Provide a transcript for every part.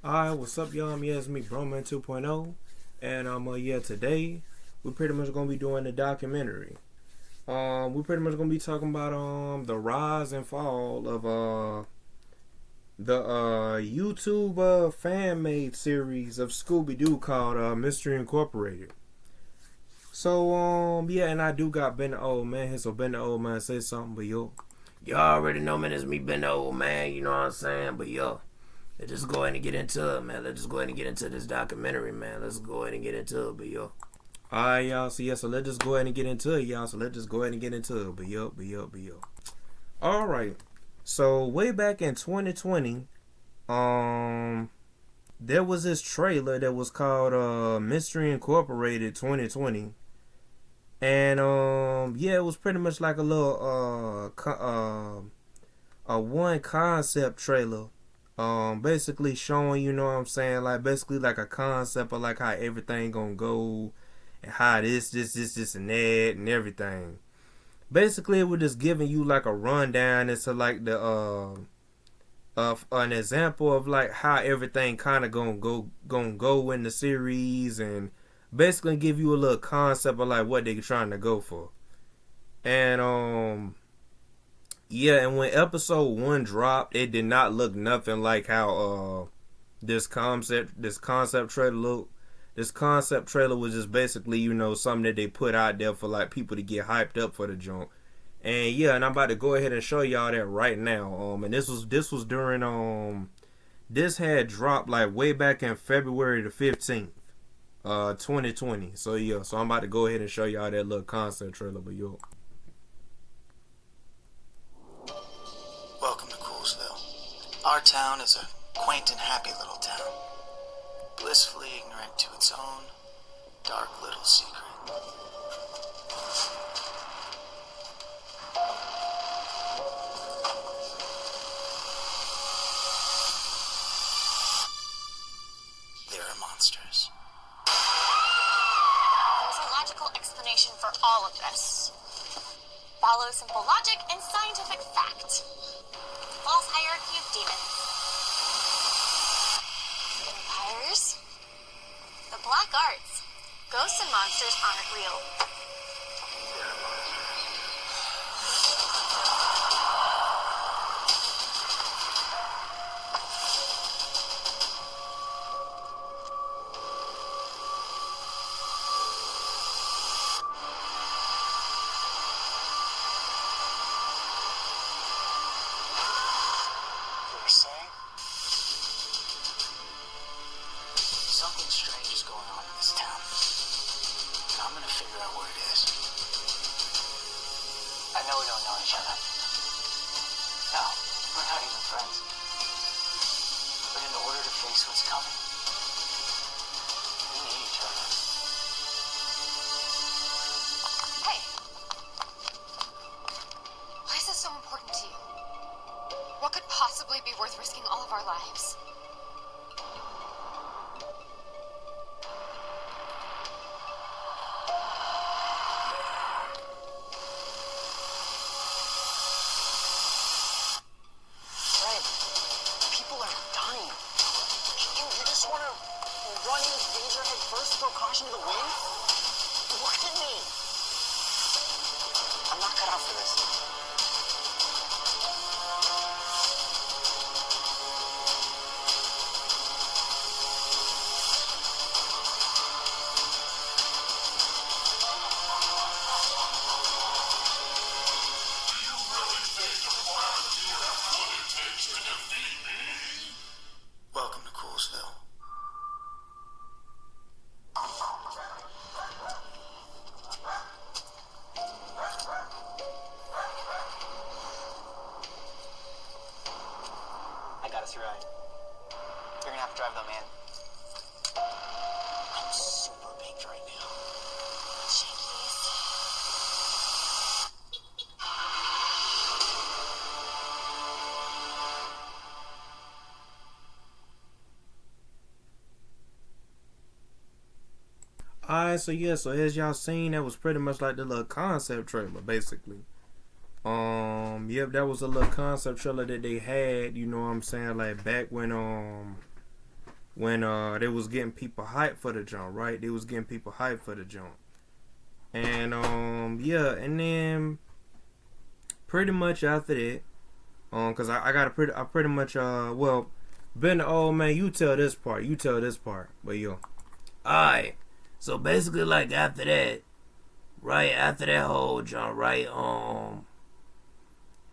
Alright, what's up, y'all? Yeah, it's me, Broman 2.0. And today we're pretty much gonna be doing the documentary. We're pretty much gonna be talking about the rise and fall of the YouTube fan made series of Scooby Doo called Mystery Incorporated. So and I do got Ben the Old Man here, so Ben the Old Man say something, but y'all already know, man, it's me, Ben the Old Man, you know what I'm saying? But let's just go ahead and get into it, man. Let's just go ahead and get into this documentary, man. Let's go ahead and get into it, Alright, y'all. So let's just go ahead and get into it, y'all. So let's just go ahead and get into it, Alright. So way back in 2020, there was this trailer that was called Mystery Incorporated 2020. And it was pretty much like a little a one concept trailer. Basically showing, you know what I'm saying, like basically like a concept of like how everything gonna go and how this and that and everything. Basically, it was just giving you like a rundown into like the of an example of like how everything kind of gonna go in the series, and basically give you a little concept of like what they're trying to go for. And and when episode 1 dropped, it did not look nothing like how this concept trailer looked. This concept trailer was just basically, you know, something that they put out there for like people to get hyped up for the junk. And I'm about to go ahead and show y'all that right now. And this was during this had dropped like way back in February the 15th, 2020. So I'm about to go ahead and show y'all that little concept trailer, Welcome to Coolsville. Our town is a quaint and happy little town, blissfully ignorant to its own dark little secret. There are monsters. There's a logical explanation for all of this. Follow simple logic and scientific fact. False hierarchy of demons. Vampires. The black arts. Ghosts and monsters aren't real. Something strange is going on in this town, and I'm gonna figure out what it is. I know we don't know each other. No, we're not even friends. But in order to face what's coming, we need each other. Hey! Why is this so important to you? What could possibly be worth risking all of our lives? Running danger head first, throw caution to the wind? Look at me! I'm not cut out for this. Welcome to Coolsville. I got us a ride. You're gonna have to drive though, man. I'm super baked right now. Shakies. Alright, so as y'all seen, that was pretty much like the little concept trailer, basically. That was a little concept trailer that they had, you know what I'm saying, like back when when they was getting people hyped for the jump, right? They was getting people hyped for the jump. And yeah, and then pretty much after that, cause I pretty much well, Ben, oh man, you tell this part, but yo. Alright, so basically like after that, right, after that whole jump, right,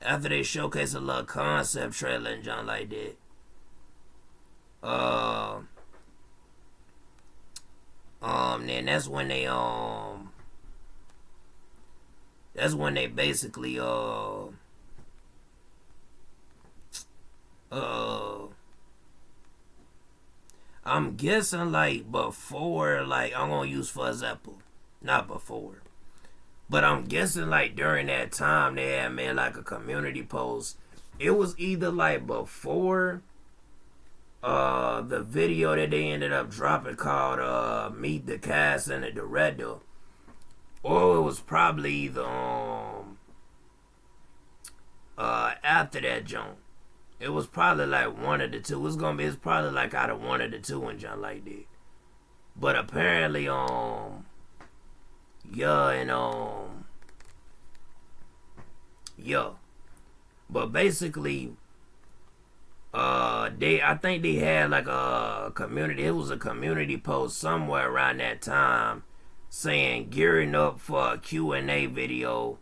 after they showcase a little concept trailer and jump like that, then that's when they basically I'm guessing like before, like I'm gonna use for example, not before, but I'm guessing like during that time they had made like a community post. It was either like before the video that they ended up dropping called Meet the Cast and the Director, or it was probably either after that jump. It was probably like one of the two. It's probably like out of one of the two and jump like that. But apparently but basically I think they had like a community, it was a community post somewhere around that time saying gearing up for a Q&A video.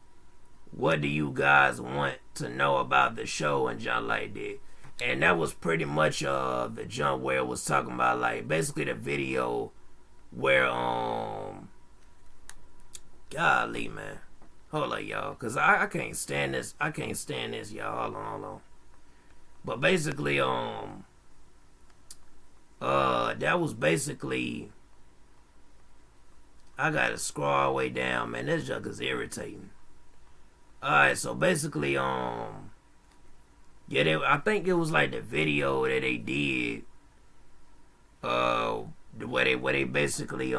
What do you guys want to know about the show and jump like that? And that was pretty much the jump where it was talking about like basically the video where golly man. Hold on y'all, cause I can't stand this. Y'all. Hold on. But basically that was basically, I gotta scroll all the way down, man. This junk is irritating. Alright, so basically, I think it was like the video that they did, where they basically,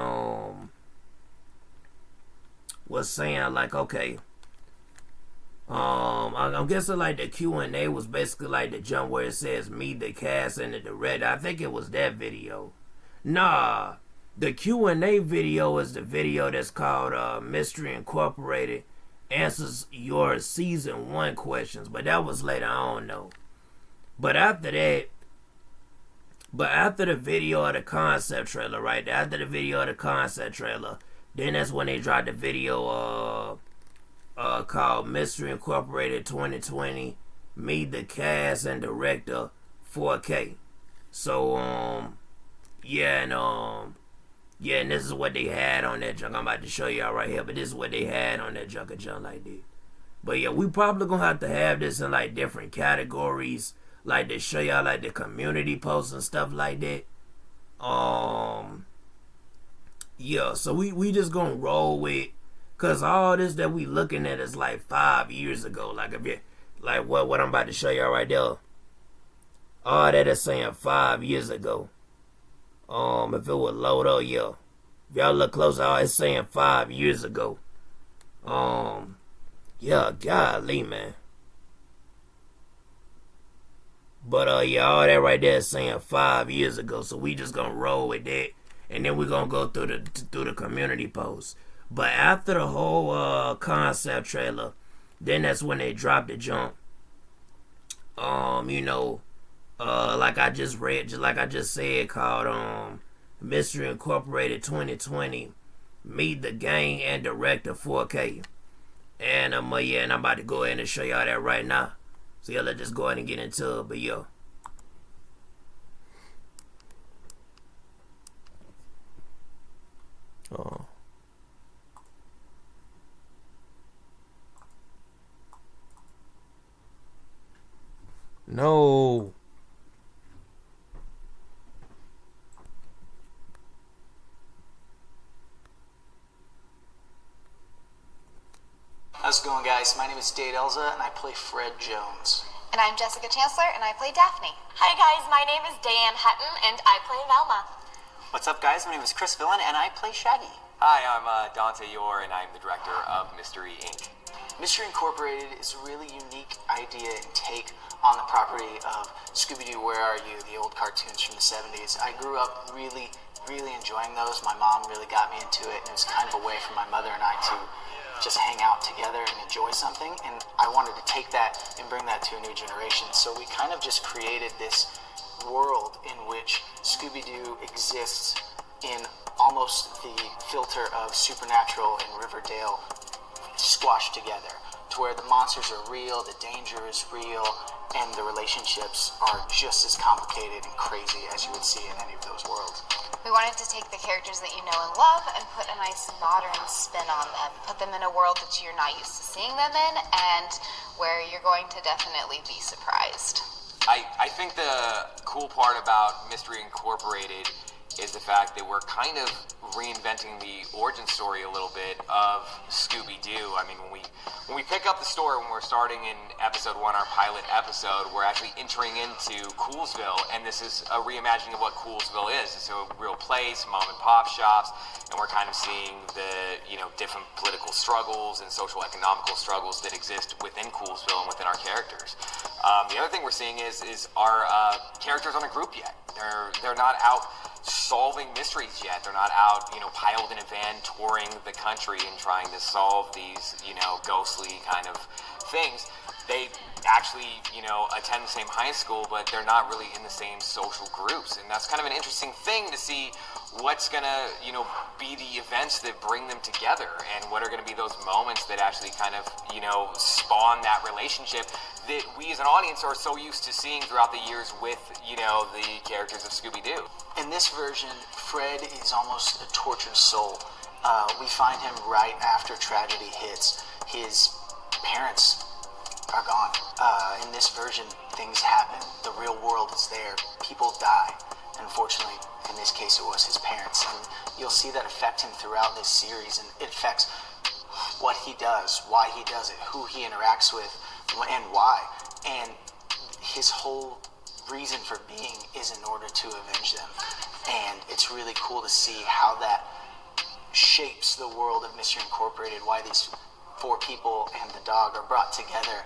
was saying like, okay, I'm guessing like the Q&A was basically like the jump where it says Meet the Cast and the Director. I think it was that video. Nah, the Q&A video is the video that's called Mystery Incorporated Answers Your Season 1 Questions, but that was later on though. But after that, after the video of the concept trailer, right? After the video of the concept trailer, then that's when they dropped the video called Mystery Incorporated 2020 Meet the Cast and Director 4K. So and this is what they had on that junk. I'm about to show y'all right here, but this is what they had on that junk like that. But yeah, we probably gonna have this in like different categories, like to show y'all like the community posts and stuff like that. Yeah, so we just gonna roll with, cause all this that we looking at is like 5 years ago. Like if you like what I'm about to show y'all right there. All that is saying 5 years ago. If it would load up, yeah. If y'all look closer, it's saying 5 years ago. Yeah, golly, man. But yeah, all that right there is saying 5 years ago. So we just gonna roll with that, and then we gonna go through the community posts. But after the whole concept trailer, then that's when they dropped the jump. Like I just read, just like I just said, called Mystery Incorporated 2020 Meet the Gang and Director 4K. And and I'm about to go ahead and show y'all that right now. So yeah, let's just go ahead and get into it. But yo. Oh. No. How's it going, guys? My name is Dade, Elza, and I play Fred Jones. And I'm Jessica Chancellor, and I play Daphne. Hi guys, my name is Dayeanne Hutton, and I play Velma. What's up, guys? My name is Chris Villain, and I play Shaggy. Hi, I'm Dante Yor, and I'm the director of Mystery Inc. Mystery Incorporated is a really unique idea and take on the property of Scooby-Doo, Where Are You?, the old cartoons from the 70s. I grew up really enjoying those. My mom really got me into it, and it was kind of a way for my mother and I to just hang out together and enjoy something, and I wanted to take that and bring that to a new generation. So we kind of just created this world in which Scooby-Doo exists in almost the filter of Supernatural and Riverdale squashed together, to where the monsters are real, the danger is real, and the relationships are just as complicated and crazy as you would see in any of those worlds. We wanted to take the characters that you know and love and put a nice modern spin on them. Put them in a world that you're not used to seeing them in, and where you're going to definitely be surprised. I think the cool part about Mystery Incorporated is the fact that we're kind of reinventing the origin story a little bit of Scooby-Doo. I mean, when we pick up the story, when we're starting in episode 1, our pilot episode, we're actually entering into Coolsville, and this is a reimagining of what Coolsville is. It's a real place, mom and pop shops, and we're kind of seeing the, different political struggles and social economical struggles that exist within Coolsville and within our characters. The other thing we're seeing is our characters aren't a group yet. They're not out solving mysteries yet. They're not out, piled in a van touring the country and trying to solve these, ghostly kind of things. They actually, attend the same high school, but they're not really in the same social groups. And that's kind of an interesting thing to see what's gonna, be the events that bring them together, and what are gonna be those moments that actually kind of, spawn that relationship that we as an audience are so used to seeing throughout the years with, the characters of Scooby-Doo. In this version, Fred is almost a tortured soul. We find him right after tragedy hits. His parents are gone. In this version, things happen. The real world is there. People die. Unfortunately, in this case, it was his parents. And you'll see that affect him throughout this series, and it affects what he does, why he does it, who he interacts with, and why. And his whole reason for being is in order to avenge them. And it's really cool to see how that shapes the world of Mystery Incorporated, why these 4 people and the dog are brought together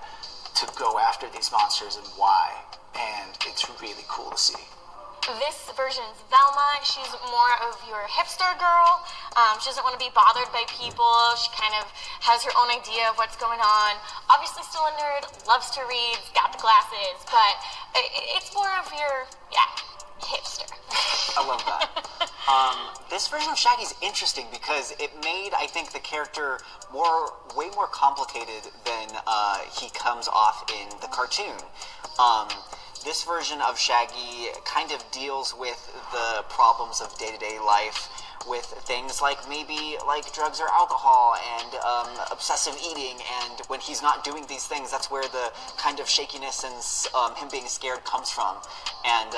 to go after these monsters, and why. And it's really cool to see. This version's Velma. She's more of your hipster girl. She doesn't want to be bothered by people. She kind of has her own idea of what's going on. Obviously still a nerd, loves to read, got the glasses, but it's more of your, hipster. I love that. This version of Shaggy's interesting because it made, I think, the character way more complicated than he comes off in the cartoon. This version of Shaggy kind of deals with the problems of day-to-day life, with things like maybe drugs or alcohol and obsessive eating, and when he's not doing these things, that's where the kind of shakiness and him being scared comes from. And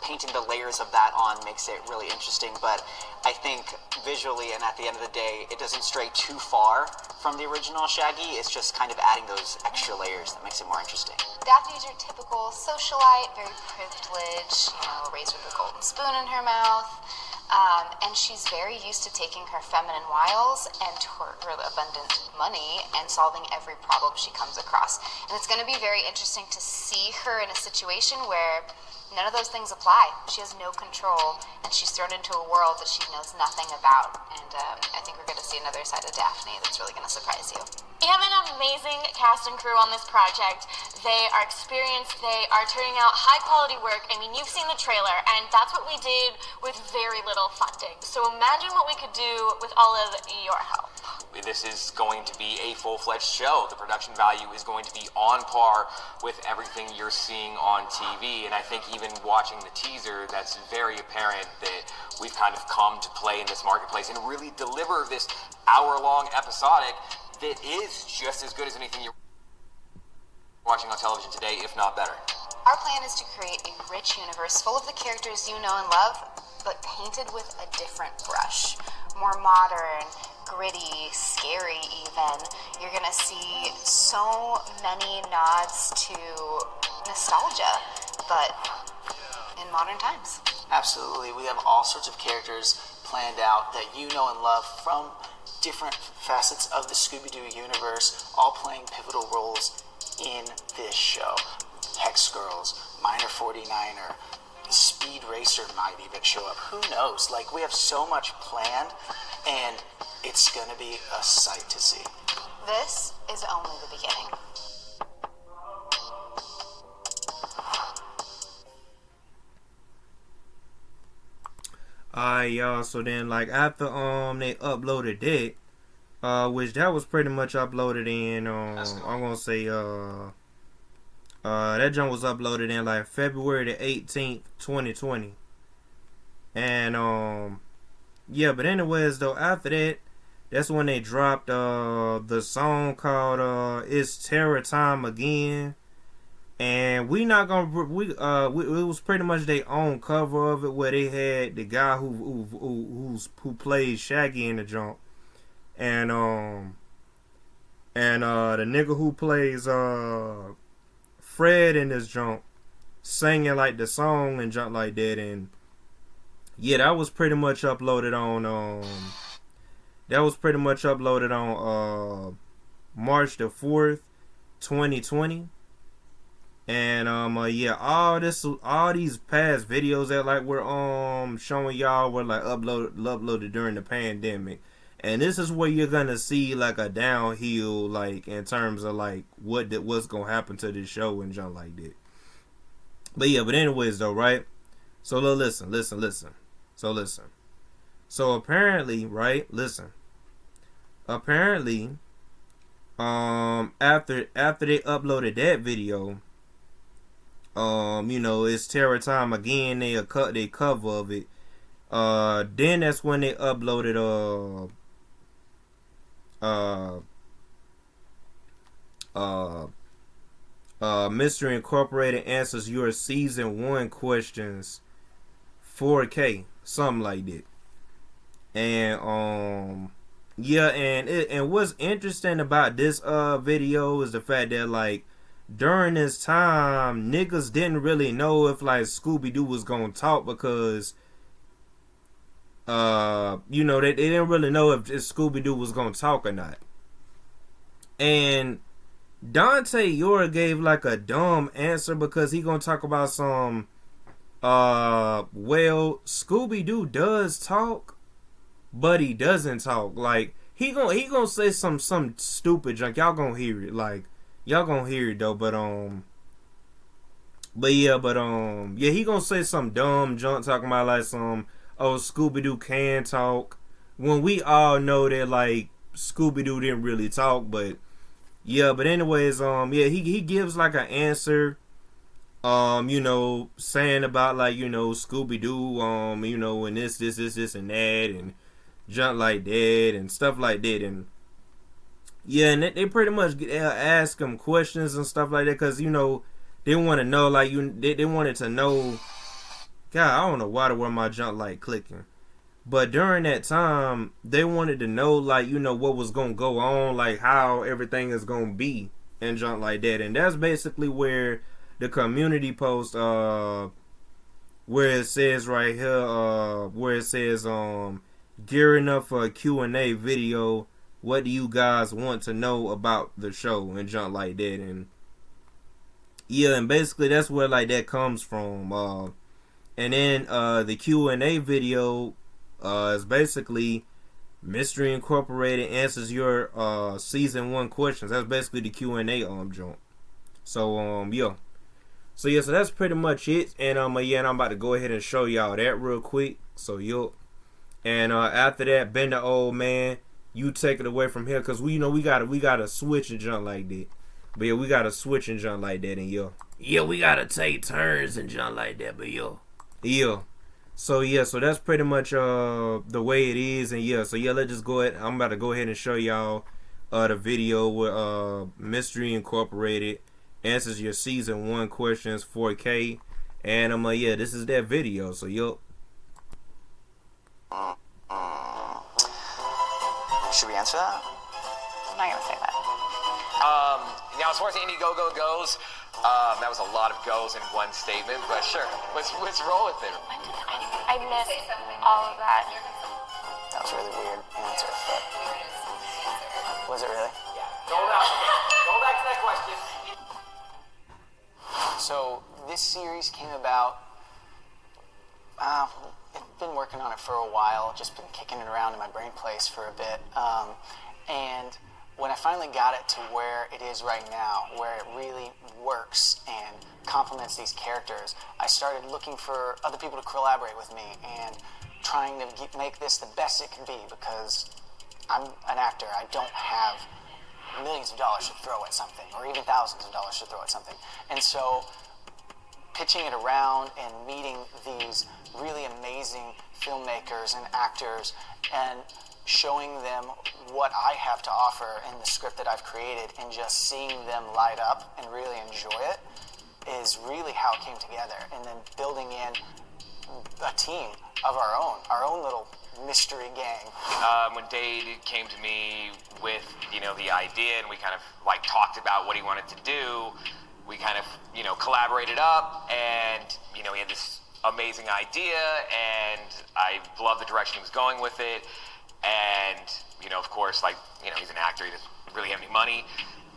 painting the layers of that on makes it really interesting, but I think visually and at the end of the day, it doesn't stray too far from the original Shaggy. It's just kind of adding those extra layers that makes it more interesting. Daphne's your typical socialite, very privileged, raised with a golden spoon in her mouth. And she's very used to taking her feminine wiles and her abundant money and solving every problem she comes across. And it's going to be very interesting to see her in a situation where none of those things apply. She has no control, and she's thrown into a world that she knows nothing about. And I think we're going to see another side of Daphne that's really going to surprise you. We have an amazing cast and crew on this project. They are experienced. They are turning out high-quality work. I mean, you've seen the trailer, and that's what we did with very little funding. So imagine what we could do with all of your help. This is going to be a full-fledged show. The production value is going to be on par with everything you're seeing on TV, and I think even watching the teaser, that's very apparent that we've kind of come to play in this marketplace and really deliver this hour-long episodic that is just as good as anything you're watching on television today, if not better. Our plan is to create a rich universe full of the characters you know and love, but painted with a different brush. More modern, gritty, scary even. You're gonna see so many nods to nostalgia, but in modern times. Absolutely. We have all sorts of characters planned out that you know and love from different facets of the Scooby-Doo universe, all playing pivotal roles in this show. Hex Girls, Minor 49er, Speed Racer might even show up. Who knows? Like, we have so much planned, and it's gonna be a sight to see. This is only the beginning. Alright, y'all, so then, like, after, they uploaded that, which that was pretty much uploaded in, I'm gonna say, that jump was uploaded in, like, February the 18th, 2020, and, yeah, but anyways, though, after that, that's when they dropped, the song called, It's Terror Time Again. And we not gonna it was pretty much their own cover of it, where they had the guy who plays Shaggy in the jump, and the nigga who plays Fred in this jump singing like the song and jump like that. And yeah, that was pretty much uploaded on March the 4th, 2020. And yeah, all these past videos that like we're showing y'all were like uploaded during the pandemic, and this is where you're gonna see like a downhill, like in terms of like what's gonna happen to this show and junk like that. But yeah, but anyways though, right? So listen. So apparently, right? Listen. Apparently, after they uploaded that video, It's Terror Time Again, they cover of it. Then that's when they uploaded Mystery Incorporated Answers Your Season 1 Questions 4K, something like that. And yeah, and what's interesting about this video is the fact that like during this time, niggas didn't really know if like Scooby-Doo was gonna talk, because they didn't really know if Scooby-Doo was gonna talk or not. And Dante Yor gave like a dumb answer, because he gonna talk about some Scooby-Doo does talk, but he doesn't talk. Like he gonna say some stupid junk. Y'all gonna hear it. Like y'all gonna hear it though, yeah, he gonna say some dumb junk talking about like some, Scooby-Doo can talk, when we all know that like Scooby-Doo didn't really talk. But yeah, but anyways, he gives like an answer, saying about like, Scooby-Doo, and this and that and junk like that and stuff like that. And yeah, and they pretty much ask him questions and stuff like that, because they want to know, like they wanted to know. God, I don't know why my junk like clicking, but during that time they wanted to know like what was gonna go on, like how everything is gonna be and junk like that. And that's basically where the community post, where it says right here, where it says gearing up for a Q&A video. What do you guys want to know about the show and junk like that? And yeah, and basically that's where like that comes from. And then the Q&A video is basically Mystery Incorporated Answers Your Season 1 Questions. That's basically the Q&A junk. So yeah. So that's pretty much it. And and I'm about to go ahead and show y'all that real quick. So and after that, Ben the Old Man, you take it away from here, because we gotta switch and jump like that. But yeah, we gotta switch and jump like that. And yeah, we gotta take turns and jump like that. But so that's pretty much the way it is. And let's just go ahead. I'm about to go ahead and show y'all the video with Mystery Incorporated Answers Your Season 1 Questions 4K. And this is that video. So Should we answer that? I'm not gonna say that. Now, as far as Indiegogo goes, that was a lot of goes in one statement, but sure, let's roll with it. I missed all of that. That was a really weird answer, but was it really? Hold out. Go back to that question. So this series came about. I've been working on it for a while, just been kicking it around in my brain place for a bit. And when I finally got it to where it is right now, where it really works and complements these characters, I started looking for other people to collaborate with me and trying to make this the best it can be, because I'm an actor. I don't have millions of dollars to throw at something, or even thousands of dollars to throw at something. And so pitching it around and meeting these really amazing filmmakers and actors and showing them what I have to offer in the script that I've created, and just seeing them light up and really enjoy it, is really how it came together. And then building in a team of our own little mystery gang. When Dade came to me with, the idea, and we kind of talked about what he wanted to do, we kind of, collaborated up, and, he had this amazing idea, and I loved the direction he was going with it. And, of course, he's an actor, he doesn't really have any money,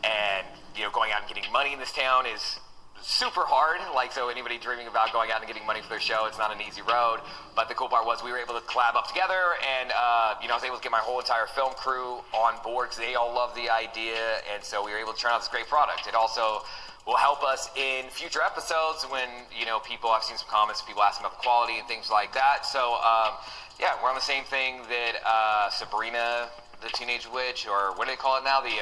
and, going out and getting money in this town is super hard. So anybody dreaming about going out and getting money for their show, it's not an easy road. But the cool part was we were able to collab up together, and I was able to get my whole entire film crew on board, because they all loved the idea, and so we were able to turn out this great product. It also will help us in future episodes when, I've seen some comments, people asking about the quality and things like that. So, yeah, we're on the same thing that Sabrina, the Teenage Witch, or what do they call it now? The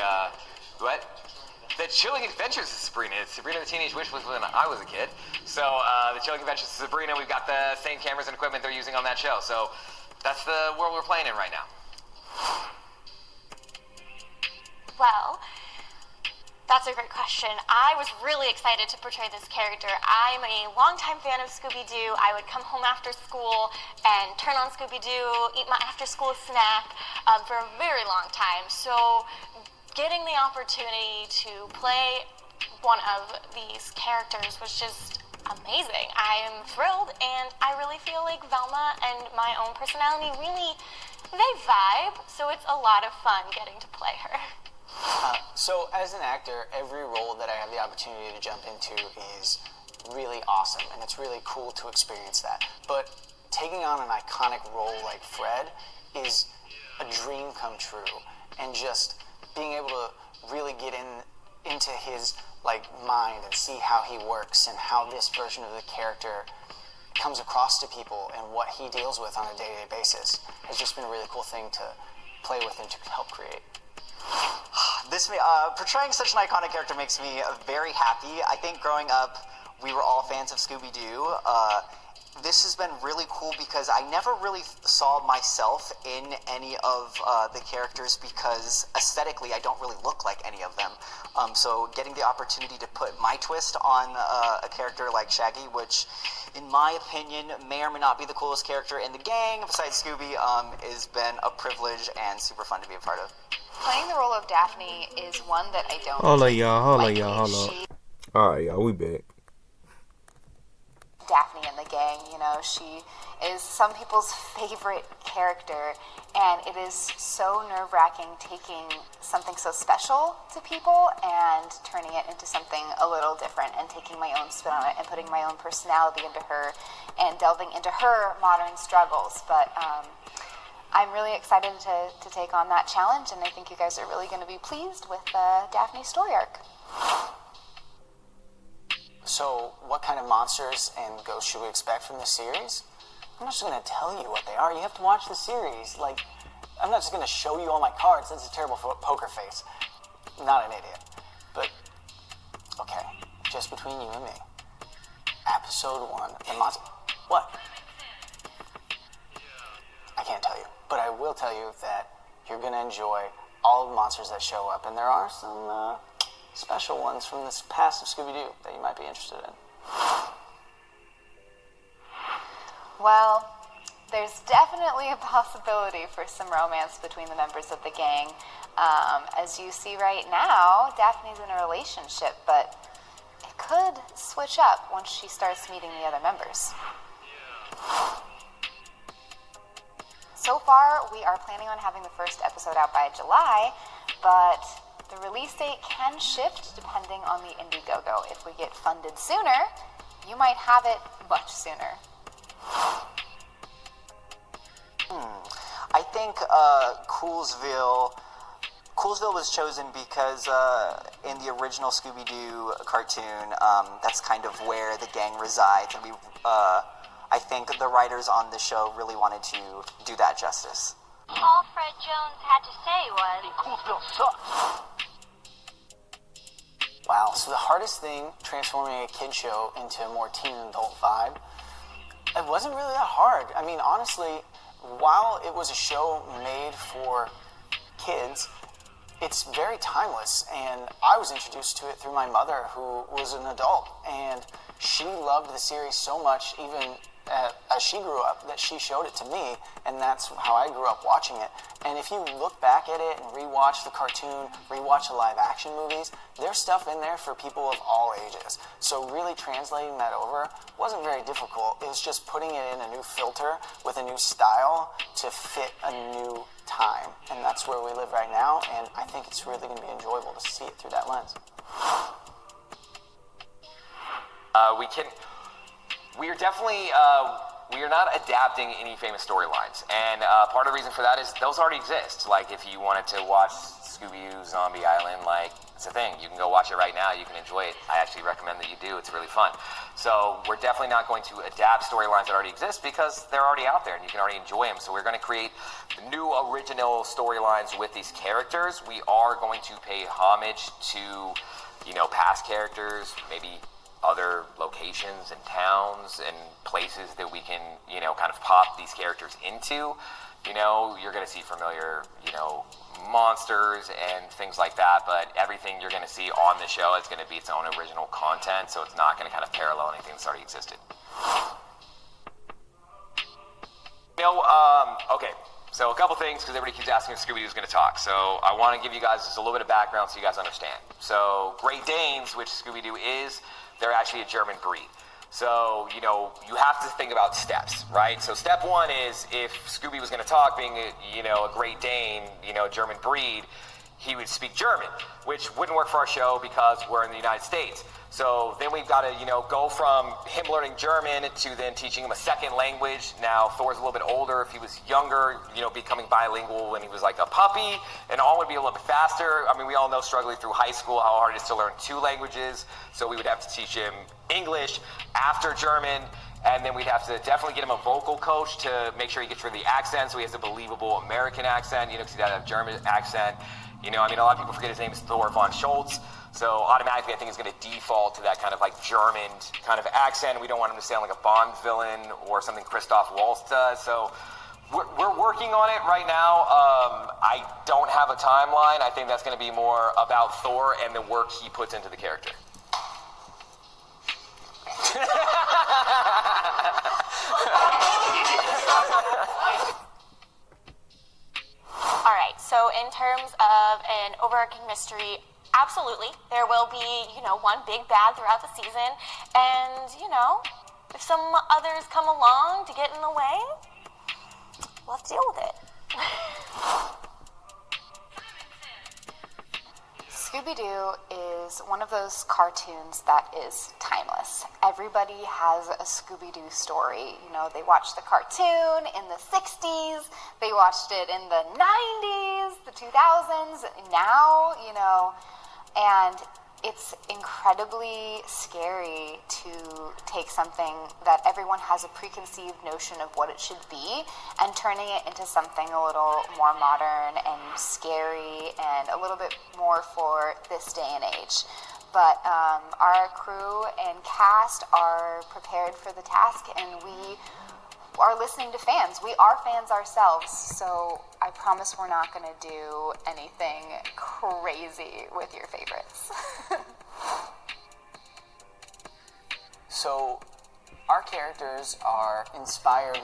Chilling Adventures of Sabrina. Sabrina the Teenage Witch was when I was a kid. So the Chilling Adventures of Sabrina, we've got the same cameras and equipment they're using on that show. So that's the world we're playing in right now. Well, that's a great question. I was really excited to portray this character. I'm a longtime fan of Scooby-Doo. I would come home after school and turn on Scooby-Doo, eat my after-school snack for a very long time. So getting the opportunity to play one of these characters was just amazing. I am thrilled, and I really feel like Velma and my own personality they vibe, so it's a lot of fun getting to play her. So as an actor, every role that I have the opportunity to jump into is really awesome, and it's really cool to experience that. But taking on an iconic role like Fred is a dream come true, and just being able to really get into his mind and see how he works and how this version of the character comes across to people and what he deals with on a day-to-day basis has just been a really cool thing to play with and to help create. Portraying such an iconic character makes me very happy. I think growing up, we were all fans of Scooby-Doo. This has been really cool because I never really saw myself in any of the characters, because aesthetically I don't really look like any of them. So getting the opportunity to put my twist on a character like Shaggy, which in my opinion may or may not be the coolest character in the gang besides Scooby, has been a privilege and super fun to be a part of. Playing the role of Daphne is one that I don't. Hold on, y'all. Alright, y'all, we back. Daphne and the gang, she is some people's favorite character, and it is so nerve-wracking taking something so special to people and turning it into something a little different, and taking my own spin on it and putting my own personality into her and delving into her modern struggles. But I'm really excited to take on that challenge, and I think you guys are really going to be pleased with Daphne's story arc. So, what kind of monsters and ghosts should we expect from this series? I'm not just going to tell you what they are. You have to watch the series. I'm not just going to show you all my cards. That's a terrible poker face. Not an idiot. But, okay, just between you and me. Episode 1, the monster... What? I can't tell you. But I will tell you that you're going to enjoy all the monsters that show up. And there are some special ones from this past of Scooby-Doo that you might be interested in. Well, there's definitely a possibility for some romance between the members of the gang. As you see right now, Daphne's in a relationship, but it could switch up once she starts meeting the other members. So far, we we are planning on having the first episode out by July, but the release date can shift depending on the Indiegogo. If we get funded sooner, you might have it much sooner. I think Coolsville was chosen because in the original Scooby-Doo cartoon, that's kind of where the gang resides, and I think the writers on the show really wanted to do that justice. All Fred Jones had to say was, Coolsville sucks. Wow, so the hardest thing transforming a kid show into a more teen and adult vibe, it wasn't really that hard. I mean, honestly, while it was a show made for kids, it's very timeless, and I was introduced to it through my mother, who was an adult, and she loved the series so much, even as she grew up, that she showed it to me, and that's how I grew up watching it. And if you look back at it and rewatch the cartoon, rewatch the live-action movies, there's stuff in there for people of all ages. So really translating that over wasn't very difficult. It was just putting it in a new filter with a new style to fit a new time. And that's where we live right now, and I think it's really going to be enjoyable to see it through that lens. We are definitely, we are not adapting any famous storylines. And part of the reason for that is those already exist. Like, if you wanted to watch Scooby-Doo Zombie Island, like, it's a thing. You can go watch it right now. You can enjoy it. I actually recommend that you do. It's really fun. So we're definitely not going to adapt storylines that already exist because they're already out there and you can already enjoy them. So we're going to create new original storylines with these characters. We are going to pay homage to, past characters, maybe other locations and towns and places that we can, kind of pop these characters into. You're going to see familiar, monsters and things like that, but everything you're going to see on the show is going to be its own original content, so it's not going to kind of parallel anything that's already existed. Okay, so a couple things, because everybody keeps asking if Scooby-Doo's going to talk. So I want to give you guys just a little bit of background so you guys understand. So Great Danes, which Scooby-Doo is, they're actually a German breed. So, you have to think about steps, right? So step one is if Scooby was going to talk, being a Great Dane, German breed, he would speak German, which wouldn't work for our show because we're in the United States. So then we've got to, go from him learning German to then teaching him a second language. Now, Thor's a little bit older. If he was younger, becoming bilingual when he was like a puppy, and all would be a little bit faster. I mean, we all know struggling through high school how hard it is to learn two languages. So we would have to teach him English after German, and then we'd have to definitely get him a vocal coach to make sure he gets rid of the accent so he has a believable American accent, because he doesn't have a German accent. A lot of people forget his name is Thor von Schultz. So automatically, I think it's going to default to that kind of like German kind of accent. We don't want him to sound like a Bond villain or something Christoph Waltz does. So we're working on it right now. I don't have a timeline. I think that's going to be more about Thor and the work he puts into the character. all right, so in terms of an overarching mystery, absolutely, there will be, one big bad throughout the season, and, if some others come along to get in the way, we'll have to deal with it. Scooby-Doo is one of those cartoons that is timeless. Everybody has a Scooby-Doo story. They watched the cartoon in the 60s, they watched it in the 90s, the 2000s, now, and it's incredibly scary to take something that everyone has a preconceived notion of what it should be and turning it into something a little more modern and scary and a little bit more for this day and age. But our crew and cast are prepared for the task, and we are listening to fans. We are fans ourselves, so I promise we're not going to do anything crazy with your favorites. So, our characters are inspired,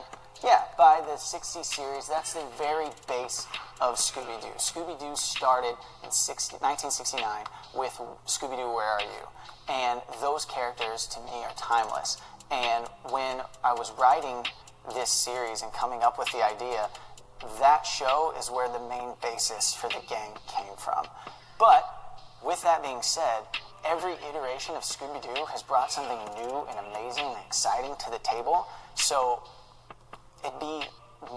by the 60s series. That's the very base of Scooby-Doo. Scooby-Doo started in 1969 with Scooby-Doo, Where Are You? And those characters, to me, are timeless. And when I was writing this series and coming up with the idea, that show is where the main basis for the gang came from. But with that being said, every iteration of Scooby-Doo has brought something new and amazing and exciting to the table. So it'd be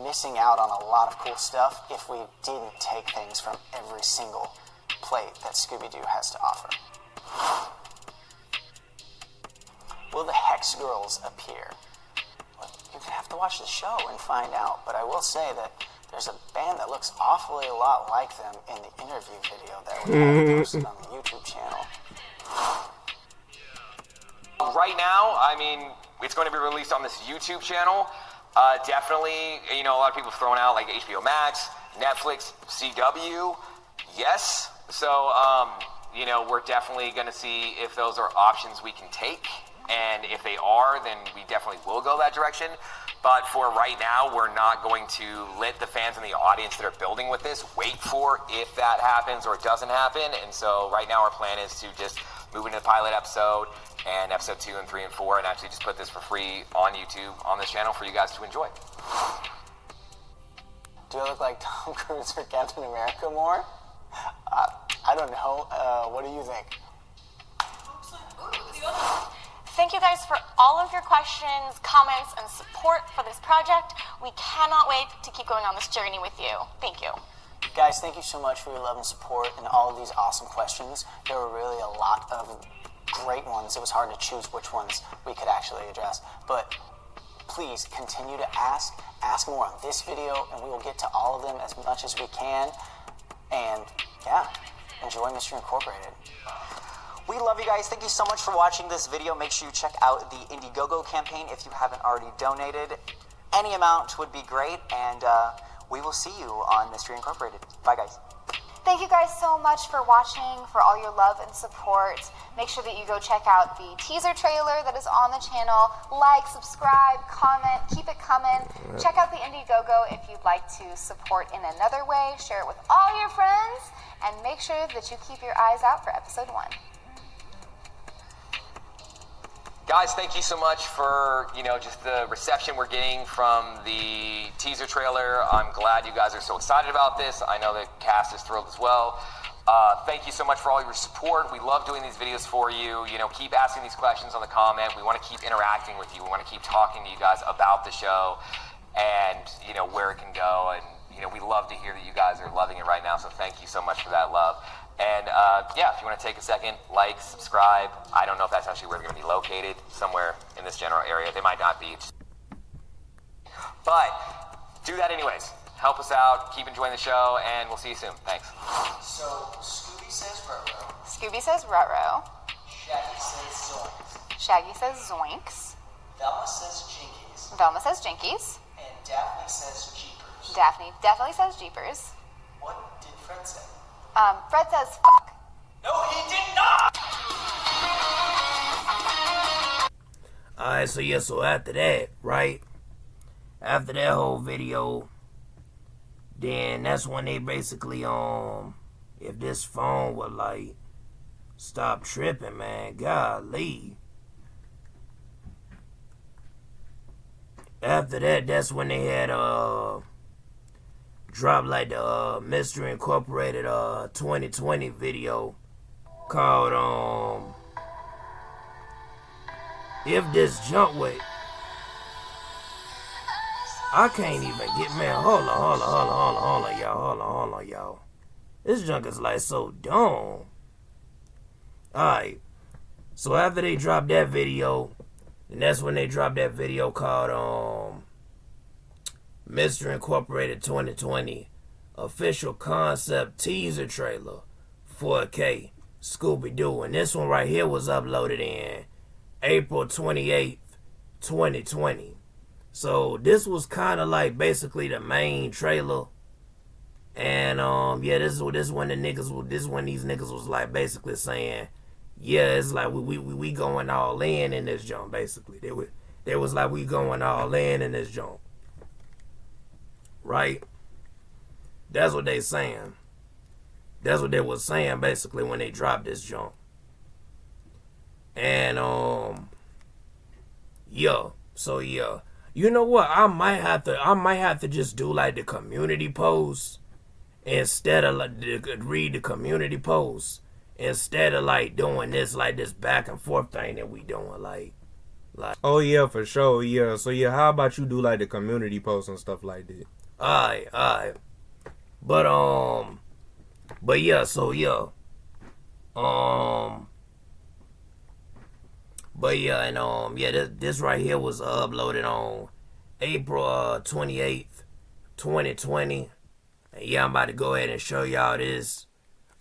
missing out on a lot of cool stuff if we didn't take things from every single plate that Scooby-Doo has to offer. Will the Hex Girls appear? Well, you'd have to watch the show and find out, but I will say that there's a band that looks awfully a lot like them in the interview video that we have posted on the YouTube channel. Right now, I mean, it's going to be released on this YouTube channel. Definitely, you know, a lot of people throwing out like HBO Max, Netflix, CW. Yes. So, you know, we're definitely going to see if those are options we can take. And if they are, then we definitely will go that direction. But for right now, we're not going to let the fans and the audience that are building with this wait for if that happens or it doesn't happen. And so right now our plan is to just move into the pilot episode and episode 2 and 3 and 4 and actually just put this for free on YouTube on this channel for you guys to enjoy. Do I look like Tom Cruise or Captain America more? I don't know. What do you think? Thank you guys for all of your questions, comments, and support for this project. We cannot wait to keep going on this journey with you. Thank you. Guys, thank you so much for your love and support and all of these awesome questions. There were really a lot of great ones. It was hard to choose which ones we could actually address. But please continue to ask more on this video, and we will get to all of them as much as we can. And yeah, enjoy Mystery Incorporated. We love you guys. Thank you so much for watching this video. Make sure you check out the Indiegogo campaign if you haven't already donated. Any amount would be great, and we will see you on Mystery Incorporated. Bye, guys. Thank you guys so much for watching, for all your love and support. Make sure that you go check out the teaser trailer that is on the channel. Like, subscribe, comment, keep it coming. Check out the Indiegogo if you'd like to support in another way. Share it with all your friends, and make sure that you keep your eyes out for episode 1. Guys, thank you so much for, you know, just the reception we're getting from the teaser trailer. I'm glad you guys are so excited about this. I know the cast is thrilled as well. Thank you so much for all your support. We love doing these videos for you. You know, keep asking these questions on the comment. We want to keep interacting with you. We want to keep talking to you guys about the show and, you know, where it can go. And, you know, we love to hear that you guys are loving it right now. So thank you so much for that love. And yeah, if you want to take a second, like, subscribe. I don't know if that's actually where they're going to be located, somewhere in this general area. They might not be. But do that anyways. Help us out. Keep enjoying the show, and we'll see you soon. Thanks. So, Scooby says ruh-roh. Scooby says ruh-roh. Shaggy says zoinks. Shaggy says zoinks. Velma says jinkies. Velma says jinkies. And Daphne says jeepers. Daphne definitely says jeepers. What did Fred say? Fred says fuck. No, he did not! Alright, so yeah, so after that, right? After that whole video, then that's when they basically, if this phone would, like, stop tripping, man, golly. After that, that's when they had, dropped, like, the, Mystery Incorporated, 2020 video called, If This Junk Wait. I can't even get, man, hold on, y'all. This junk is, like, so dumb. Alright. So after they dropped that video, and that's when they dropped that video called, Mystery Incorporated 2020 official concept teaser trailer 4K Scooby-Doo. And this one right here was uploaded in April 28th, 2020. So this was kind of like basically the main trailer. And yeah, this when these niggas was like basically saying, yeah, it's like we going all in this jump. Basically, they was like, we going all in this jump. Right? That's what they saying. That's what they was saying basically when they dropped this jump. And yeah, so yeah, You know what? I might have to just do like the community post instead of like read the community post instead of like doing this like this back and forth thing that we doing like. Oh yeah, for sure. Yeah. So yeah, how about you do like the community posts and stuff like that? Alright. But yeah, so yeah. But yeah, and yeah, this right here was uploaded on April 28th, 2020. And yeah, I'm about to go ahead and show y'all this.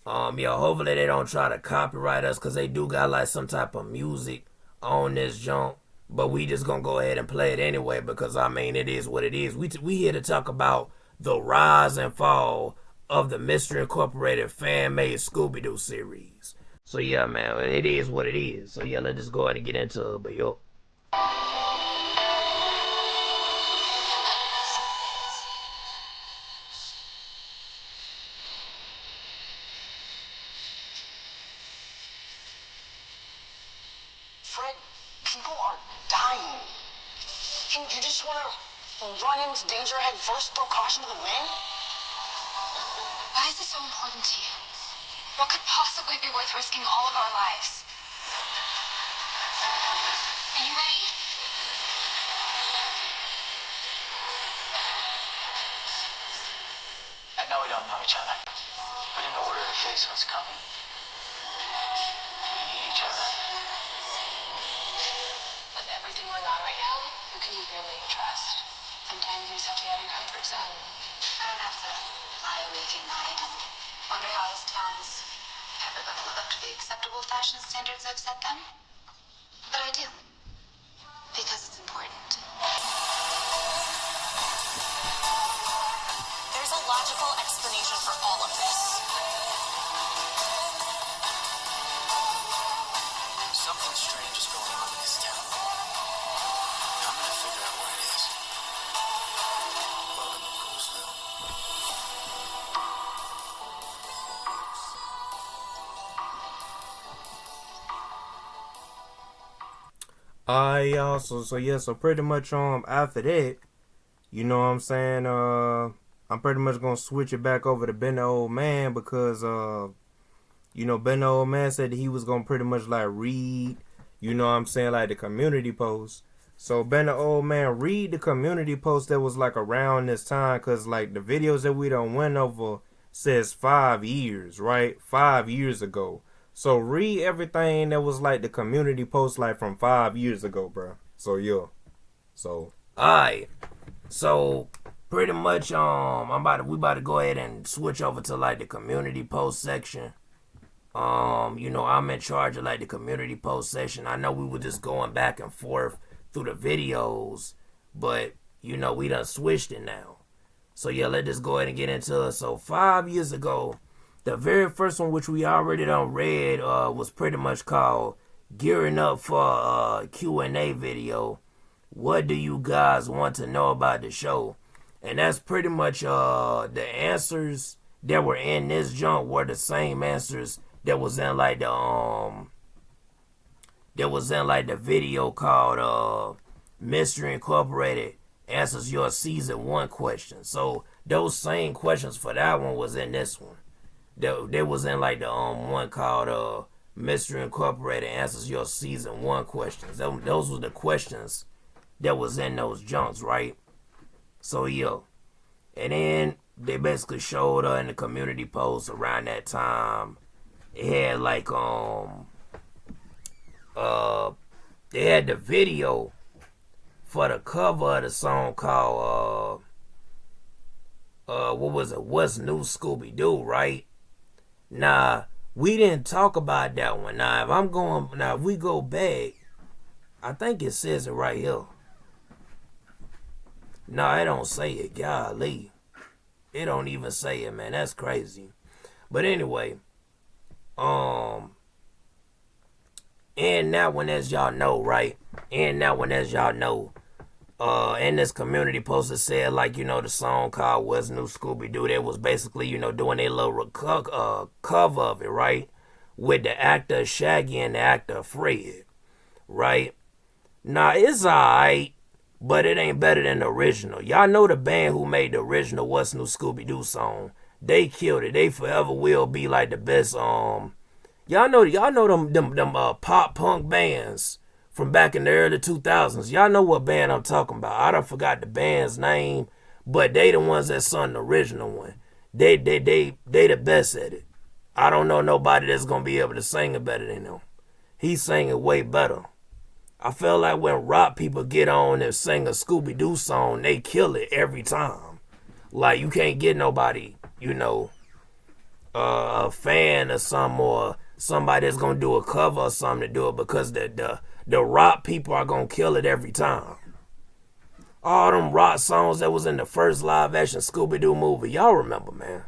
Yeah, hopefully they don't try to copyright us, cause they do got like some type of music on this junk. But we just gonna go ahead and play it anyway, because I mean it is what it is. We here to talk about the rise and fall of the Mystery Incorporated fan-made Scooby-Doo series. So yeah, man, it is what it is. So yeah, let's just go ahead and get into it. But yo. Fred, people are dying. You just want to run into danger head first, throw caution to the wind? Why is this so important to you? What could possibly be worth risking all of our lives? Are you ready? I know we don't know each other, but in order to face what's coming, we need each other. With everything going on right now, who can you really trust? Sometimes you just have to get out of your comfort zone. I don't have to lie awake at night and wonder how this town's ever going to live up to the acceptable fashion standards I've set them. But I do. Because it's important. There's a logical explanation for all of this. Something strange is going on in this town. I'm gonna figure out what it is. Welcome to Coolsville. Y'all, so pretty much after that, you know what I'm saying, I'm pretty much gonna switch it back over to Ben the Old Man, because you know, Ben the Old Man said that he was gonna pretty much like read, you know what I'm saying, like the community post. So Ben the Old Man, read the community post that was like around this time, cause like the videos that we done went over says 5 years, right? 5 years ago. So read everything that was like the community post like from 5 years ago, bro. So yeah. So Alright. So pretty much we about to go ahead and switch over to like the community post section. You know, I'm in charge of like the community post section. I know we were just going back and forth through the videos, but you know, we done switched it now. So yeah, let's just go ahead and get into it. So 5 years ago, the very first one, which we already done read, was pretty much called Gearing Up for a Q&A video. What do you guys want to know about the show? And that's pretty much the answers that were in this junk were the same answers that was in like the video called Mystery Incorporated Answers Your Season 1 question. So those same questions for that one was in this one. They was in like the one called Mystery Incorporated Answers Your Season 1 questions. Those were the questions that was in those junks, right? So yeah. And then they basically showed in the community post around that time. It had like they had the video for the cover of the song called what was it? What's New Scooby-Doo, right? Nah, we didn't talk about that one. If we go back, I think it says it right here. Nah, it don't say it. Golly. It don't even say it, man. That's crazy. But anyway, and that one, as y'all know, right? And that one, as y'all know, in this community post, it said, like, you know, the song called What's New Scooby-Doo, that was basically, you know, doing a little cover of it, right? With the actor Shaggy and the actor Fred, right? Now, it's alright, but it ain't better than the original. Y'all know the band who made the original What's New Scooby-Doo song. They killed it. They forever will be like the best. Y'all know them pop punk bands from back in the early 2000s. Y'all know what band I'm talking about. I done forgot the band's name, but they the ones that sung the original one. They the best at it. I don't know nobody that's gonna be able to sing it better than them. He sang it way better. I feel like when rock people get on and sing a Scooby-Doo song, they kill it every time. Like, you can't get nobody, a fan or something, or somebody that's gonna do a cover or something to do it, because the rock people are gonna kill it every time. All them rock songs that was in the first live action Scooby-Doo movie, y'all remember, man.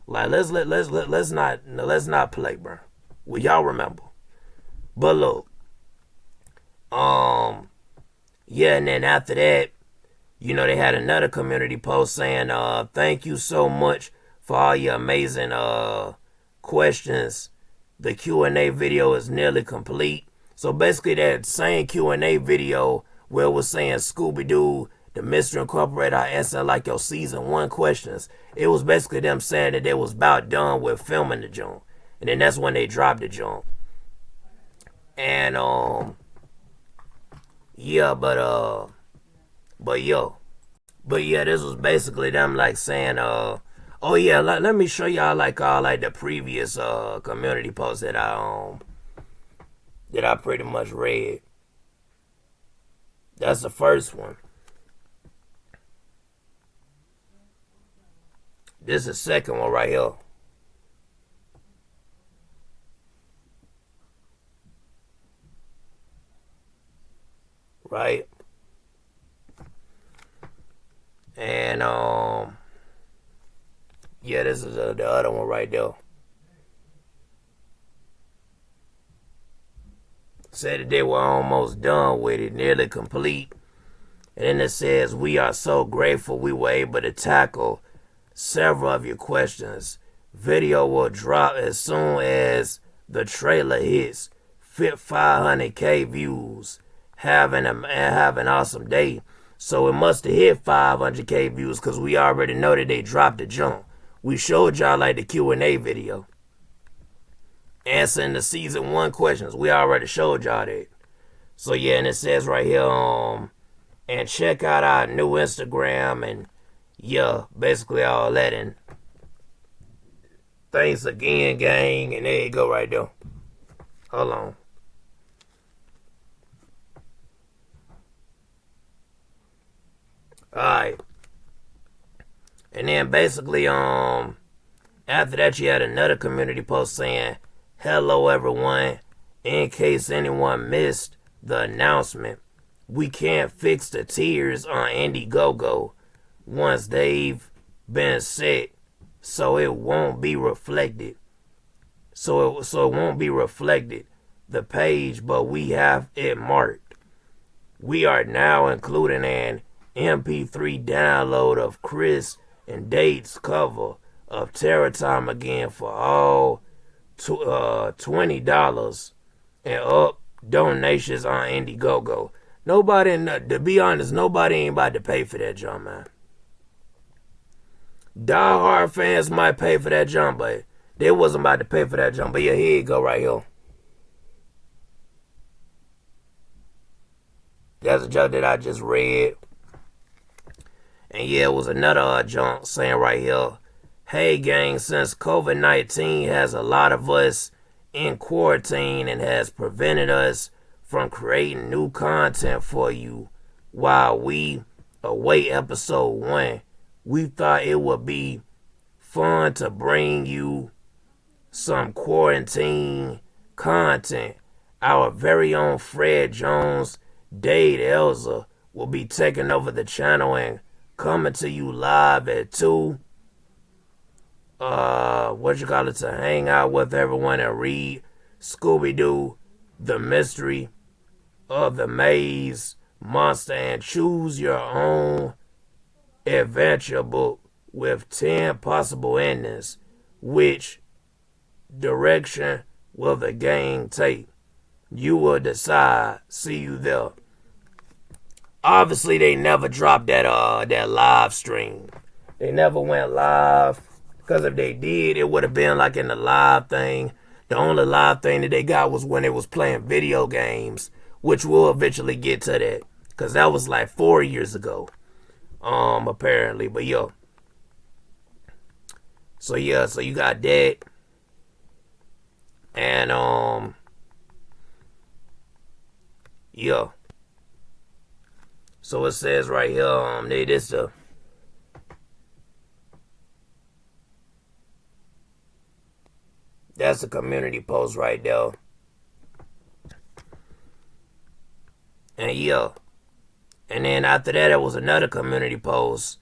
Like, let's not play, bro. Well, y'all remember. But look, yeah, and then after that, they had another community post saying, thank you so much for all your amazing questions. The Q&A video is nearly complete. So basically that same Q&A video where it was saying Scooby-Doo, the Mystery Incorporated, I answered like your season 1 questions. It was basically them saying that they was about done with filming the joint. And then that's when they dropped the joint. And yeah, but yeah, this was basically them like saying, oh yeah, let me show y'all like all like the previous community posts that I pretty much read. That's the first one. This is the second one right here. Right? And yeah, this is the other one right there. Said that they were almost done with it, nearly complete. And then it says, we are so grateful we were able to tackle several of your questions. Video will drop as soon as the trailer hits. Fit 500K views. Have an awesome day. So it must have hit 500K views, because we already know that they dropped the jump. We showed y'all like the Q&A video. Answering the season 1 questions. We already showed y'all that. So yeah, and it says right here, and check out our new Instagram, and yeah, basically all that. And thanks again, gang. And there you go right there. Hold on. Alright. And then basically, after that, you had another community post saying, hello everyone. In case anyone missed the announcement, we can't fix the tiers on Indiegogo once they've been set, so it won't be reflected. So it won't be reflected the page, but we have it marked. We are now including an MP3 download of Chris and Dade's cover of Terror Time Again for all $20 and up donations on Indiegogo. To be honest, nobody ain't about to pay for that jump, man. Die-hard fans might pay for that jump, but they wasn't about to pay for that jump. But yeah, here you go right here. That's a jump that I just read. And yeah, it was another jump saying right here, hey gang, since COVID-19 has a lot of us in quarantine and has prevented us from creating new content for you while we await episode 1, we thought it would be fun to bring you some quarantine content. Our very own Fred Jones, Dade, Elza will be taking over the channel and coming to you live at 2. To hang out with everyone and read Scooby-Doo, The Mystery of the Maze Monster, and choose your own adventure book with 10 possible endings. Which direction will the game take? You will decide. See you there. obviously they never dropped that live stream. They never went live, because if they did, it would have been like in the live thing. The only live thing that they got was when they was playing video games, which we'll eventually get to that, because that was like 4 years ago, apparently. But yo, so yeah, so you got that, and yeah. So it says right here, that's a community post right there. And yeah. And then after that, it was another community post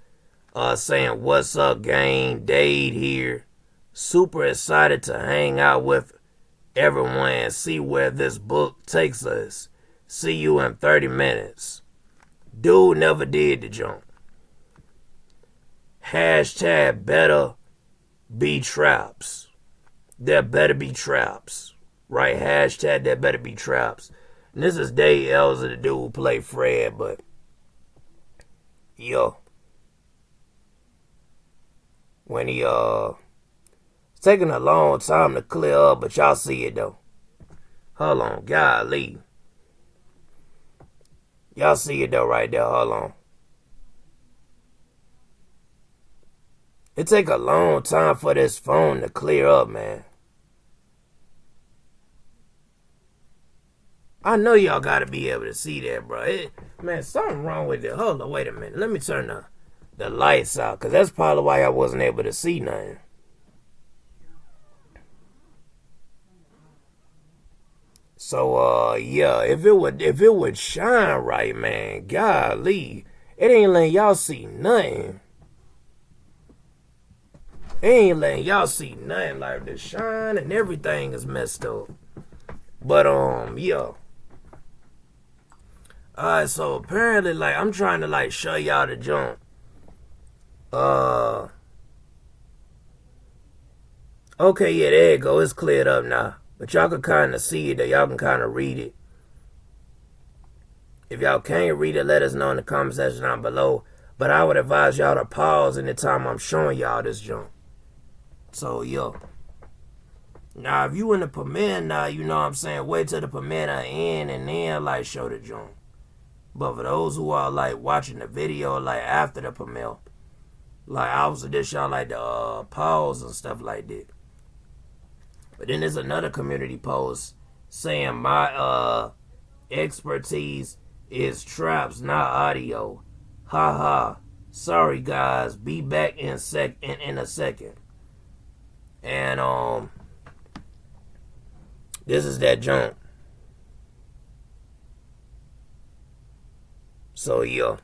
saying, "What's up, gang? Dade here. Super excited to hang out with everyone and see where this book takes us. See you in 30 minutes. Dude never did the jump. Hashtag better be traps. There better be traps." Right? Hashtag there better be traps. And this is Dade, Elza, the dude who played Fred, but yo, when he it's taking a long time to clear up, but y'all see it though. Hold on, golly. Y'all see it though right there, hold on. It take a long time for this phone to clear up, man. I know y'all gotta be able to see that, bro. Man, something wrong with it. Hold on, wait a minute. Let me turn the lights out, because that's probably why I wasn't able to see nothing. So, yeah, if it would shine right, man, golly, it ain't letting y'all see nothing. It ain't letting y'all see nothing. Like, the shine and everything is messed up. But, yeah. Alright, so apparently, like, I'm trying to, like, show y'all the jump. Okay, yeah, there you go. It's cleared up now. But y'all can kind of see it, y'all can kind of read it. If y'all can't read it, let us know in the comment section down below. But I would advise y'all to pause anytime I'm showing y'all this jump. So, yo. Now, if you in the premiere now, you know what I'm saying, wait till the premiere end and then, like, show the jump. But for those who are, like, watching the video, like, after the premiere, like, I was suggest y'all, like, the pause and stuff like that. But then there's another community post saying my expertise is traps, not audio. Ha ha. Sorry guys, be back in a second. And this is that jump. So yeah.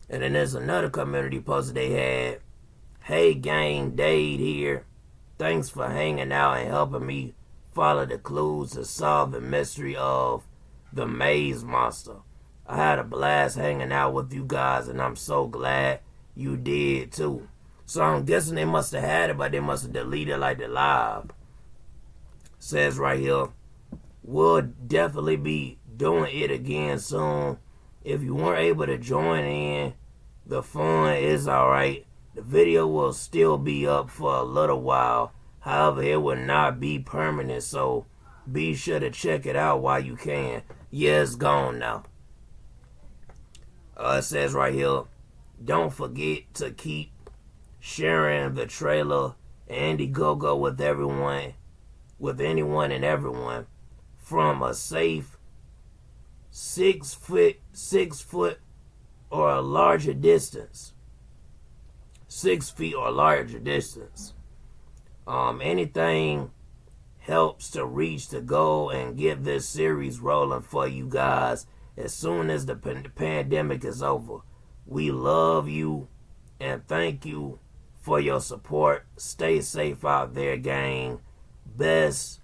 And then there's another community post they had. Hey gang, Dade here. Thanks for hanging out and helping me follow the clues to solve the mystery of the maze monster. I had a blast hanging out with you guys, and I'm so glad you did too. So I'm guessing they must have had it, but they must have deleted like the live. Says right here, we'll definitely be doing it again soon. If you weren't able to join in, the fun is alright. The video will still be up for a little while. However, it will not be permanent, so be sure to check it out while you can. Yeah, it's gone now. It says right here, don't forget to keep sharing the trailer and Indiegogo with everyone, with anyone and everyone, from a safe 6 foot or a larger distance. 6 feet or larger distance. Anything helps to reach the goal and get this series rolling for you guys as soon as the pandemic is over. We love you and thank you for your support. Stay safe out there, gang. Best,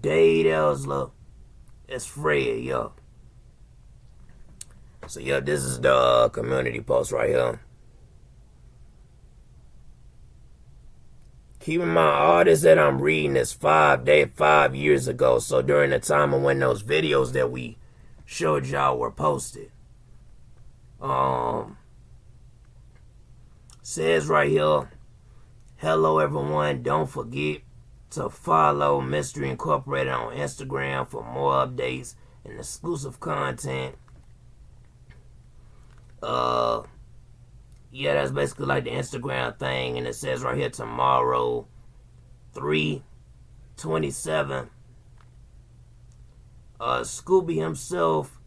Dade, Elza. It's Fred, yo. So, yeah, this is the community post right here. Keep in mind, all this that I'm reading is 5 years ago. So during the time of when those videos that we showed y'all were posted. Says right here, hello everyone, don't forget to follow Mystery Incorporated on Instagram for more updates and exclusive content. Yeah, that's basically like the Instagram thing, and it says right here tomorrow, 3/27. Scooby himself,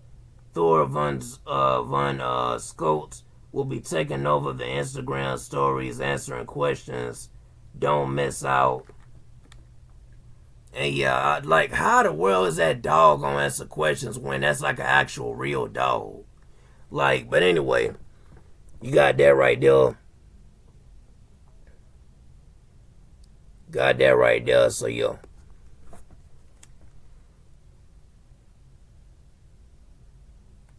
Thor von Scholz, will be taking over the Instagram stories, answering questions. Don't miss out. And yeah, like, how the world is that dog gonna answer questions when that's like an actual real dog? Like, but anyway, you got that right there. Got that right there, so yeah.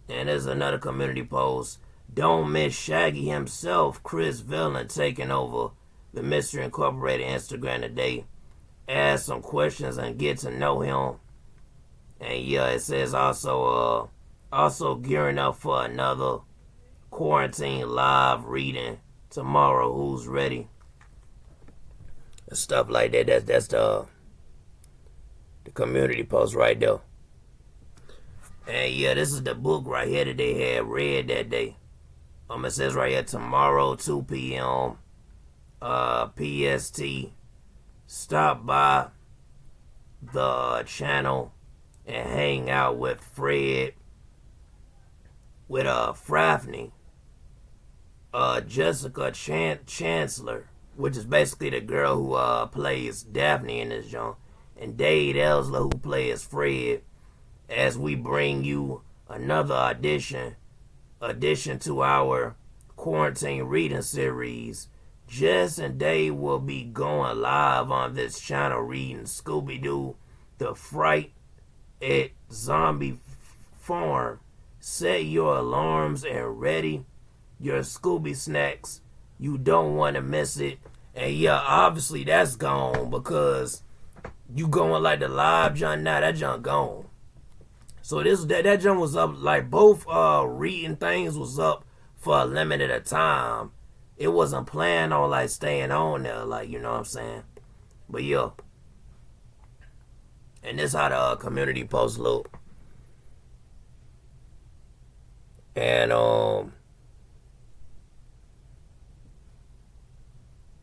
And there's another community post. Don't miss Shaggy himself, Chris Villain, taking over the Mystery Incorporated Instagram today. Ask some questions and get to know him. And yeah, it says also gearing up for another quarantine live reading tomorrow. Who's ready? And stuff like that. That's the community post right there. And yeah, this is the book right here that they had read that day. It says right here, tomorrow, 2 p.m. PST. Stop by the channel and hang out with Fred, with Frafney, Jessica Chancellor, which is basically the girl who plays Daphne in this genre, and Dade Elza, who plays Fred, as we bring you another addition to our quarantine reading series. Jess and Dade will be going live on this channel reading Scooby-Doo, The Fright at Zombie Farm. Set your alarms and ready your Scooby snacks. You don't want to miss it. And yeah, obviously that's gone because you going like the live junk now, that junk gone. So that junk was up, like both reading things was up for a limited time. It wasn't planned on like staying on there, like, you know what I'm saying? But yeah. And this how the community post look. And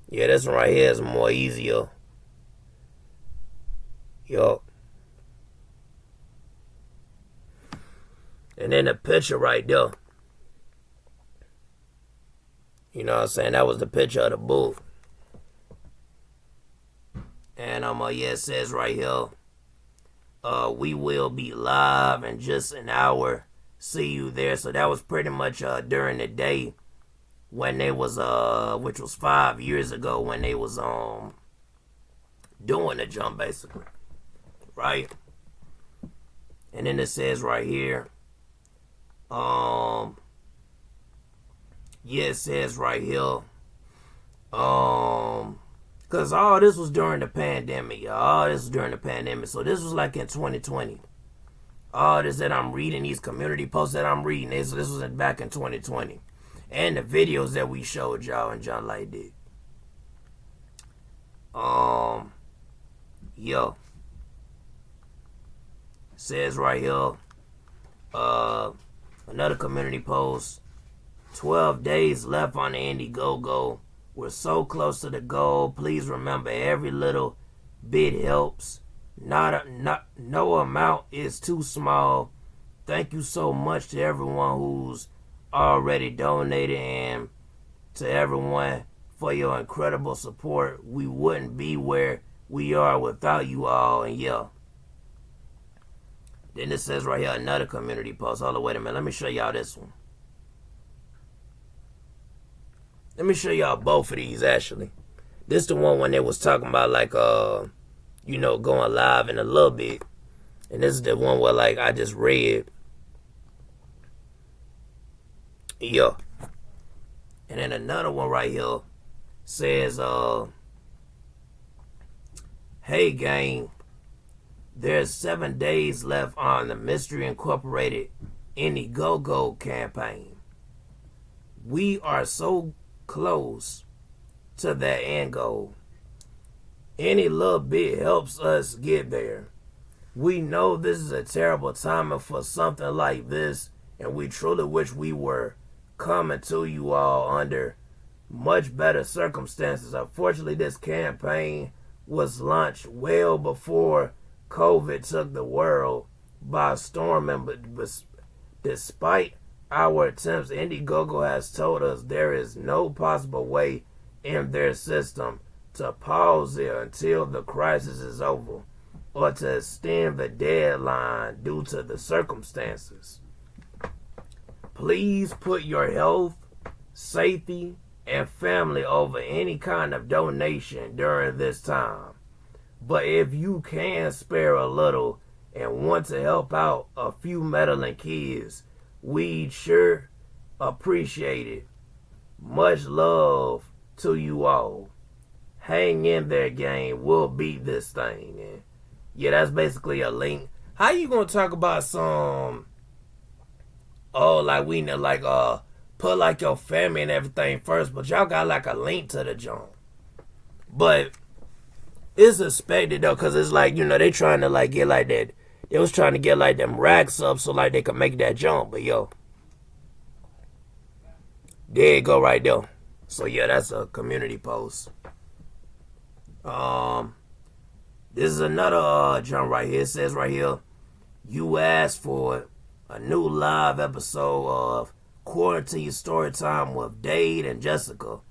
yeah, this one right here is more easier. Yup. And then the picture right there. You know what I'm saying? That was the picture of the book. And yeah, it says right here, we will be live in just an hour. See you there. So that was pretty much during the day when they was which was 5 years ago, when they was doing the jump basically. Right? And then it says right here, yeah, it says right here, because all this was during the pandemic, y'all. All this was during the pandemic. So this was like in 2020. All this that I'm reading, these community posts that I'm reading, this was back in 2020. And the videos that we showed y'all and John Light did. Yo. Says right here, another community post. 12 days left on the Indiegogo. We're so close to the goal. Please remember, every little bit helps. No amount is too small. Thank you so much to everyone who's already donated, and to everyone for your incredible support. We wouldn't be where we are without you all. And yeah. Then it says right here, another community post. Hold on, wait a minute. Let me show y'all this one. Let me show y'all both of these, actually. This the one when they was talking about, like, you know, going live in a little bit. And this is the one where, like, I just read. Yeah. And then another one right here says, hey, gang, there's 7 days left on the Mystery Incorporated Indiegogo campaign. We are so close to that end goal. Any little bit helps us get there. We know this is a terrible timing for something like this, and we truly wish we were coming to you all under much better circumstances. Unfortunately, this campaign was launched well before COVID took the world by storm, and but despite our attempts, Indiegogo has told us there is no possible way in their system to pause it until the crisis is over, or to extend the deadline due to the circumstances. Please put your health, safety, and family over any kind of donation during this time. But if you can spare a little and want to help out a few meddling kids, we'd sure appreciate it. Much love to you all. Hang in there, gang. We'll beat this thing. And yeah, that's basically a link. How you gonna talk about some? Oh, like we know, like put like your family and everything first, but y'all got like a link to the jump. But it's expected though, cause it's like, you know, they trying to like get like that. They was trying to get like them racks up so like they could make that jump. But yo, there you go right there. So yeah, that's a community post. This is another jump right here. It says right here, you asked for it. A new live episode of Quarantine Storytime with Dade and Jessica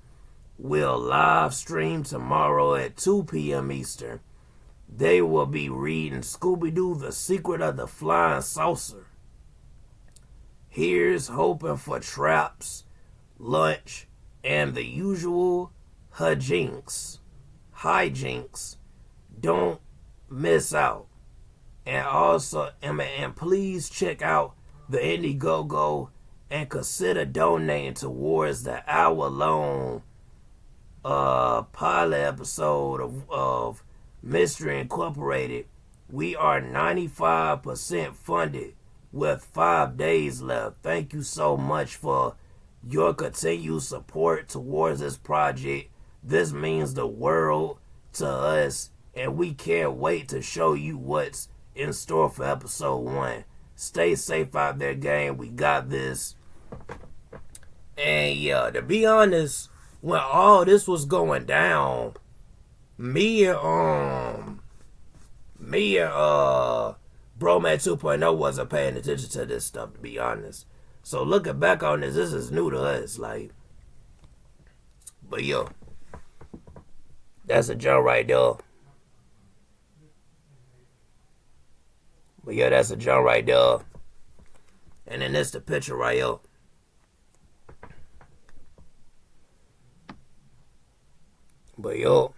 will live stream tomorrow at 2 p.m. Eastern. They will be reading Scooby-Doo, The Secret of the Flying Saucer. Here's hoping for traps, lunch, and the usual hijinks. Don't miss out. And also, and please check out the Indiegogo and consider donating towards the hour-long pilot episode of Mystery Incorporated. We are 95% funded with 5 days left. Thank you so much for your continued support towards this project. This means the world to us, and we can't wait to show you what's in store for episode 1. Stay safe out there, gang. We got this. And yeah, to be honest, when all this was going down, me and Broman 2.0 wasn't paying attention to this stuff, to be honest. So looking back on this is new to us, like. But yo, that's a jump right there. But yeah, that's a jump right there. And then that's the picture right here. But yo,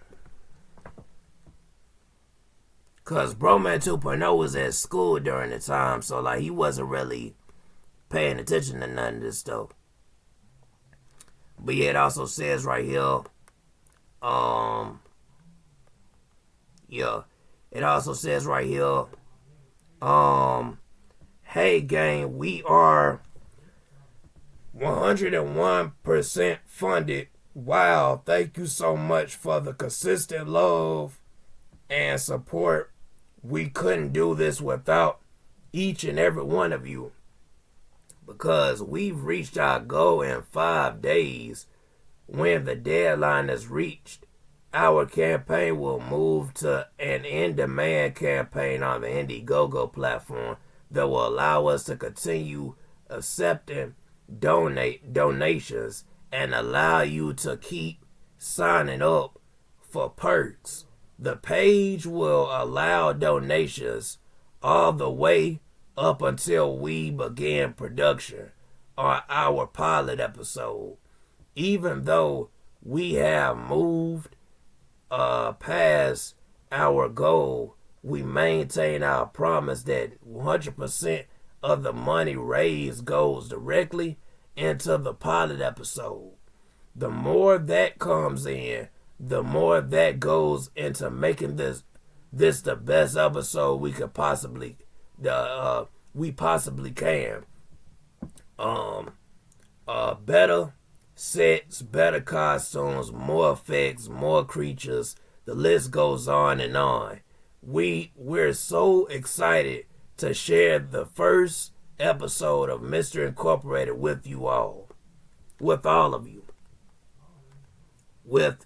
cause Broman 2.0 was at school during the time, so like he wasn't really paying attention to none of this stuff. But yeah, it also says right here, yeah, it also says right here, hey gang, we are 101% funded. Wow, thank you so much for the consistent love and support. We couldn't do this without each and every one of you, because we've reached our goal in 5 days. When the deadline is reached, our campaign will move to an in-demand campaign on the Indiegogo platform that will allow us to continue accepting donations and allow you to keep signing up for perks. The page will allow donations all the way up until we begin production on our pilot episode. Even though we have moved past our goal, we maintain our promise that 100% of the money raised goes directly into the pilot episode. The more that comes in, the more that goes into making this the best episode we could possibly we possibly can. Better sets, better costumes, more effects, more creatures. The list goes on and on. We're so excited to share the first episode of Mr. Incorporated with you all. With all of you. With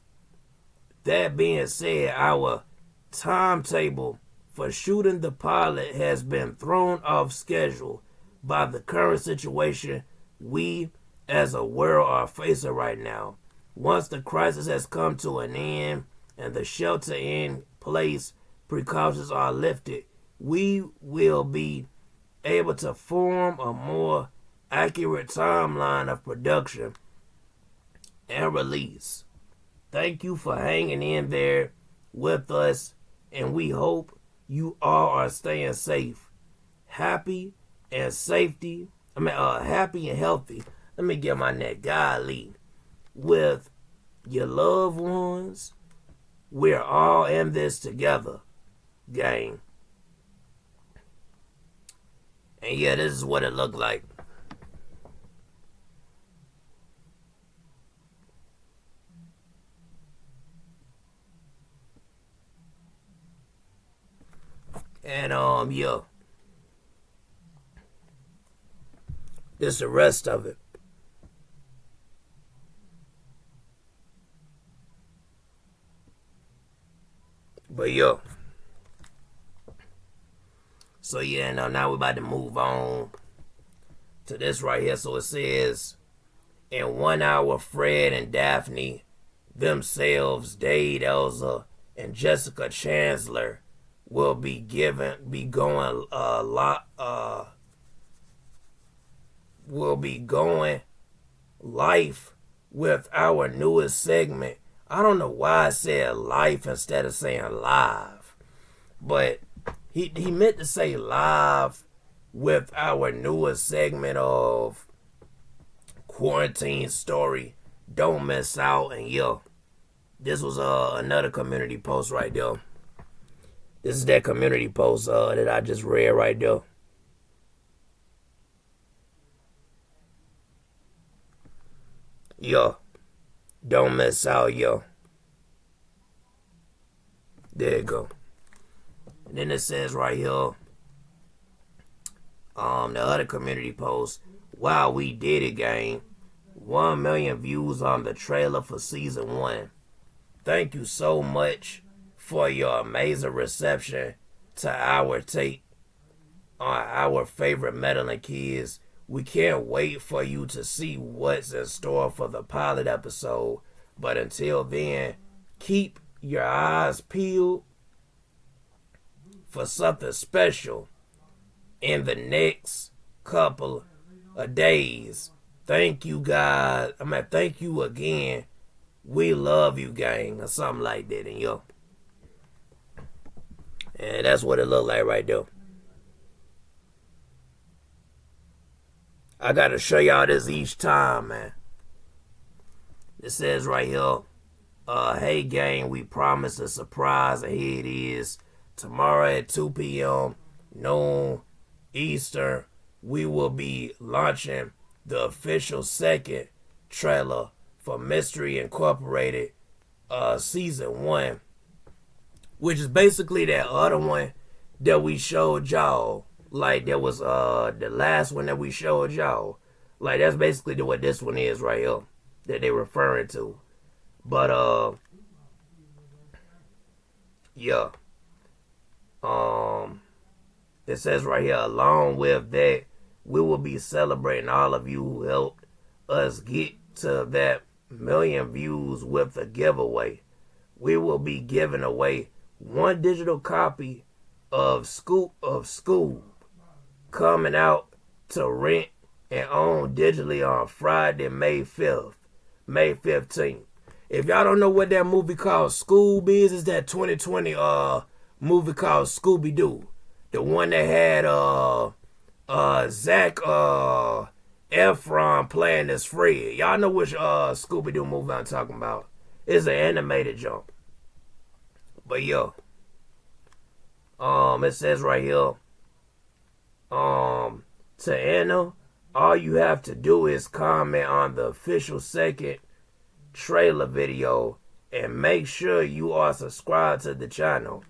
that being said, our timetable for shooting the pilot has been thrown off schedule by the current situation we as a world are facing right now. Once the crisis has come to an end and the shelter-in-place precautions are lifted, we will be able to form a more accurate timeline of production and release. Thank you for hanging in there with us, and we hope you all are staying safe, happy and happy and healthy. Let me get my neck, golly, with your loved ones. We're all in this together, gang. And yeah, this is what it looked like. And yeah. This is the rest of it. But yo. So yeah, now we're about to move on to this right here. So it says, in 1 hour, Fred and Daphne themselves, Dade, Elza, and Jessica Chancellor will be going live with our newest segment. I don't know why I said life instead of saying live, but he meant to say live with our newest segment of Quarantine Story. Don't miss out. And yo, this was another community post right there. This is that community post that I just read right there. Yo, don't miss out, yo. There you go. And then it says right here, the other community post, wow, we did it, gang. 1 million views on the trailer for season 1. Thank you so much for your amazing reception to our take on our favorite meddling kids. We can't wait for you to see what's in store for the pilot episode. But until then, keep your eyes peeled for something special in the next couple of days. Thank you, guys. Thank you again. We love you, gang, or something like that. And yo, and that's what it looked like right there. I gotta show y'all this each time, man. It says right here, hey gang, we promised a surprise, and here it is. Tomorrow at 2 p.m. noon Eastern, we will be launching the official second trailer for Mystery Incorporated season 1, which is basically that other one that we showed y'all. Like, that was the last one that we showed y'all. Like, that's basically what this one is right here that they're referring to. But yeah. It says right here, along with that, we will be celebrating all of you who helped us get to that 1 million views with a giveaway. We will be giving away 1 digital copy of Scoob coming out to rent and own digitally on Friday, May 15th. If y'all don't know what that movie called Scoob is, it's that 2020 movie called Scooby-Doo. The one that had Zac Efron playing as Fred. Y'all know which Scooby-Doo movie I'm talking about. It's an animated jump. But yo, it says right here, to enter all you have to do is comment on the official second trailer video and make sure you are subscribed to the channel.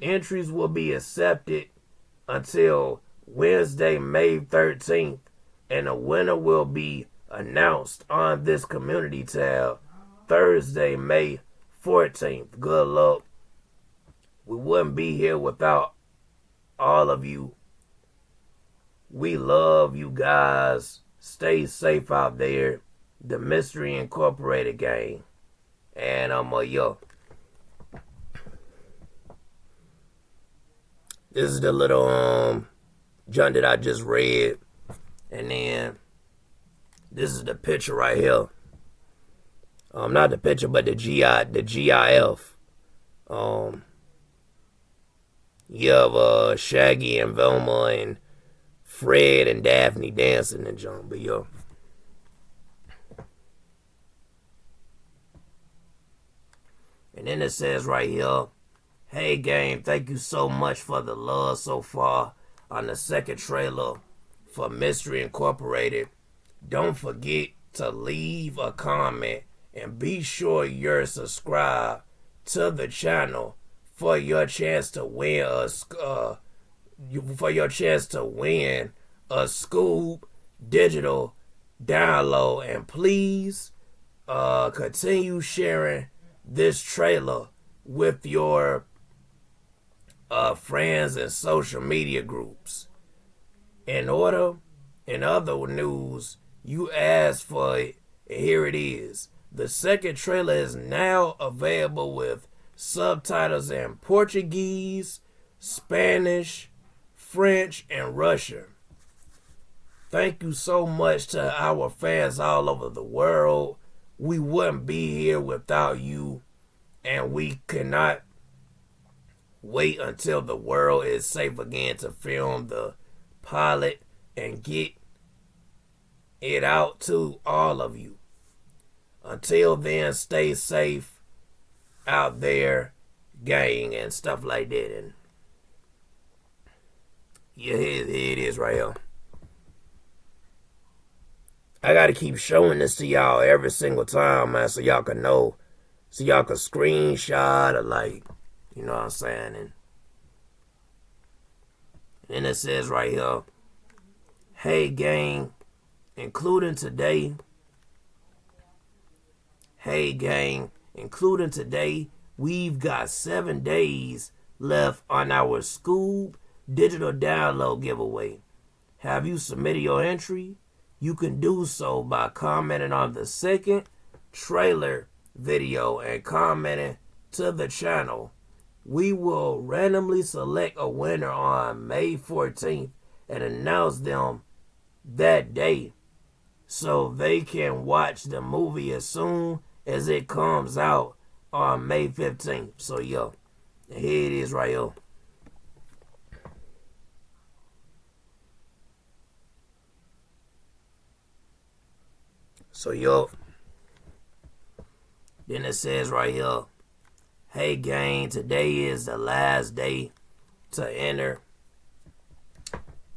Entries will be accepted until Wednesday, May 13th, and a winner will be announced on this community tab Thursday, May 14th. Good luck. We wouldn't be here without all of you. We love you guys. Stay safe out there. The Mystery Incorporated gang. And yo. This is the little junk that I just read. And then this is the picture right here. Not the picture, but the GIF. You have Shaggy and Velma and Fred and Daphne dancing and junk. But yo. And then it says right here, hey gang, thank you so much for the love so far on the second trailer for Mystery Incorporated. Don't forget to leave a comment and be sure you're subscribed to the channel for your chance to win a Scoob digital download. And please continue sharing this trailer with your friends and social media groups. In other news, you asked for it, and here it is. The second trailer is now available with subtitles in Portuguese, Spanish, French, and Russian. Thank you so much to our fans all over the world. We wouldn't be here without you, and we cannot wait until the world is safe again to film the pilot and get it out to all of you. Until then, stay safe out there, gang, and stuff like that. And yeah, here it is right here. I gotta keep showing this to y'all every single time, man, so y'all can know, so y'all can screenshot or like, you know what I'm saying? And then it says right here, hey gang, including today, we've got 7 days left on our Scoob digital download giveaway. Have you submitted your entry? You can do so by commenting on the second trailer video and commenting to the channel. We will randomly select a winner on May 14th and announce them that day so they can watch the movie as soon as it comes out on May 15th. So, yo, here it is right here. So, yo, then it says right here, hey, gang, today is the last day to enter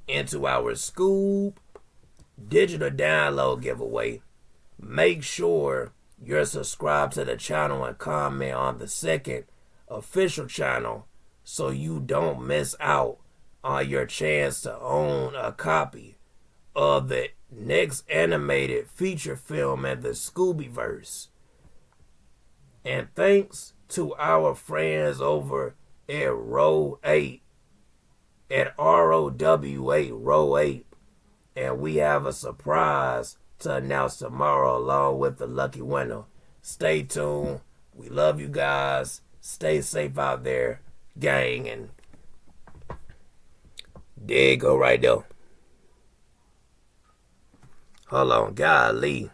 into our Scoob digital download giveaway. Make sure you're subscribed to the channel and comment on the second official channel so you don't miss out on your chance to own a copy of the next animated feature film in the Scoobyverse. And thanks to our friends over at Row 8, at ROW8, Row 8, and we have a surprise to announce tomorrow along with the lucky winner. Stay tuned. We love you guys. Stay safe out there, gang. And there you go right there. Hold on, golly.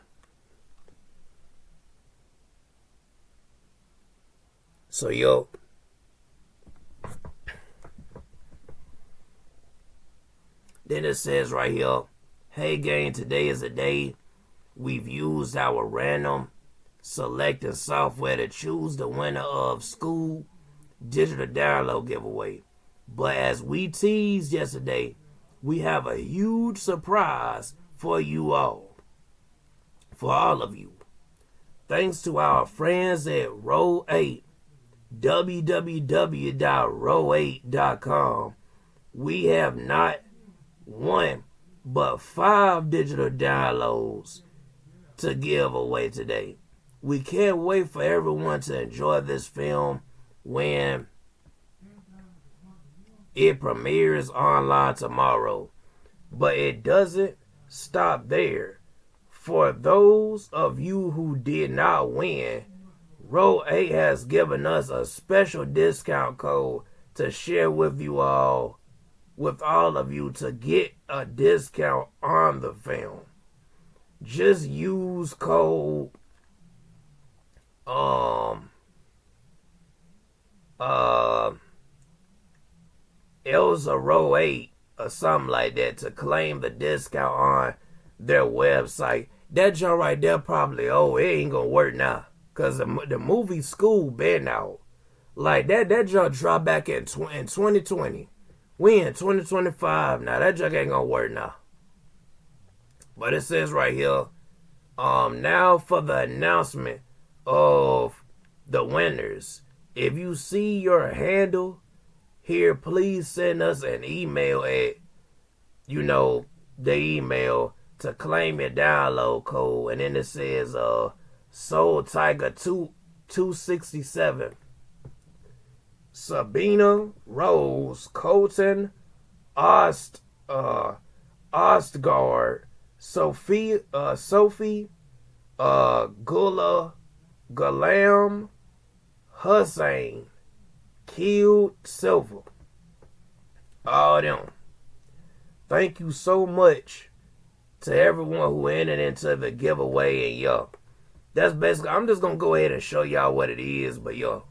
So, yo. Then it says right here, hey gang, today is a day we've used our random selecting software to choose the winner of Scoob digital download giveaway. But as we teased yesterday, we have a huge surprise for you all. For all of you. Thanks to our friends at Row 8, www.row8.com, we have not one but 5 digital downloads to give away today. We can't wait for everyone to enjoy this film when it premieres online tomorrow. But it doesn't stop there. For those of you who did not win, Row 8 has given us a special discount code to share with you all, with all of you, to get a discount on the film. Just use code Elza Row 8 or something like that to claim the discount on their website. That joint right there probably, it ain't gonna work now. Cause the movie School been out. Like that joint dropped back in 2020. We in 2025 now. That joint ain't gonna work now. But it says right here, now for the announcement of the winners. If you see your handle here, please send us an email at, the email to claim your download code. And then it says, Soul Tiger 267, Sabina, Rose, Colton, Ostgard, Sophie, Gula, Galam, Hussein, Killed Silver. All them. Thank you so much to everyone who entered into the giveaway. And yo, that's basically, I'm just gonna go ahead and show y'all what it is. But yo,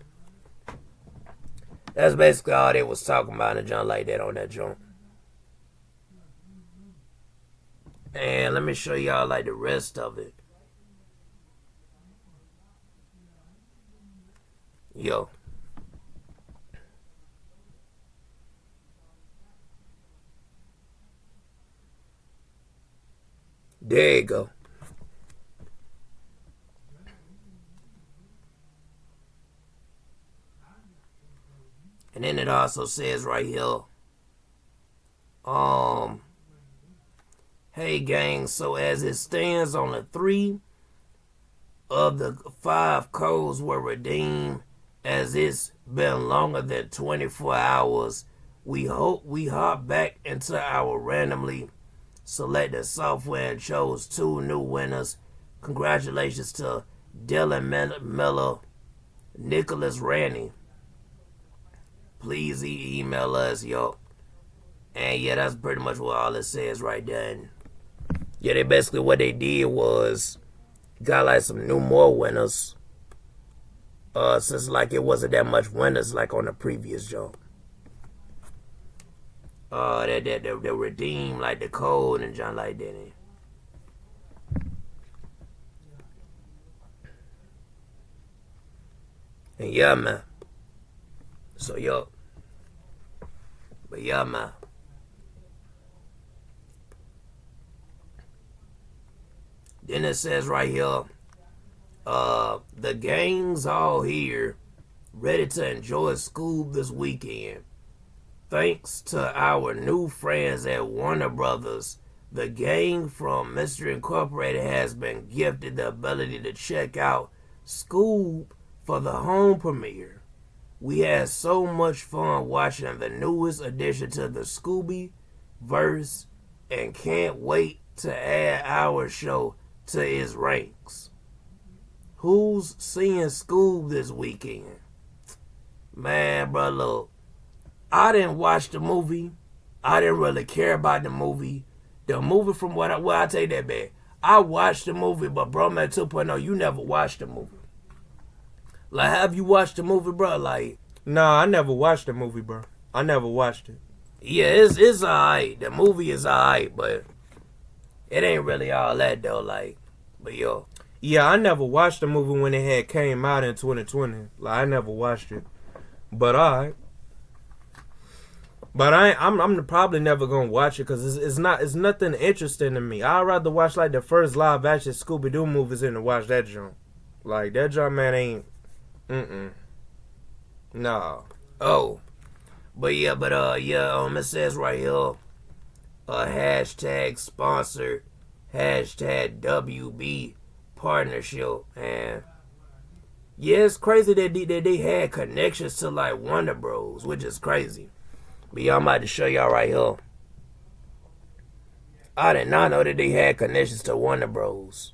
that's basically all they was talking about in a joint like that on that joint. And let me show y'all like the rest of it. Yo. There you go. And then it also says right here, hey gang, so as it stands on the 3 of the 5 codes were redeemed, as it's been longer than 24 hours, we hope we hop back into our randomly selected software and chose 2 new winners. Congratulations to Dylan Miller, Nicholas Ranny. Please email us, yo. And yeah, that's pretty much what all it says right there. And yeah, they basically, what they did was got like some more winners. Since like it wasn't that much winners like on the previous job. They redeemed like the code and John like that. And yeah, man. So yo. But yeah, man. Then it says right here, the gang's all here, ready to enjoy school this weekend. Thanks to our new friends at Warner Brothers, the gang from Mystery Incorporated has been gifted the ability to check out Scoob for the home premiere. We had so much fun watching the newest addition to the Scooby-verse and can't wait to add our show to its ranks. Who's seeing Scoob this weekend? Man, bro, look. I didn't watch the movie. I didn't really care about the movie. The movie from I take that back. I watched the movie, but bro, man, 2.0, you never watched the movie. Like, have you watched the movie, bro? Like, nah, I never watched the movie, bro. I never watched it. Yeah, it's alright. The movie is alright, but it ain't really all that though. Like, but yo, yeah, I never watched the movie when it had came out in 2020. Like, I never watched it, but alright. But I'm probably never gonna watch it because it's nothing interesting to me. I'd rather watch like the first live action Scooby Doo movies than to watch that joint. Like that joint, man, ain't. Nah. Oh, but yeah, it says right here, hashtag sponsored, hashtag WB partnership, and yeah, it's crazy that they had connections to like Warner Bros, which is crazy. But yeah, I'm about to show y'all right here. I did not know that they had connections to Warner Bros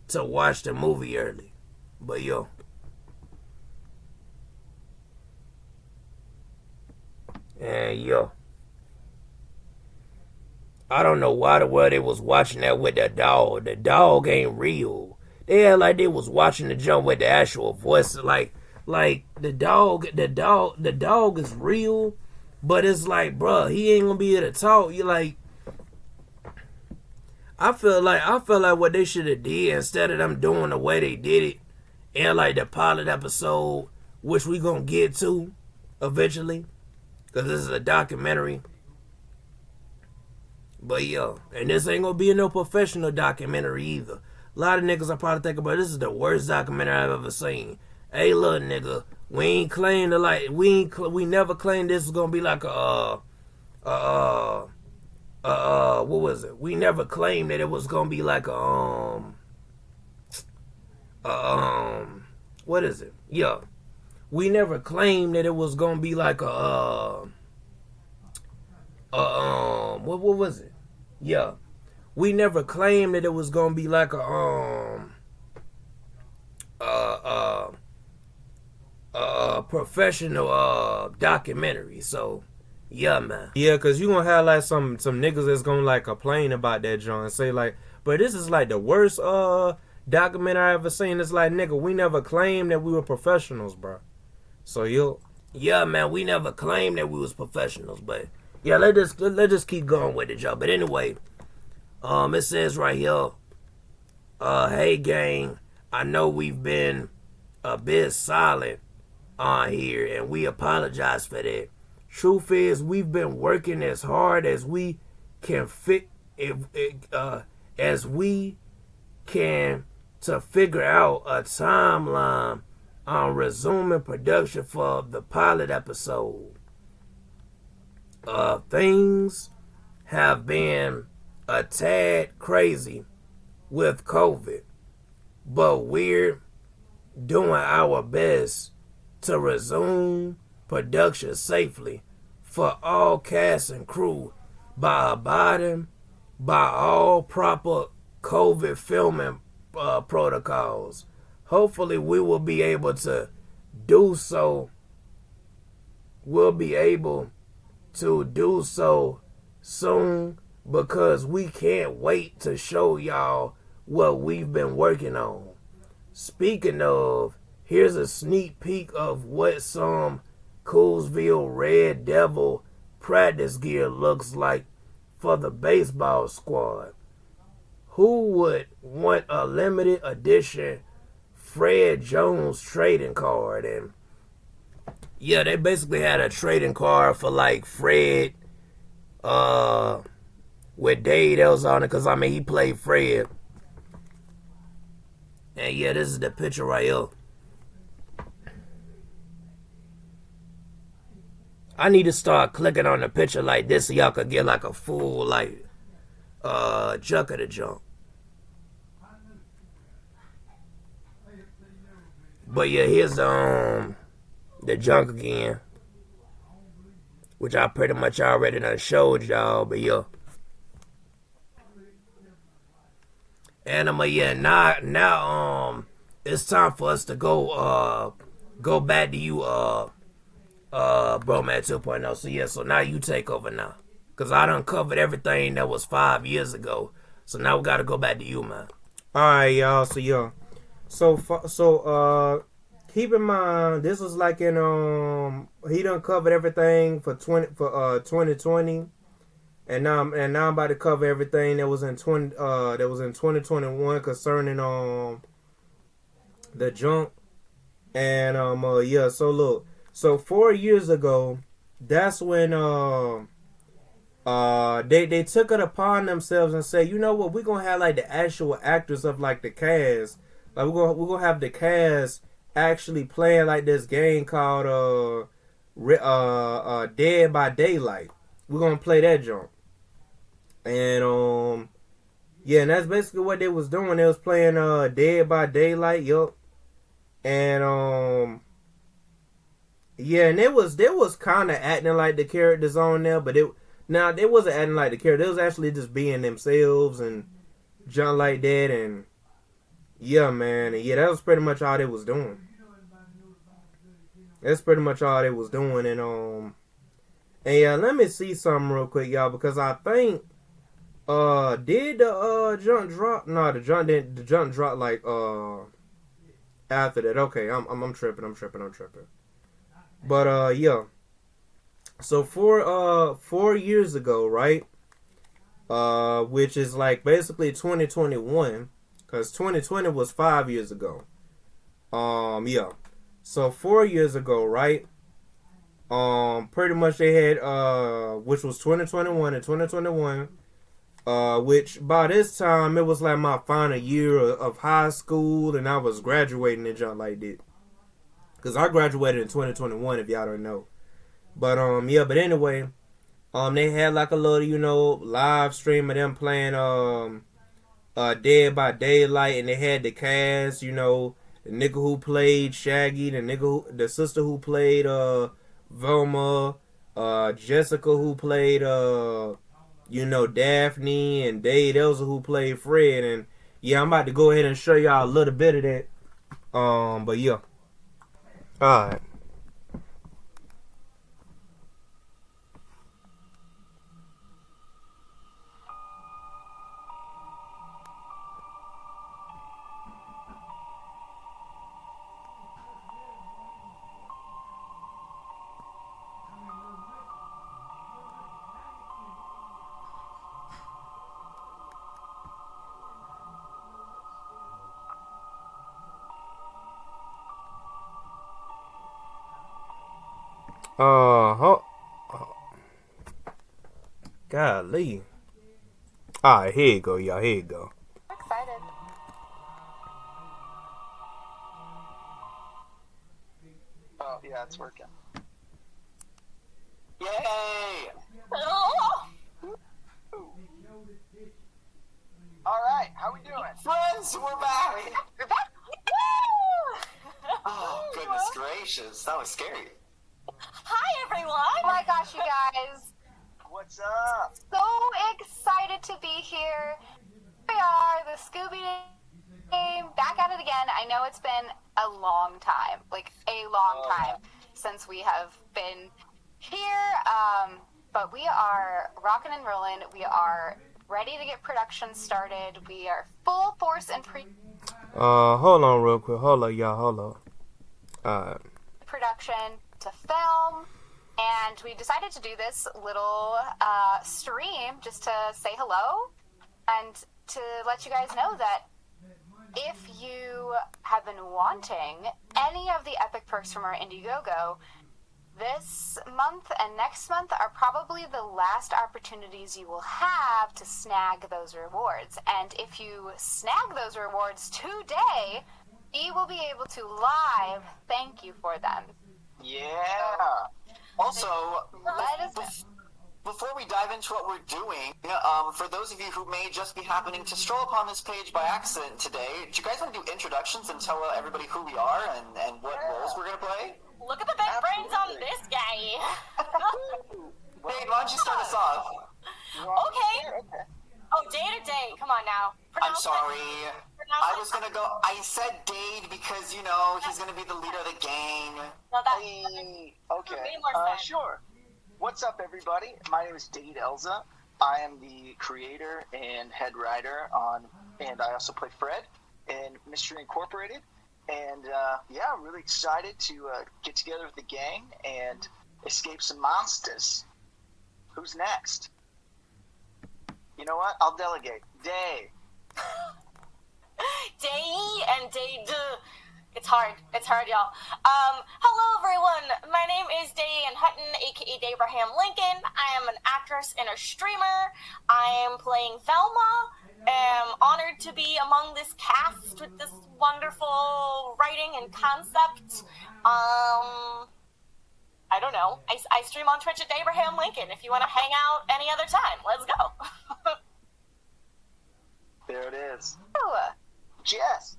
to watch the movie early. But yo. And yo. I don't know why the world they was watching that with the dog. The dog ain't real. They had like they was watching the jump with the actual voice. Like the dog is real, but it's like, bruh, he ain't gonna be able to talk. You like, I feel like what they should have did instead of them doing the way they did it, and like the pilot episode, which we gonna get to eventually, cause this is a documentary. But yo, and this ain't gonna be no professional documentary either. A lot of niggas are probably thinking about this is the worst documentary I've ever seen. Hey, little nigga, we ain't claim to like we never claimed this was gonna be like what was it? We never claimed that it was gonna be like what is it? Yeah, we never claimed that it was gonna be like what was it? Yeah, we never claimed that it was gonna be like a professional documentary. So yeah, man. Yeah, cause you gonna have like some niggas that's gonna like complain about that joint and say like, but this is like the worst documentary I ever seen. It's like, nigga, we never claimed that we were professionals, bro. So yeah, man, we never claimed that we was professionals, but yeah, let's just keep going with it, y'all. But anyway, it says right here, hey gang, I know we've been a bit silent on here, and we apologize for that. Truth is, we've been working as hard as we can as we can to figure out a timeline on resuming production for the pilot episode. Things have been a tad crazy with COVID, but we're doing our best to resume production safely for all cast and crew by abiding by all proper COVID filming protocols. Hopefully we will be able to do so. We'll be able to do so soon because we can't wait to show y'all what we've been working on. Speaking of, here's a sneak peek of what some Coolsville Red Devil practice gear looks like for the baseball squad. Who would want a limited edition Fred Jones trading card? And yeah, they basically had a trading card for like Fred with Dade Elza on it, because I mean he played Fred. And yeah, this is the picture right here. I need to start clicking on the picture like this so y'all could get like a full like junk of the junk. But yeah, here's the junk again, which I pretty much already done showed y'all. But yeah, and yeah, now it's time for us to go back to you Bro Man 2.0. So yeah, so now you take over now, cause I done covered everything that was 5 years ago. So now we gotta go back to you, man. All right, y'all. So yeah, so keep in mind this was like in he done covered everything for 2020, and now I'm about to cover everything that was in 2021 concerning the junk. And yeah, so look. So 4 years ago, that's when they took it upon themselves and say, you know what, we're gonna have like the actual actors of like the cast, like we're gonna have the cast actually playing like this game called Dead by Daylight. We're gonna play that jump, and yeah, and that's basically what they was doing. They was playing Dead by Daylight, yup, and yeah, and they was kind of acting like the characters on there, but they wasn't acting like the characters. They was actually just being themselves and junk like that, and yeah, man, and yeah, that was pretty much all they was doing. That's pretty much all they was doing, and yeah, let me see something real quick, y'all, because I think did the junk drop? No, the junk didn't. The junk dropped like after that. Okay, I'm tripping. But yeah. So 4 years ago, right? Which is like basically 2021, because 2020 was 5 years ago. Yeah. So 4 years ago, right? Pretty much they had which was 2021 and 2021. Which by this time it was like my final year of high school, and I was graduating and junk like that. Cause I graduated in 2021, if y'all don't know. But yeah, but anyway, they had like a little, live stream of them playing Dead by Daylight, and they had the cast, the nigga who played Shaggy, the sister who played Velma, Jessica who played Daphne, and Dade Elza who played Fred. And yeah, I'm about to go ahead and show y'all a little bit of that. But yeah. Alright. Golly. Alright, here you go, y'all. Here you go. Excited. Oh, yeah, it's working. Yay! All right, how we doing? Friends, we're back! We're back! Oh, goodness gracious, that was scary. Hi, everyone! Oh my gosh, you guys. What's up? So excited to be here. We are the Scooby game, back at it again. I know it's been a long time, like a long time since we have been here, but we are rocking and rolling. We are ready to get production started. We are full force in Hold on real quick. Hold on, y'all. Hold on. production to film. And we decided to do this little stream just to say hello and to let you guys know that if you have been wanting any of the epic perks from our Indiegogo, this month and next month are probably the last opportunities you will have to snag those rewards. And if you snag those rewards today, we will be able to live thank you for them. Yeah. Also, Let us know. before we dive into what we're doing, for those of you who may just be happening to stroll upon this page by accident today, do you guys want to do introductions and tell everybody who we are and what roles we're going to play? Look at the big brains on this guy. Wait, why don't you start us off? Okay. Oh, Dade or Day? Come on now. I'm Pronounce sorry. it. I was going to go, I said Dade because, he's going to be the leader of the gang. No, that Okay, made more sense. sure. What's up, everybody? My name is Dade Elza. I am the creator and head writer and I also play Fred in Mystery Incorporated. And yeah, I'm really excited to get together with the gang and escape some monsters. Who's next? You know what? I'll delegate. Day. Day and Dade. It's hard. It's hard, y'all. Hello, everyone. My name is Dayeanne Hutton, a.k.a. Abraham Lincoln. I am an actress and a streamer. I am playing Velma. Am honored to be among this cast with this wonderful writing and concept. I don't know. I stream on Twitch at Abraham Lincoln. If you want to hang out any other time, let's go. There it is. Oh. Jess.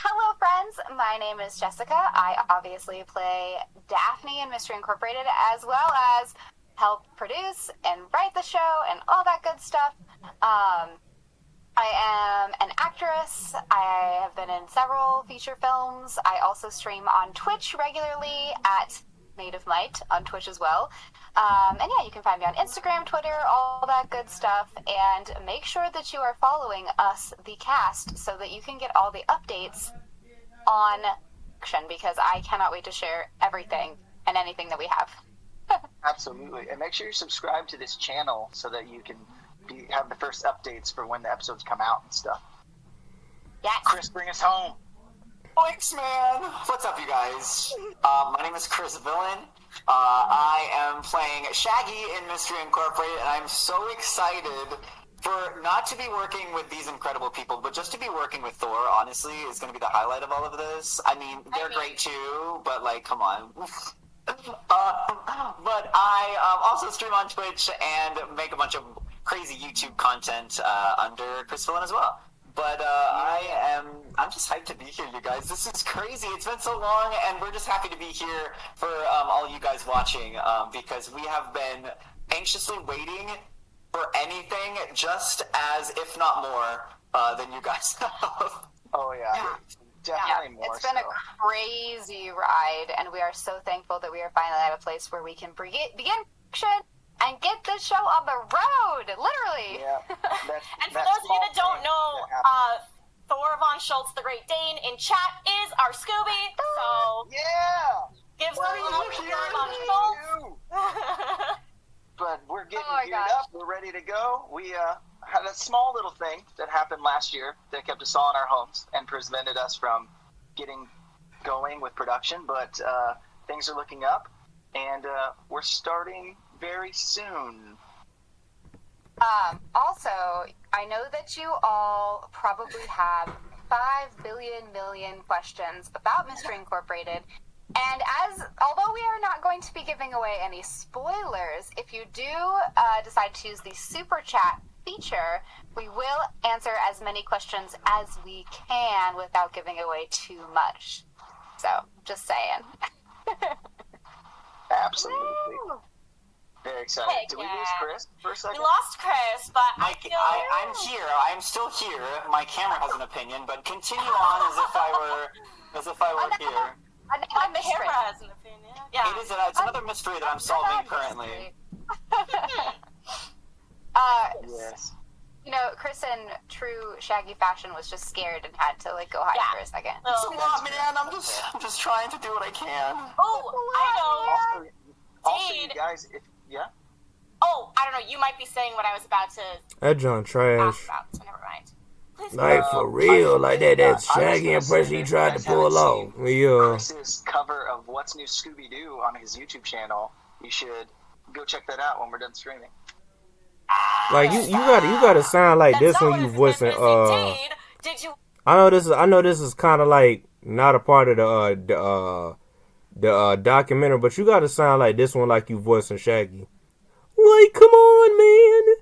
Hello, friends. My name is Jessica. I obviously play Daphne in Mystery Incorporated, as well as help produce and write the show and all that good stuff. I am an actress. I have been in several feature films. I also stream on Twitch regularly at Native Might on Twitch as well. And yeah, you can find me on Instagram, Twitter, all that good stuff. And make sure that you are following us, the cast, so that you can get all the updates on action, because I cannot wait to share everything and anything that we have. Absolutely. And make sure you subscribe to this channel so that you can have the first updates for when the episodes come out and stuff. Yes. Chris, bring us home. Thanks, man. What's up, you guys? My name is Chris Villain. I am playing Shaggy in Mystery Incorporated, and I'm so excited for not to be working with these incredible people, but just to be working with Thor, honestly, is going to be the highlight of all of this. I mean, they're great too, but, like, come on. But I also stream on Twitch and make a bunch of crazy YouTube content under Chris Villain as well. But I'm just hyped to be here, you guys. This is crazy. It's been so long, and we're just happy to be here for all you guys watching, because we have been anxiously waiting for anything just as, if not more, than you guys have. Oh, yeah. Definitely more. It's been a crazy ride, and we are so thankful that we are finally at a place where we can begin action and get this show on the road, literally. Yeah. And for those of you that don't know, Thor Von Schultz, the Great Dane, in chat is our Scooby. So yeah, give some love to Thor Von Schultz. But we're getting Oh my geared gosh. up. We're ready to go. We had a small little thing that happened last year that kept us all in our homes and prevented us from getting going with production. But things are looking up, and we're starting very soon. Also, I know that you all probably have 5 billion million questions about Mystery Incorporated. And although we are not going to be giving away any spoilers, if you do decide to use the super chat feature, we will answer as many questions as we can without giving away too much. So, just saying. Absolutely. Woo! Very excited. Heck Did we yeah. lose Chris for a second? We lost Chris, but I feel I'm here. I'm still here. My camera has an opinion, but continue on as if I were here. my camera has an opinion. Yeah. It's another mystery that I'm solving currently. Yes. You know, Chris in true Shaggy fashion was just scared and had to go hide for a second. It's a lot, man. I'm just trying to do what I can. Oh, I know. Also, you Dade. guys, Oh, I don't know. You might be saying what I was about to That John trash. ask about, so never mind. Please Like, for real, like that I was Shaggy gonna impression say he that tried you to guys pull off. haven't seen Yeah. Chris's cover of What's New Scooby-Doo on his YouTube channel. You should go check that out when we're done streaming. Like you gotta sound like this That's when not you what it's voicing. Dade, did you? I know this is kind of like not a part of the documentary, but you gotta sound like this one, like you voicing Shaggy. Like, come on, man.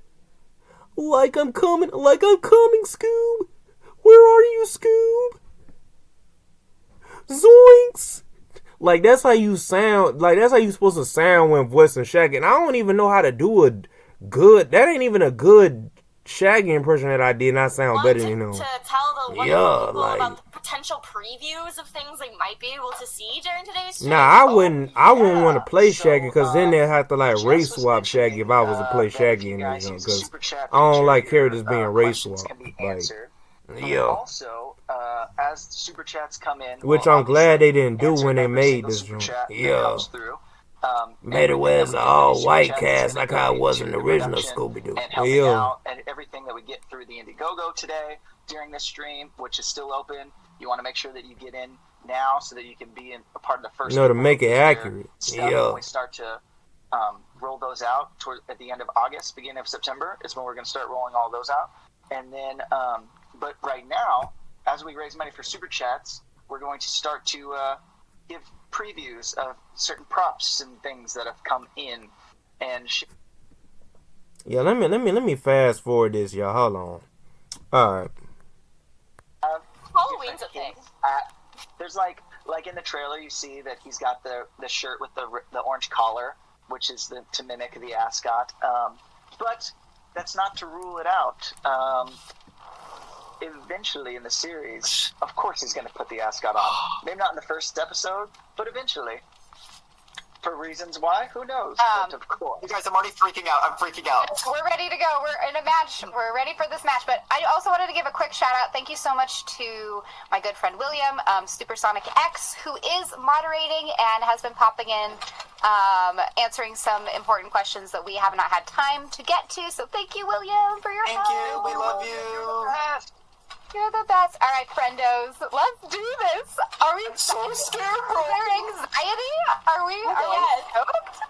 Like I'm coming, Scoob. Where are you, Scoob? Zoinks! Like, that's how you sound. Like, that's how you supposed to sound when voicing Shaggy. And I don't even know how to do a good. That ain't even a good Shaggy impression that I did not sound better than him. To tell the Yeah, people like- about the potential previews of things they might be able to see during today's stream. Nah, I wouldn't want to play So, Shaggy, because then they'd have to Jess race was swap Shaggy if I was to play mentioning, Shaggy that in if you this guys one, use a because super chat I don't feature, like your, characters being race questions swapped. can be Like, answered. yeah. Also, as super chats come in, Which we'll I'm glad obviously they didn't do answer when they every made single this super joint. chat that Yeah. comes through. Made it where it's Everything an that we get through all-white super chats cast is gonna like how it go was into in the the original production Scooby-Doo. and helping Yeah. out, and everything that we get through the Indiegogo today during this stream, which is still open, You want to make sure that you get in now so that you can be a part of the first. To make it accurate. Yeah. When we start to roll those out at the end of August, beginning of September is when we're going to start rolling all those out. And then, but right now, as we raise money for Super Chats, we're going to start to give previews of certain props and things that have come in. And yeah, let me fast forward this, y'all. Hold on. All right. Halloween's a thing. There's like in the trailer, you see that he's got the shirt with the orange collar, which is to mimic the ascot. But that's not to rule it out. Eventually in the series, of course he's going to put the ascot on. Maybe not in the first episode, but eventually. For reasons why, who knows? But of course. You guys, I'm already freaking out. I'm freaking out. We're ready to go. We're in a match. We're ready for this match. But I also wanted to give a quick shout out. Thank you so much to my good friend William, Supersonic X, who is moderating and has been popping in, answering some important questions that we have not had time to get to. So thank you, William, for your help. Thank you. We love you. You're the best. All right, friendos, let's do this. Are we so scared, bro? Is there anxiety? Are we? Yes. Stoked?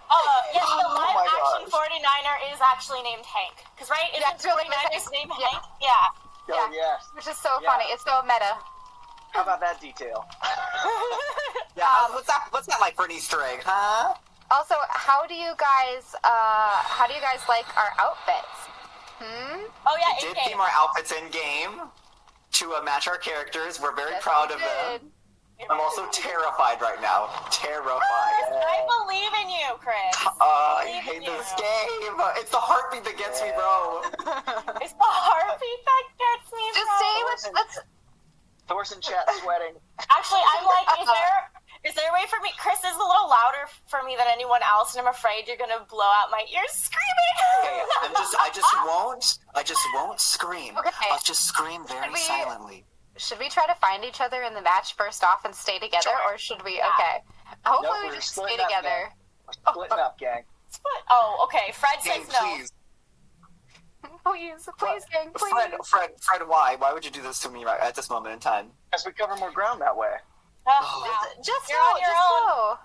Yes, the live action gosh. 49er is actually named Hank. Because, right? Isn't Yeah, it's really 49er's nice. name Yeah. Hank? Yeah. Oh, yes. Which is so Yeah. funny. It's so meta. How about that detail? Yeah, what's that like for an Easter egg, huh? Also, how do you guys like our outfits? Oh, yeah, We did in-game. theme our outfits in game to match our characters. We're very proud of them. I'm also terrified right now. Terrified. I believe in you, Chris. I hate this game. It's the heartbeat that gets me, bro. It's the heartbeat that gets me, Just bro. stay with. Let's. Thorson chat sweating. Actually, I'm like, is there a way for me? Chris is a little louder for me than anyone else, and I'm afraid you're gonna blow out my ears screaming. Okay, I just won't scream. Okay. I'll just scream very silently. Should we try to find each other in the match first off and stay together, or should we? Yeah. Okay. Hopefully Nope, we we're just stay splitting up, together. We're splitting up, gang. Oh, okay. Fred Gang, says no. please. Please, gang, please. Fred, why? Why would you do this to me right at this moment in time? As we cover more ground that way. Just You're on your own.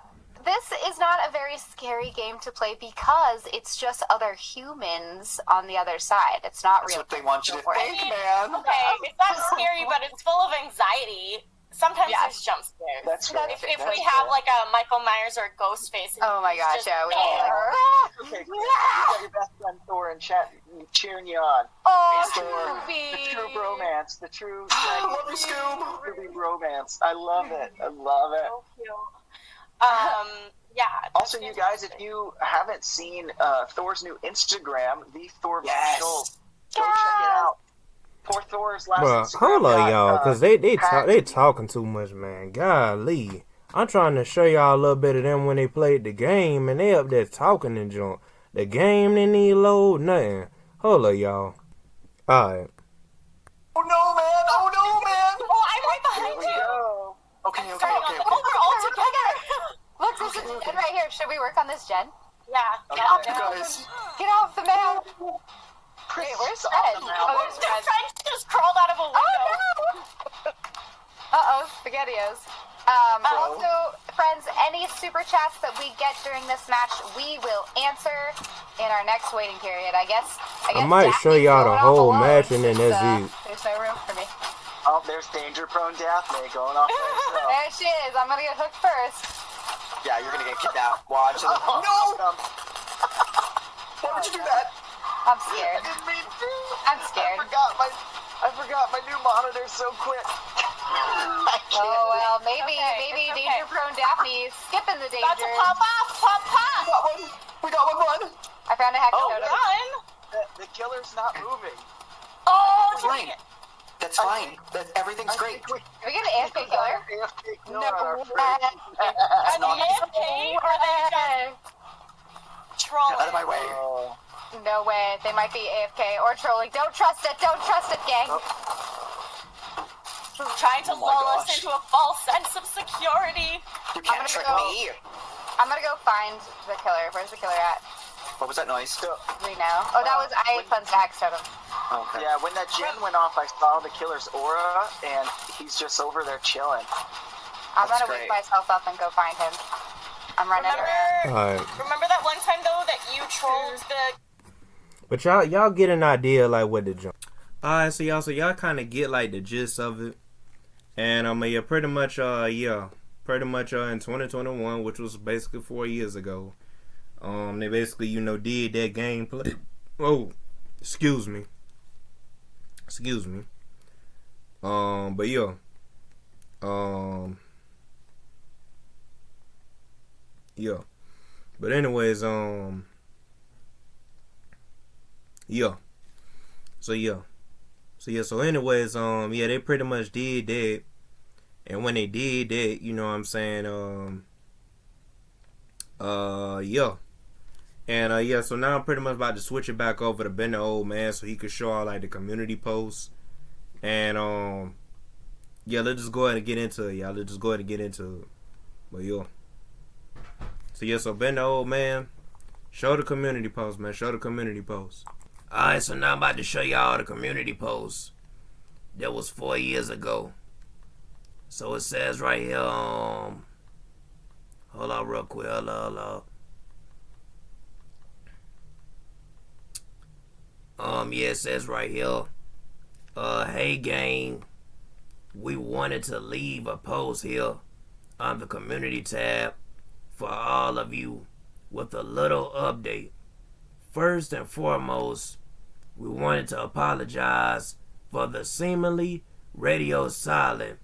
This is not a very scary game to play because it's just other humans on the other side. It's not That's real. what they want you to Don't worry. think, man. Okay, it's not scary, but it's full of anxiety. Sometimes Yeah. there's jump scares. That's fair. If we have like a Michael Myers or a ghost face. Oh my gosh, just yeah. We there. Okay, you got your best friend Thor in chat cheering you on. Oh, The Scooby. true bromance, the true Love you, Scoob. Scooby bromance. I love it. I love it. So cute. Yeah. Also, you guys, if you haven't seen Thor's new Instagram, the Thor Yes. Marshall, go check it out. Poor Thor's last Bro, Instagram hold on, got, y'all, because they hacked. talking too much, man. Golly. I'm trying to show y'all a little bit of them when they played the game, and they up there talking and junk. The game, they need load, nothing. Hold on, y'all. Alright. Oh no, man! Oh no, man! Oh, I'm right Here behind we you. go. Okay. Oh, we're all together. Look, this is Jen right here. Should we work on this, Jen? Yeah. Okay. You guys. Get off the map. Wait, where's Fred? Oh, there's Your Fred. friend just crawled out of a window. Uh-oh, SpaghettiOs. Also, friends, any super chats that we get during this match, we will answer in our next waiting period. I guess I might show Daphne's y'all the going off whole alone match and then since, that's it. There's no room for me. Oh, there's danger-prone Daphne going off by herself. There she is. I'm gonna get hooked first. Yeah, you're gonna get kidnapped. Watch. No! Why would you do that? I'm scared. I didn't mean to. I'm scared. I forgot my new monitor so quick. Oh well, maybe okay. danger-prone Daphne skipping the About to danger. pop off. Pop. We got one. Run. I found a hack Oh, totem. run. The killer's not moving. Oh, Fine. That's fine. Everything's great. Did we get an AFK killer? AFK killer No on our way. first. An AFK or they just trolling? Out of my way. Oh. No way. They might be AFK or trolling. Don't trust it. Don't trust it, gang. Trying to Oh my lull us gosh. into a false sense of security. You can't gonna trick go- me. I'm gonna go find the killer. Where's the killer at? What was that noise? We know. Oh, that was I cleansed the hex totem. Okay. Yeah, when that gen went off, I saw the killer's aura, and He's just over there chilling. I'm That's gonna great. wake myself up and go find him. I'm running around. Alright. Remember that one time though that you trolled the But y'all get an idea like what the jump. Alright, so y'all kind of get like the gist of it. And yeah, pretty much in 2021, which was basically 4 years ago, they basically did that gameplay. Oh, excuse me. But yeah, yeah. But anyways, yeah. So anyways, they pretty much did that. And when they did that, you know what I'm saying, yeah. And so now I'm pretty much about to switch it back over to Ben the Old Man so he could show all like the community posts. And yeah, let's just go ahead and get into it, y'all. But yeah. So Ben the Old Man, show the community post, man. Alright, so now I'm about to show y'all the community post that was 4 years ago. So it says right here, hold on real quick, hold on. Yeah, it says right here, hey gang, we wanted to leave a post here on the community tab for all of you with a little update. First and foremost, we wanted to apologize for the seemingly radio silent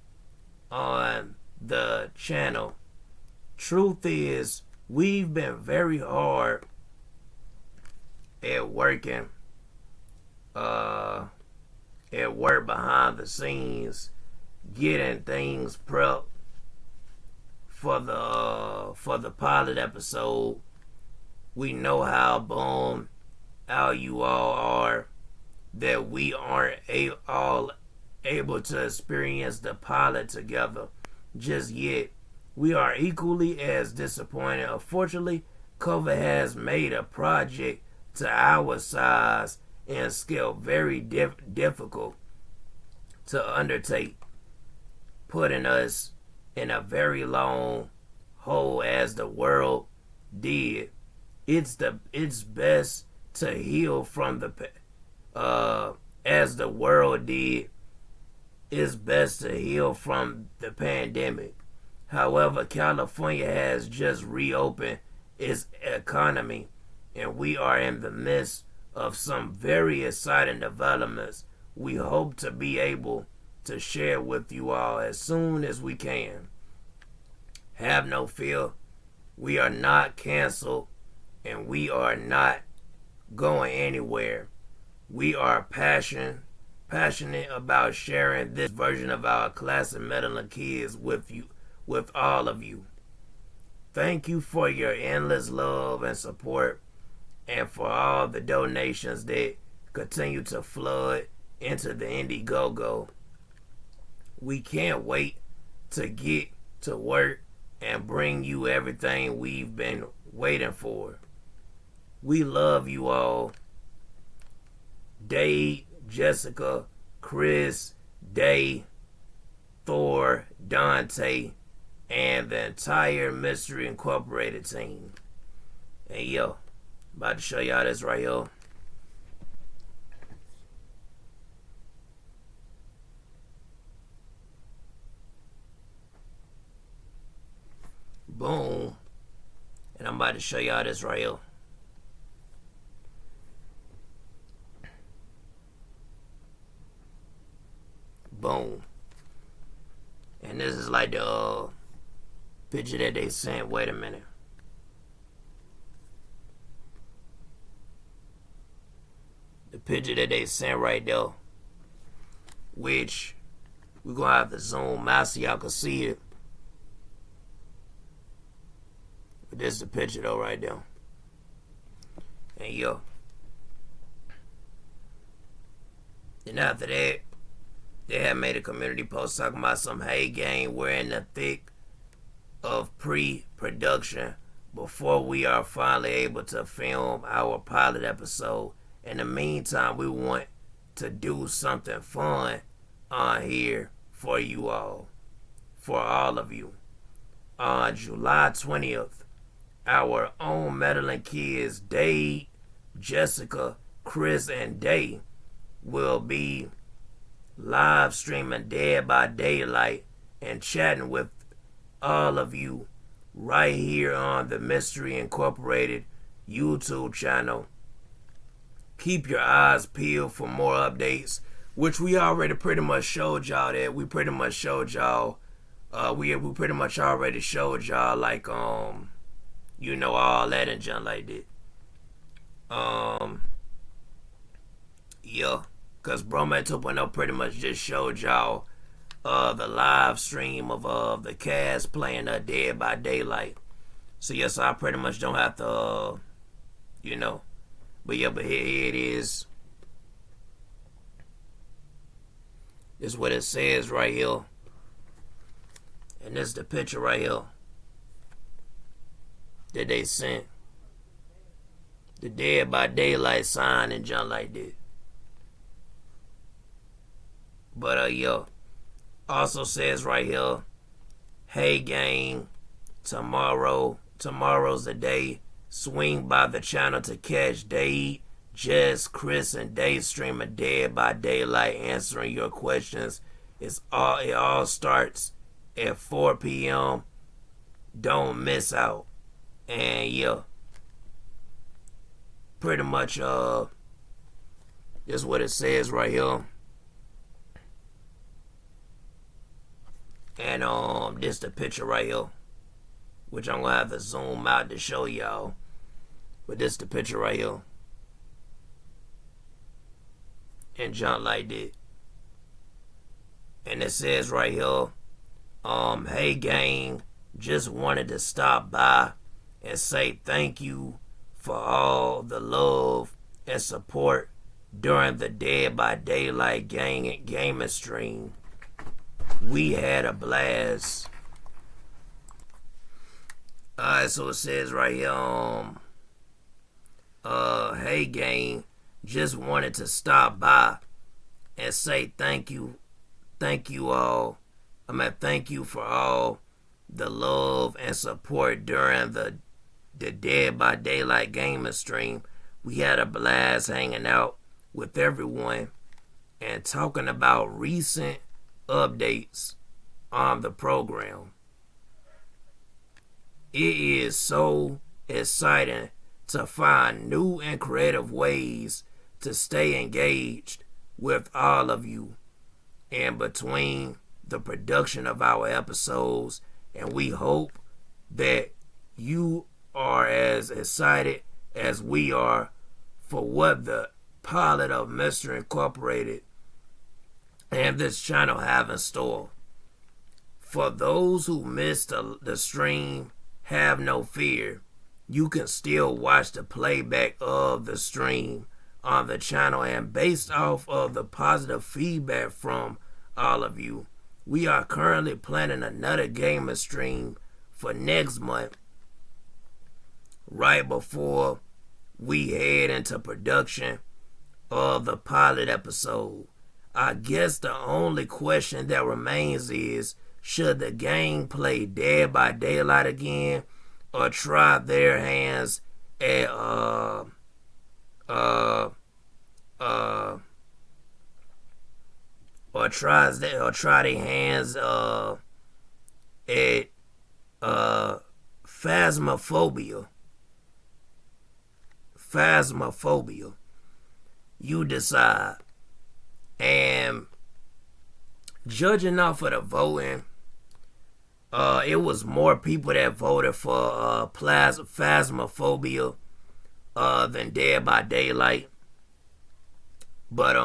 on the channel. Truth is, we've been very hard at working at work behind the scenes, getting things prepped for the pilot episode. We know how bummed out you all are that we aren't all able to experience the pilot together just yet. We are equally as disappointed. Unfortunately, COVID has made a project to our size and scale very difficult to undertake, putting us in a very long hole as the world did. It's best to heal from as the world did. It's best to heal from the pandemic. However, California has just reopened its economy, and we are in the midst of some very exciting developments we hope to be able to share with you all as soon as we can. Have no fear, we are not canceled, and we are not going anywhere. We are passionate about sharing this version of our classic Meddling Kids with you, with all of you. Thank you for your endless love and support, and for all the donations that continue to flood into the Indiegogo. We can't wait to get to work and bring you everything we've been waiting for. We love you all. Dade, Jessica, Chris, Day, Thor, Dante, and the entire Mystery Incorporated team. And yo, about to show y'all this right here. Boom. And I'm about to show y'all this right here. Boom. And this is like the picture that they sent. Wait a minute. The picture that they sent right there, which we're gonna have to zoom out so y'all can see it. But this is the picture though right there. And yo. And after that, they had made a community post talking about some, hey gang, we're in the thick of pre-production before we are finally able to film our pilot episode. In the meantime, we want to do something fun on here for you all, for all of you. On July 20th, our own meddling kids, Dade, Jessica, Chris, and Day, will be live streaming Dead by Daylight and chatting with all of you right here on the Mystery Incorporated YouTube channel. Keep your eyes peeled for more updates, which we already pretty much showed y'all that. We pretty much showed y'all, we pretty much already showed y'all, like, you know, all that and junk like that. Yeah, because Broman 2.0 pretty much just showed y'all the live stream of the cast playing Dead by Daylight. So yes, I pretty much don't have to, you know. But yeah, but here it is. This is what it says right here. And this is the picture right here that they sent. The Dead by Daylight sign and junk like that. But yeah. Also says right here, hey gang, tomorrow's the day. Swing by the channel to catch Dade, Jess, Chris, and Day streaming Dead by Daylight answering your questions. It all starts at 4 p.m. Don't miss out. And yeah, pretty much this is what it says right here. And this the picture right here, which I'm gonna have to zoom out to show y'all. But this the picture right here. And junk like that. And it says right here, hey gang, just wanted to stop by and say thank you for all the love and support during the Dead by Daylight gaming stream. We had a blast. Alright, so it says right here, hey gang, just wanted to stop by and say thank you all. Thank you for all the love and support during the Dead by Daylight gaming stream. We had a blast hanging out with everyone and talking about recent updates on the program. It is so exciting to find new and creative ways to stay engaged with all of you in between the production of our episodes, and we hope that you are as excited as we are for what the pilot of Mystery Incorporated and this channel have in store. For those who missed the stream, have no fear. You can still watch the playback of the stream on the channel, and based off of the positive feedback from all of you, we are currently planning another gamer stream for next month, right before we head into production of the pilot episode. I guess the only question that remains is, should the gang play Dead by Daylight again, or try their hands at try their hands at Phasmophobia. You decide. And judging off of the voting, it was more people that voted for Phasmophobia than Dead by Daylight. But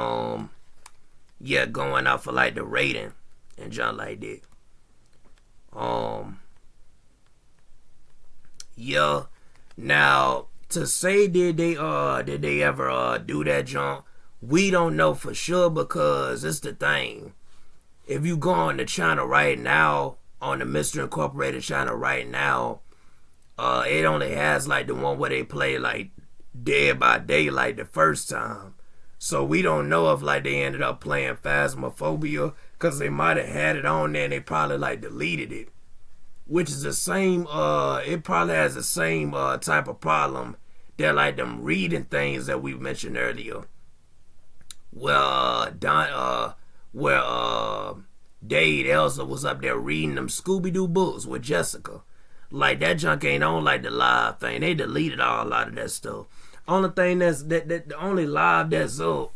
yeah, going off of like the rating and junk like that. Yeah. Now, to say did they ever do that junk, we don't know for sure, because it's the thing. If you go on the channel right now, on the Mystery Incorporated channel right now, it only has like the one where they play like Dead by Daylight the first time. So we don't know if like they ended up playing Phasmophobia Cause they might have had it on there and they probably like deleted it. Which is the same, it probably has the same type of problem that like them reading things that we mentioned earlier. Well, Dade, Elza was up there reading them Scooby-Doo books with Jessica. Like, that junk ain't on like the live thing. They deleted a lot of that stuff. Only thing the only live that's up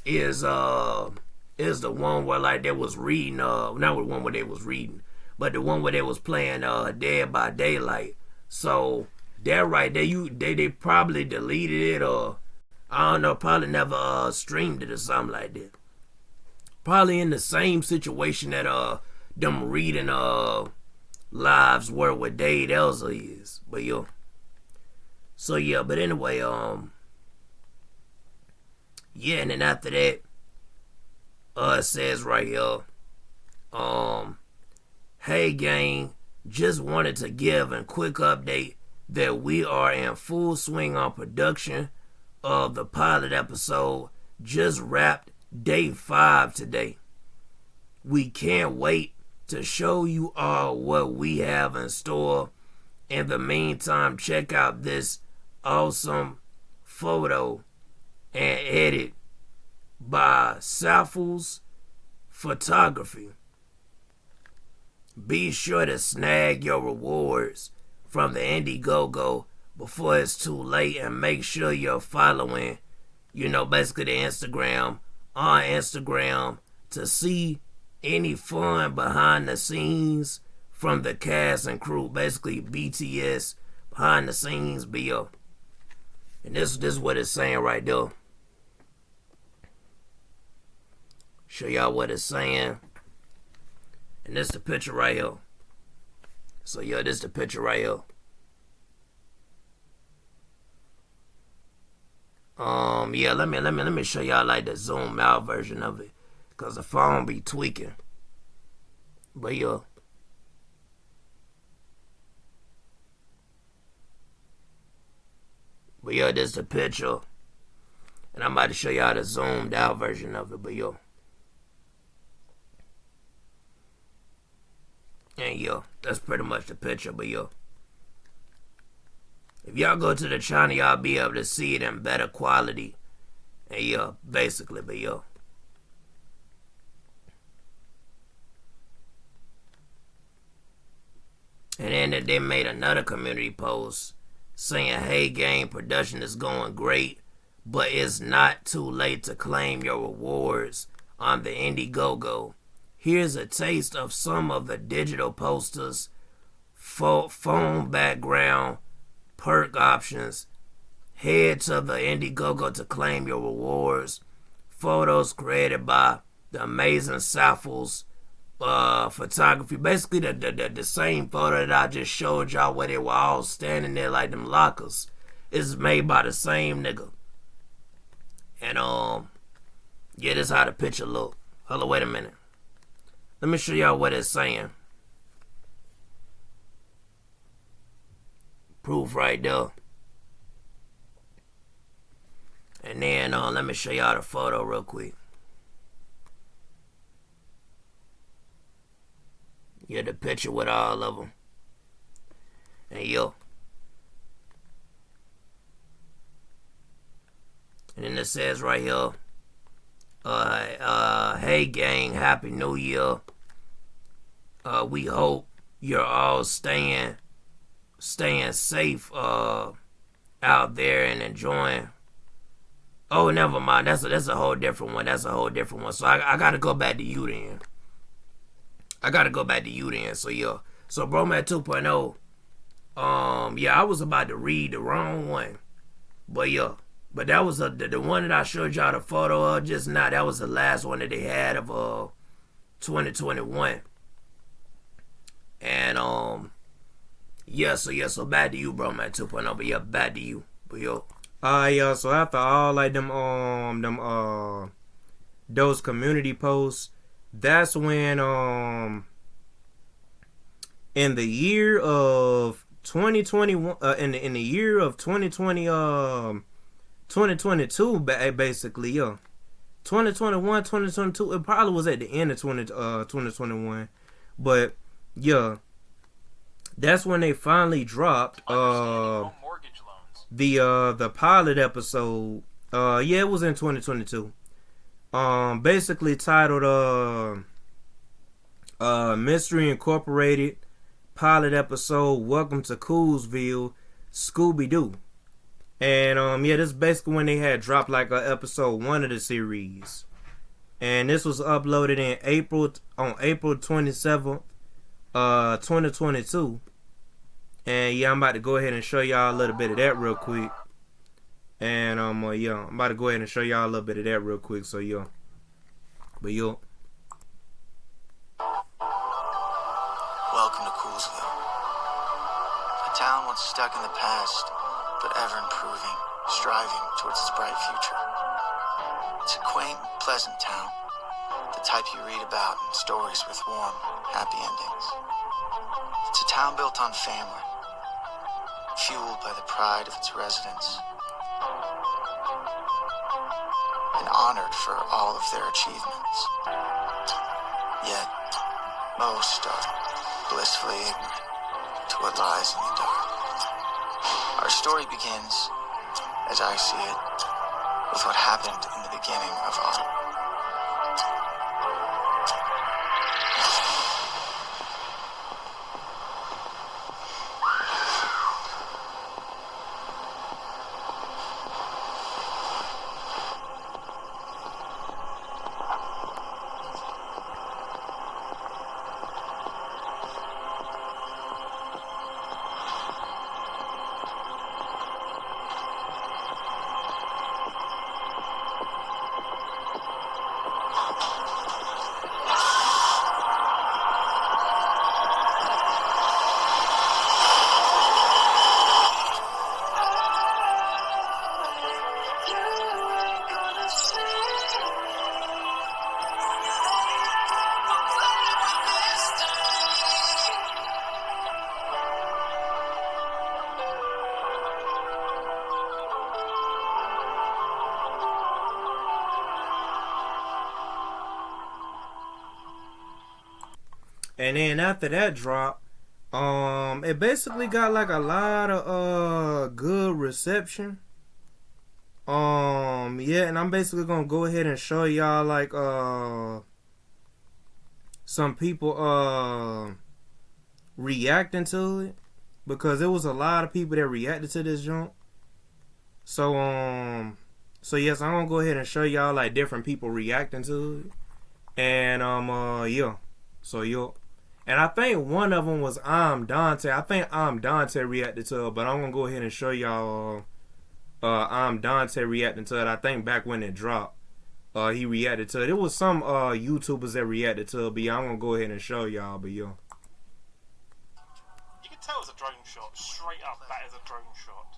is the one where like they was reading, not the one where they was reading, but the one where they was playing Dead by Daylight. So that right there, they probably deleted it, or I don't know, probably never streamed it or something like that. Probably in the same situation that them reading lives were with Dade Elza is. But yo. So yeah, but anyway, yeah, and then after that, it says right here, hey gang, just wanted to give a quick update that we are in full swing on production of the pilot episode. Just wrapped day 5 today. We can't wait to show you all what we have in store. In the meantime, check out this awesome photo and edit by Saffles Photography. Be sure to snag your rewards from the Indiegogo before it's too late, and make sure you're following, basically the Instagram, on Instagram, to see any fun behind the scenes from the cast and crew, basically BTS behind the scenes BO. And this is what it's saying right there. Show y'all what it's saying. And this the picture right here. So yeah, this the picture right here. Yeah, let me show y'all like the zoomed out version of it, cause the phone be tweaking. But yeah. But yeah, this the picture. And I'm about to show y'all the zoomed out version of it, but yo. And yo, that's pretty much the picture, but yo. If y'all go to the channel, y'all be able to see it in better quality. And yo, basically, but yo. And then they made another community post saying, hey gang, production is going great, but it's not too late to claim your rewards on the Indiegogo. Here's a taste of some of the digital posters, phone background, perk options. Head to the Indiegogo to claim your rewards. Photos created by the amazing Saffles Photography. Basically the same photo that I just showed y'all where they were all standing there like them lockers. It's made by the same nigga. And yeah, this is how the picture look. Hold on, wait a minute. Let me show y'all what it's saying. Proof right there. And then let me show y'all the photo real quick. Yeah, the picture with all of them. And yo. And then it says right here, hey gang, happy new year. We hope you're all staying safe out there and enjoying. Oh, never mind. That's a whole different one. So I gotta go back to you then. So yeah. So Broman 2.0. Yeah, I was about to read the wrong one. But yeah. But that was the one that I showed y'all the photo of just now. That was the last one that they had of 2021. And yeah, so back to you, Broman 2.0. But yeah, back to you. But yo. Yeah, so after all like them those community posts, that's when in the year of 2021 in the year of 2020 2022 basically, yeah. 2021, 2022. It probably was at the end of 2021. But yeah, that's when they finally dropped the pilot episode. Yeah, it was in 2022. Basically titled Mystery Incorporated pilot episode, Welcome to Coolsville, Scooby-Doo. And yeah, this is basically when they had dropped like episode 1 of the series. And this was uploaded in April 27th, 2022. And yeah, I'm about to go ahead and show y'all a little bit of that real quick. And yeah, I'm about to go ahead and show y'all a little bit of that real quick. So yeah. But yo. Welcome to Coolsville. A town once stuck in the past, but ever improving, striving towards its bright future. It's a quaint, pleasant town, the type you read about in stories with warm, happy endings. It's a town built on family, fueled by the pride of its residents, and honored for all of their achievements. Yet, most are blissfully ignorant to what lies in the dark. Our story begins, as I see it, with what happened in the beginning of our... And then after that drop, it basically got like a lot of good reception. Yeah, and I'm basically gonna go ahead and show y'all like some people reacting to it, because there was a lot of people that reacted to this junk. So yes, I'm gonna go ahead and show y'all like different people reacting to it. And yeah. So yo. And I think one of them was Dante. I think Dante reacted to it, but I'm gonna go ahead and show y'all Dante reacting to it. I think back when it dropped, he reacted to it. It was some YouTubers that reacted to it, but yeah, I'm gonna go ahead and show y'all. But yo, you can tell it's a drone shot. Straight up, that is a drone shot.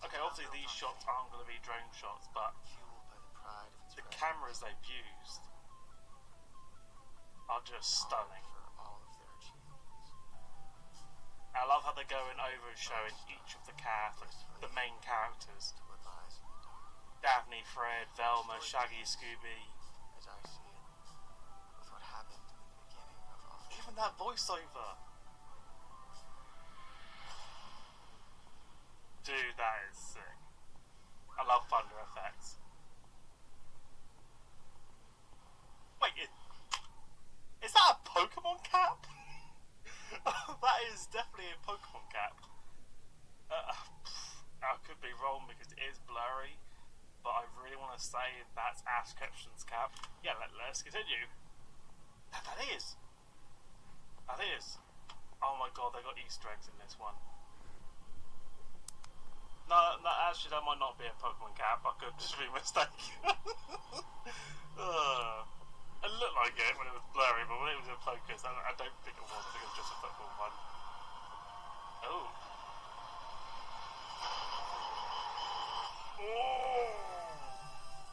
Okay, obviously these shots aren't going to be drone shots, but the cameras they've used are just stunning. I love how they're going over and showing each of the main characters. Daphne, Fred, Velma, Shaggy, Scooby. Even that voiceover. Dude, that is sick. I love thunder effects. Wait, is that a Pokemon cap? That is definitely a Pokemon cap. I could be wrong because it is blurry, but I really want to say that's Ash Ketchum's cap. Yeah, let's continue. That is. That is. Oh my god, they got Easter eggs in this one. No, actually that might not be a Pokemon cap. I could just be mistaken. It looked like it when it was blurry, but when it was in focus, I don't think it was. I think it was just a football one. Oh.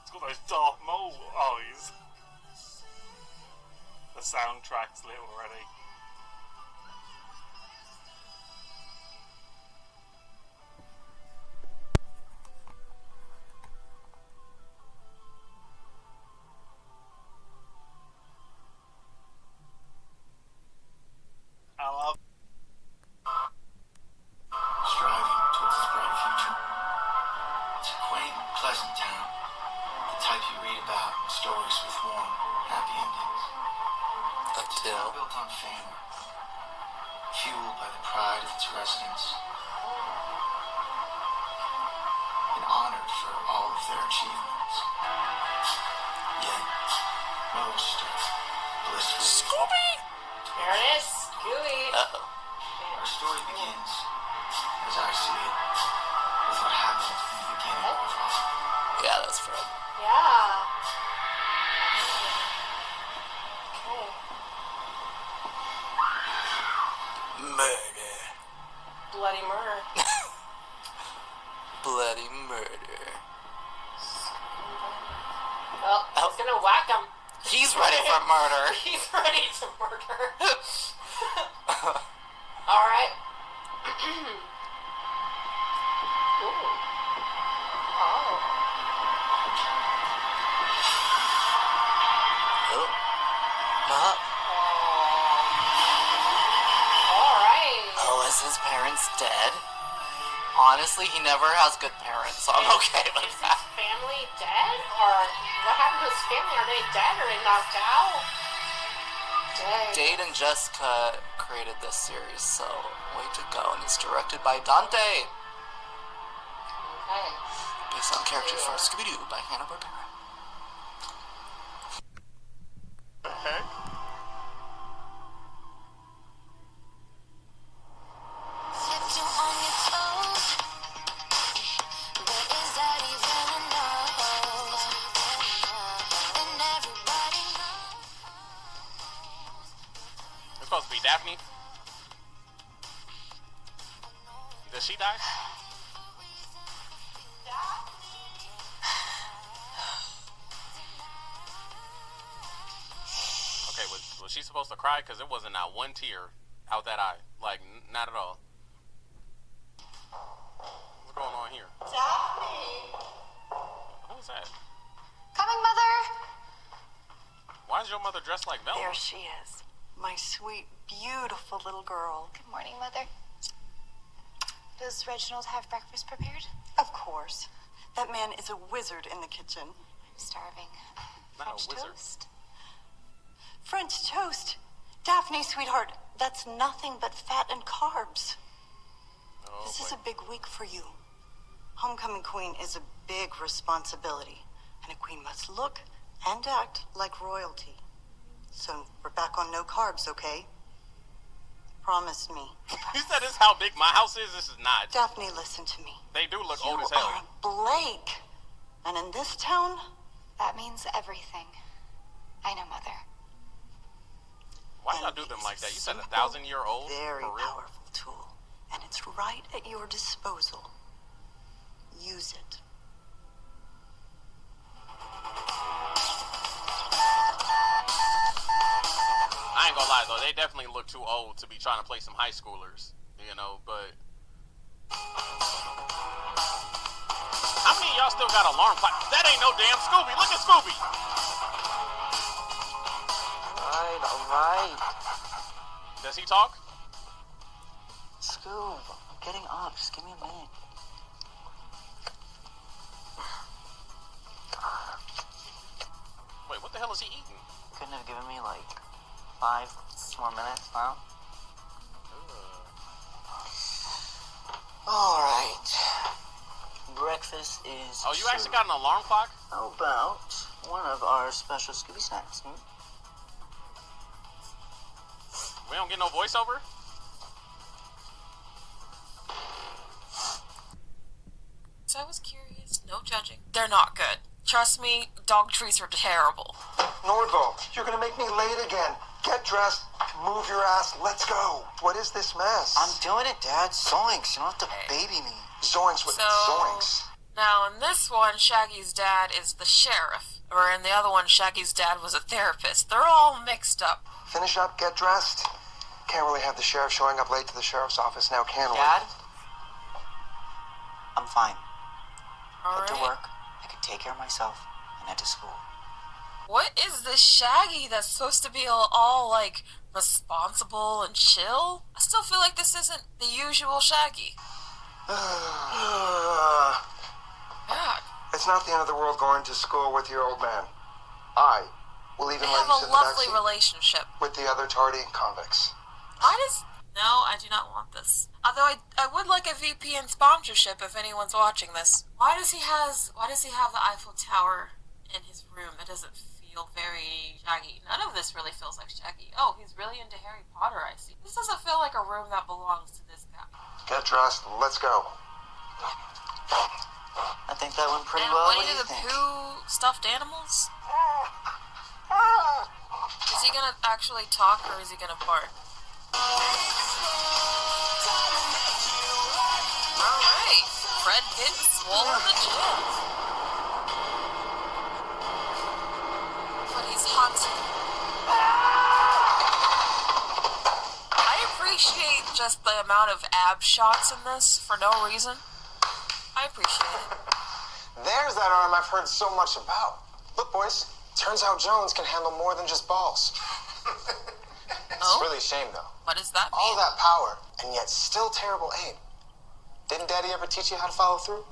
It's got those Darth Maul eyes. The soundtrack's lit already. all built on fame, fueled by the pride of its residents, and honored for all of their achievements. Yet, most are blissfully... Scooby! There it is, Scooby. Uh-oh. Our story begins, as I see it, with what happened in the beginning of all. Yeah, that's Fred. Yeah. Okay. Murder. Bloody murder. Bloody murder. Well, he's gonna whack him. He's ready for murder. He's ready to murder. All right. Ooh. Oh. Huh? All right. Oh, is his parents dead? Honestly, he never has good parents, so I'm okay with Is that. his family dead? Or what happened to his family? Are they dead? Are they knocked out? Dang. Dade and Jessica created this series, so way to go. And it's directed by Dante. Okay. Based on characters from Scooby-Doo by Hanna-Barbera. It's supposed to be Daphne. Does she die? Okay, was she supposed to cry? Because it wasn't not one tear out that eye. Like, not at all. What's going on here? Daphne! Who's that? Coming, Mother! Why is your mother dressed like Velma? There she is. My sweet, beautiful little girl. Good morning, Mother. Does Reginald have breakfast prepared? Of course. That man is a wizard in the kitchen. I'm starving. Not French a wizard. toast? French toast. Daphne, sweetheart, that's nothing but fat and carbs. Oh, This is boy. a big week for you. Homecoming queen is a big responsibility, and a queen must look and act like royalty. So we're back on no carbs, okay? Promise me. You said this is how big my house is? This is not. Daphne, listen to me. They do look You old as are hell. Blake. And in this town, That means everything. I know, Mother. Why y'all do them like that? You said 1,000-year-old? very For real? powerful tool. And it's right at your disposal. Use it. I ain't gonna lie though, they definitely look too old to be trying to play some high schoolers, you know, but how many of y'all still got alarm clock? That ain't no damn Scooby. Look at Scooby. Alright. Does he talk? Scoob, I'm getting up. Just give me a minute. Wait, what the hell is he eating? Couldn't have given me like 5 more minutes now. Alright. Breakfast is... Oh, you actually got an alarm clock? How about one of our special Scooby snacks? We don't get no voiceover? So I was curious, no judging. They're not good. Trust me, dog trees are terrible. Nordville, you're gonna make me late again. Get dressed, move your ass, let's go. What is this mess? I'm doing it, Dad. Zoinks. You don't have to baby me. Zoinks with zoinks. Now in this one, Shaggy's dad is the sheriff. Or in the other one, Shaggy's dad was a therapist. They're all mixed up. Finish up, get dressed. Can't really have the sheriff showing up late to the sheriff's office now, can we? Dad? I'm fine. All Head to right. work. I can take care of myself and head to school. What is this Shaggy that's supposed to be all like responsible and chill? I still feel like this isn't the usual Shaggy. God. It's not the end of the world going to school with your old man. I We'll even They let have you a sit in the lovely backseat relationship. with the other tardy convicts. Why does... No, I do not want this. Although I would like a VPN sponsorship if anyone's watching this. Why does he have the Eiffel Tower in his room? It doesn't feel very Shaggy. None of this really feels like Shaggy. Oh, he's really into Harry Potter, I see. This doesn't feel like a room that belongs to this guy. Get dressed. Let's go. I think that went pretty And well. what What do do you the think? poo stuffed animals? Is he gonna actually talk or is he gonna bark? Alright, Fred getting swole in the gym. But he's hot. I appreciate just the amount of ab shots in this for no reason. I appreciate it. There's that arm I've heard so much about. Look, boys. Turns out Jones can handle more than just balls. It's really a shame, though. What does that mean? All that power, and yet still terrible aim. Didn't Daddy ever teach you how to follow through?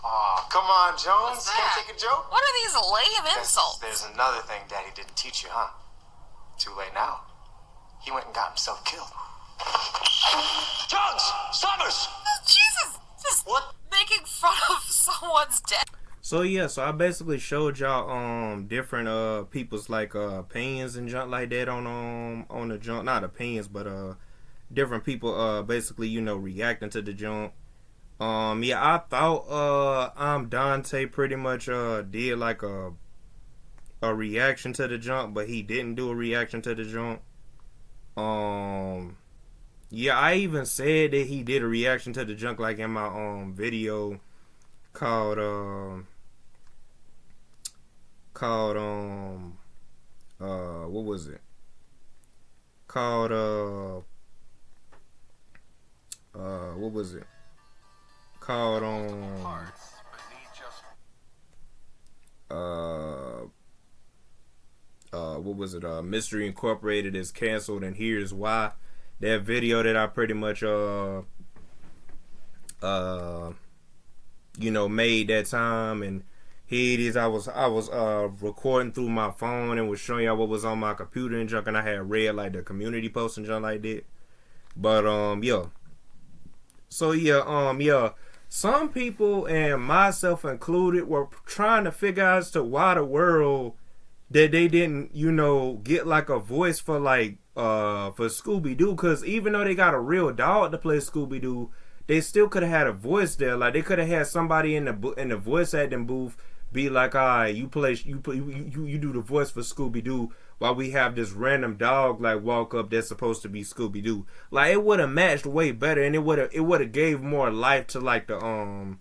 Aw, come on, Jones. What's Can't that? take a joke? What are these lame insults? There's another thing Daddy didn't teach you, huh? Too late now. He went and got himself killed. Jones! Summers! Jesus! Just making fun of someone's death. So yeah, so I basically showed y'all different people's like opinions and junk like that on the junk, not opinions, but different people basically, you know, reacting to the junk. Yeah, I thought Dante pretty much did like a reaction to the junk, but he didn't do a reaction to the junk. Yeah, I even said that he did a reaction to the junk like in my video called what was it called what was it called what was it Mystery Incorporated is canceled and here's why. That video that I pretty much you know, made that time, and here it is. I was recording through my phone and was showing y'all what was on my computer and junk, and I had read like the community post and junk like that. But yeah. So yeah, some people and myself included were trying to figure out as to why the world that they didn't, you know, get like a voice for like for Scooby-Doo, because even though they got a real dog to play Scooby-Doo, they still could have had a voice there. Like they could have had somebody in the voice acting booth be like, all right, you do the voice for Scooby-Doo while we have this random dog like walk up that's supposed to be Scooby-Doo. Like it would have matched way better, and it would have gave more life to like the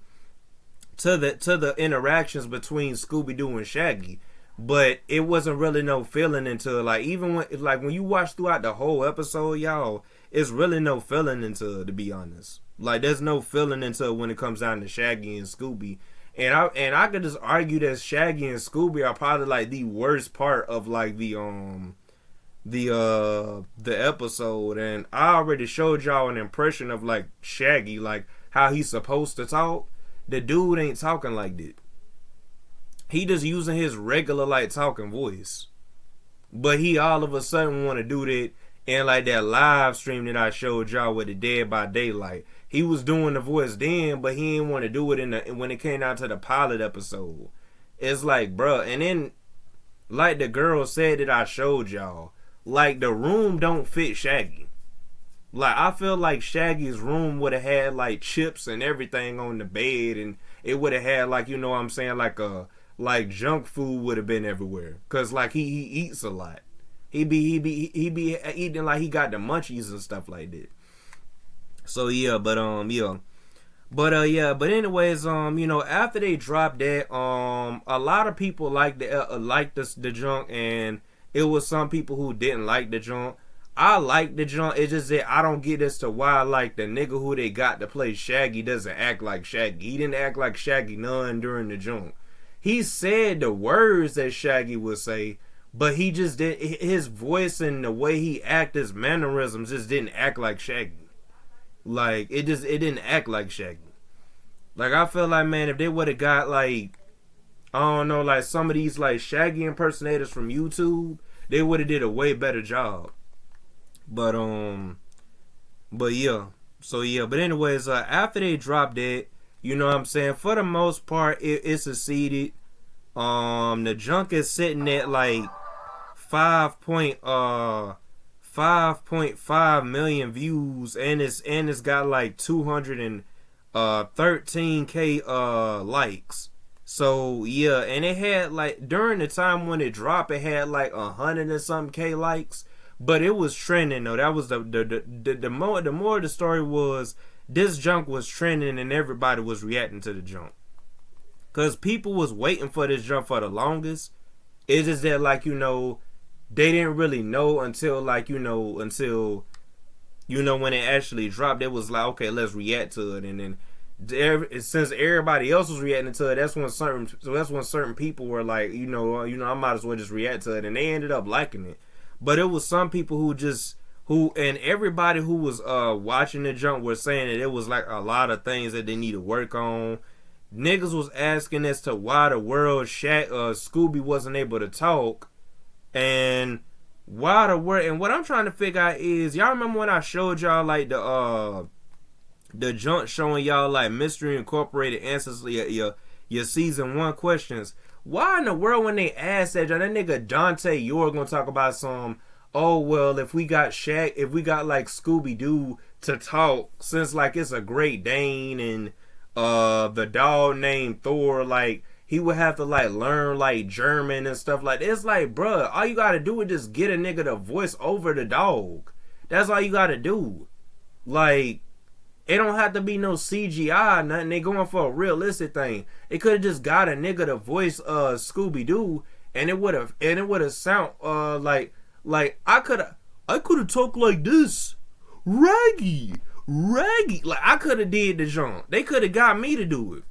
to the interactions between Scooby-Doo and Shaggy. But it wasn't really no feeling until like even when you watch throughout the whole episode, y'all, it's really no feeling until, to be honest. Like there's no feeling until when it comes down to Shaggy and Scooby. And I could just argue that Shaggy and Scooby are probably like the worst part of like the episode. And I already showed y'all an impression of like Shaggy, like how he's supposed to talk. The dude ain't talking like that. He just using his regular like talking voice. But he all of a sudden want to do that in like that live stream that I showed y'all with the Dead by Daylight. He was doing the voice then, but he didn't want to do it when it came out to the pilot episode. It's like, bruh. And then, like the girl said that I showed y'all, like the room don't fit Shaggy. Like I feel like Shaggy's room would have had like chips and everything on the bed, and it would have had like, you know what I'm saying, like junk food would have been everywhere. Cause like he eats a lot. He be eating like he got the munchies and stuff like that. So yeah, but anyways, you know, after they dropped that, a lot of people liked the junk, and it was some people who didn't like the junk. I like the junk. It's just that I don't get as to why like the nigga who they got to play Shaggy doesn't act like Shaggy. He didn't act like Shaggy none during the junk. He said the words that Shaggy would say, but he just did, his voice and the way he acted, his mannerisms just didn't act like Shaggy. Like it didn't act like Shaggy. Like I feel like, man, if they would have got like I don't know, like some of these like Shaggy impersonators from YouTube, they would have did a way better job. But yeah. So yeah, but anyways, after they dropped it, you know what I'm saying, for the most part it succeeded. The junk is sitting at like 5.5 million views, and it's got like 213k likes. So yeah, and it had like during the time when it dropped, it had like 100 and something k likes, but it was trending though. That was the more the story was, this junk was trending and everybody was reacting to the junk, cause people was waiting for this junk for the longest. It's just that, like, you know, they didn't really know until like, you know, when it actually dropped. It was like, okay, let's react to it, and then since everybody else was reacting to it, that's when certain people were like, you know, I might as well just react to it, and they ended up liking it. But it was some people and everybody who was watching the jump were saying that it was like a lot of things that they need to work on. Niggas was asking as to why the world Scooby wasn't able to talk, and why the world. And what I'm trying to figure out is, y'all remember when I showed y'all like the junk showing y'all like Mystery Incorporated answers your season 1 questions? Why in the world when they asked that nigga Dante York gonna talk about some, oh well, if we got like Scooby-Doo to talk, since like it's a Great Dane and the dog named Thor, like he would have to like learn like German and stuff like that. It's like, bruh, all you gotta do is just get a nigga to voice over the dog. That's all you gotta do. Like, it don't have to be no CGI, nothing. They going for a realistic thing. It could have just got a nigga to voice Scooby-Doo, and it would have sound like I could have talked like this, Raggy. Like I could have did the jump. They could have got me to do it.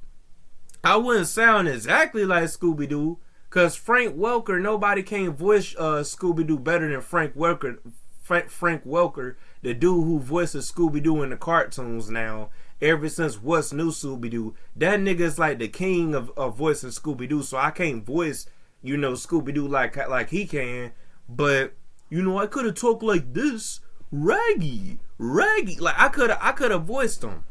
I wouldn't sound exactly like Scooby-Doo, cause Frank Welker, nobody can voice Scooby-Doo better than Frank Welker. Frank Welker, the dude who voices Scooby-Doo in the cartoons now, ever since What's New Scooby-Doo. That nigga is like the king of voicing Scooby-Doo, so I can't voice, you know, Scooby-Doo like he can. But, you know, I could have talked like this, Raggy. Like I could have voiced them.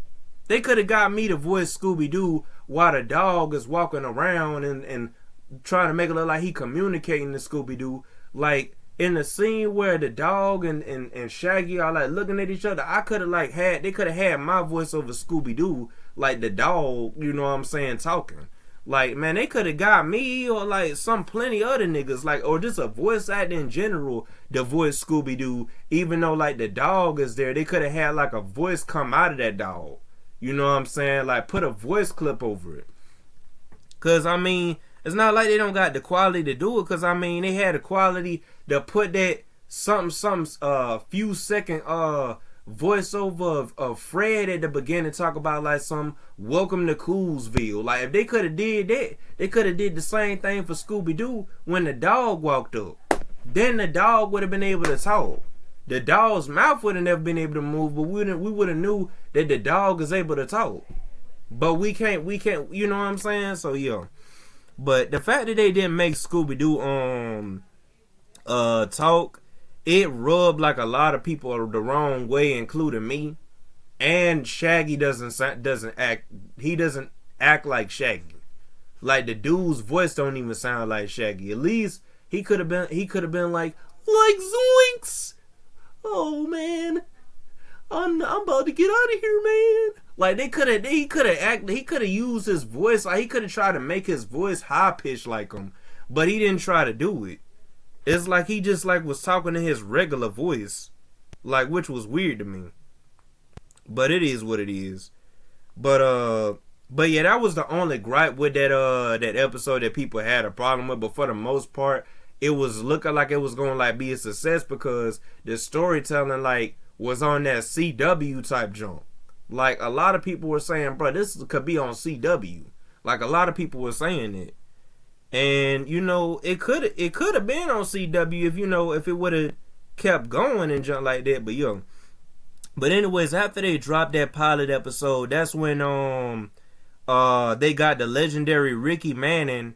They could have got me to voice Scooby-Doo while the dog is walking around and trying to make it look like he communicating to Scooby-Doo. Like, in the scene where the dog and Shaggy are like looking at each other, I could have like they could have had my voice over Scooby-Doo, like the dog, you know what I'm saying, talking. Like, man, they could have got me or like some plenty other niggas, like, or just a voice actor in general to voice Scooby-Doo, even though like the dog is there. They could have had like a voice come out of that dog, you know what I'm saying, like put a voice clip over it. Cause I mean, it's not like they don't got the quality to do it, cause I mean they had the quality to put that some few second voiceover of Fred at the beginning, talk about like some welcome to Coolsville. Like if they could have did that, they could have did the same thing for Scooby-Doo when the dog walked up. Then the dog would have been able to talk. The dog's mouth would have never been able to move, but we would have knew that the dog is able to talk. But we can't, you know what I'm saying? So yeah. But the fact that they didn't make Scooby-Doo talk, it rubbed like a lot of people the wrong way, including me. And Shaggy doesn't act like Shaggy. Like the dude's voice don't even sound like Shaggy. At least he could have been like Zoinks. Oh man, I'm about to get out of here, man. Like he could have used his voice, like he could have tried to make his voice high pitched like him, but he didn't try to do it. It's like he just like was talking in his regular voice, like, which was weird to me. But it is what it is. But yeah, that was the only gripe with that episode that people had a problem with. But for the most part, it was looking like it was gonna like be a success because the storytelling like was on that CW type jump. Like a lot of people were saying, bro, this could be on CW. Like a lot of people were saying it. And, you know, it could have been on CW if, you know, if it would have kept going and jump like that. But yo, but anyways, after they dropped that pilot episode, that's when they got the legendary Ricky Manning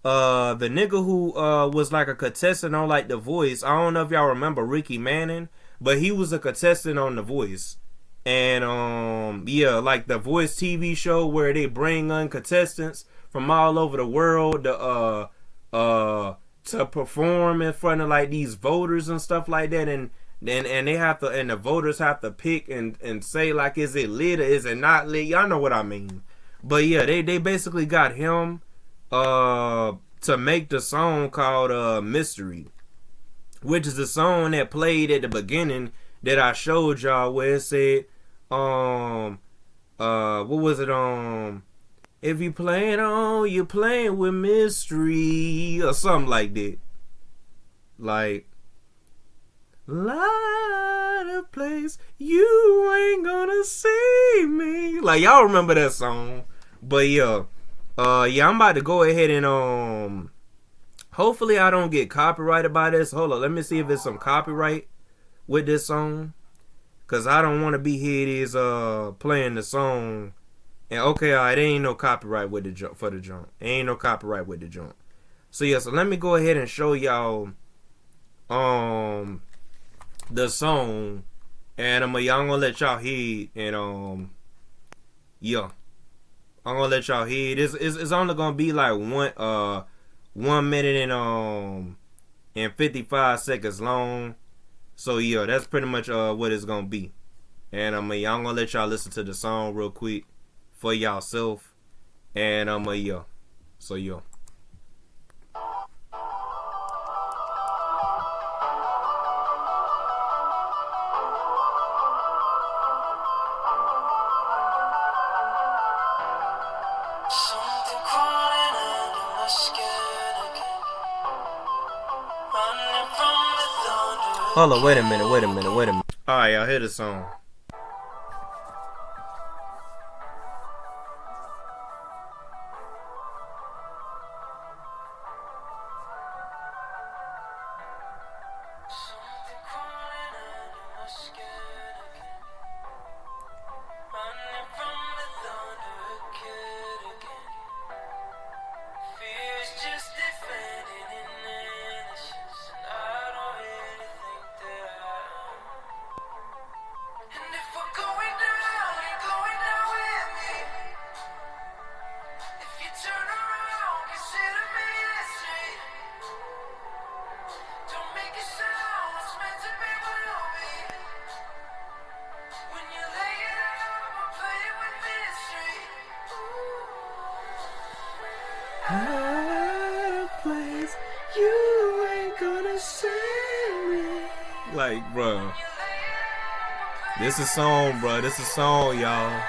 the nigga who was like a contestant on like The Voice. I don't know if y'all remember Ricky Manning, but he was a contestant on The Voice. And yeah, like The Voice TV show where they bring on contestants from all over the world to perform in front of like these voters and stuff like that, and they have to, and the voters have to pick and say like, is it lit or is it not lit? Y'all know what I mean. But yeah, they basically got him to make the song called Mystery, which is the song that played at the beginning that I showed y'all, where it said what was it, if you playing on, you playing with mystery, or something like that. Like, light a place, you ain't gonna see me. Like, y'all remember that song. But yeah, I'm about to go ahead and hopefully I don't get copyrighted by this. Hold on, let me see if there's some copyright with this song, cause I don't want to be here. It is playing the song. And okay, alright, there ain't no copyright with the jump for the jump. Ain't no copyright with the jump. So yeah, so let me go ahead and show y'all the song, and y'all gonna let y'all hear it, and yeah, I'm gonna let y'all hear it. It's only gonna be like 1 minute and 55 seconds long. So yeah, that's pretty much what it's gonna be. And I'm gonna let y'all listen to the song real quick for y'allself, and yeah, so yeah. Hold on, wait a minute. Alright, y'all hear the song. You ain't gonna see me. Like, bruh, this is song, bruh. This is song, y'all.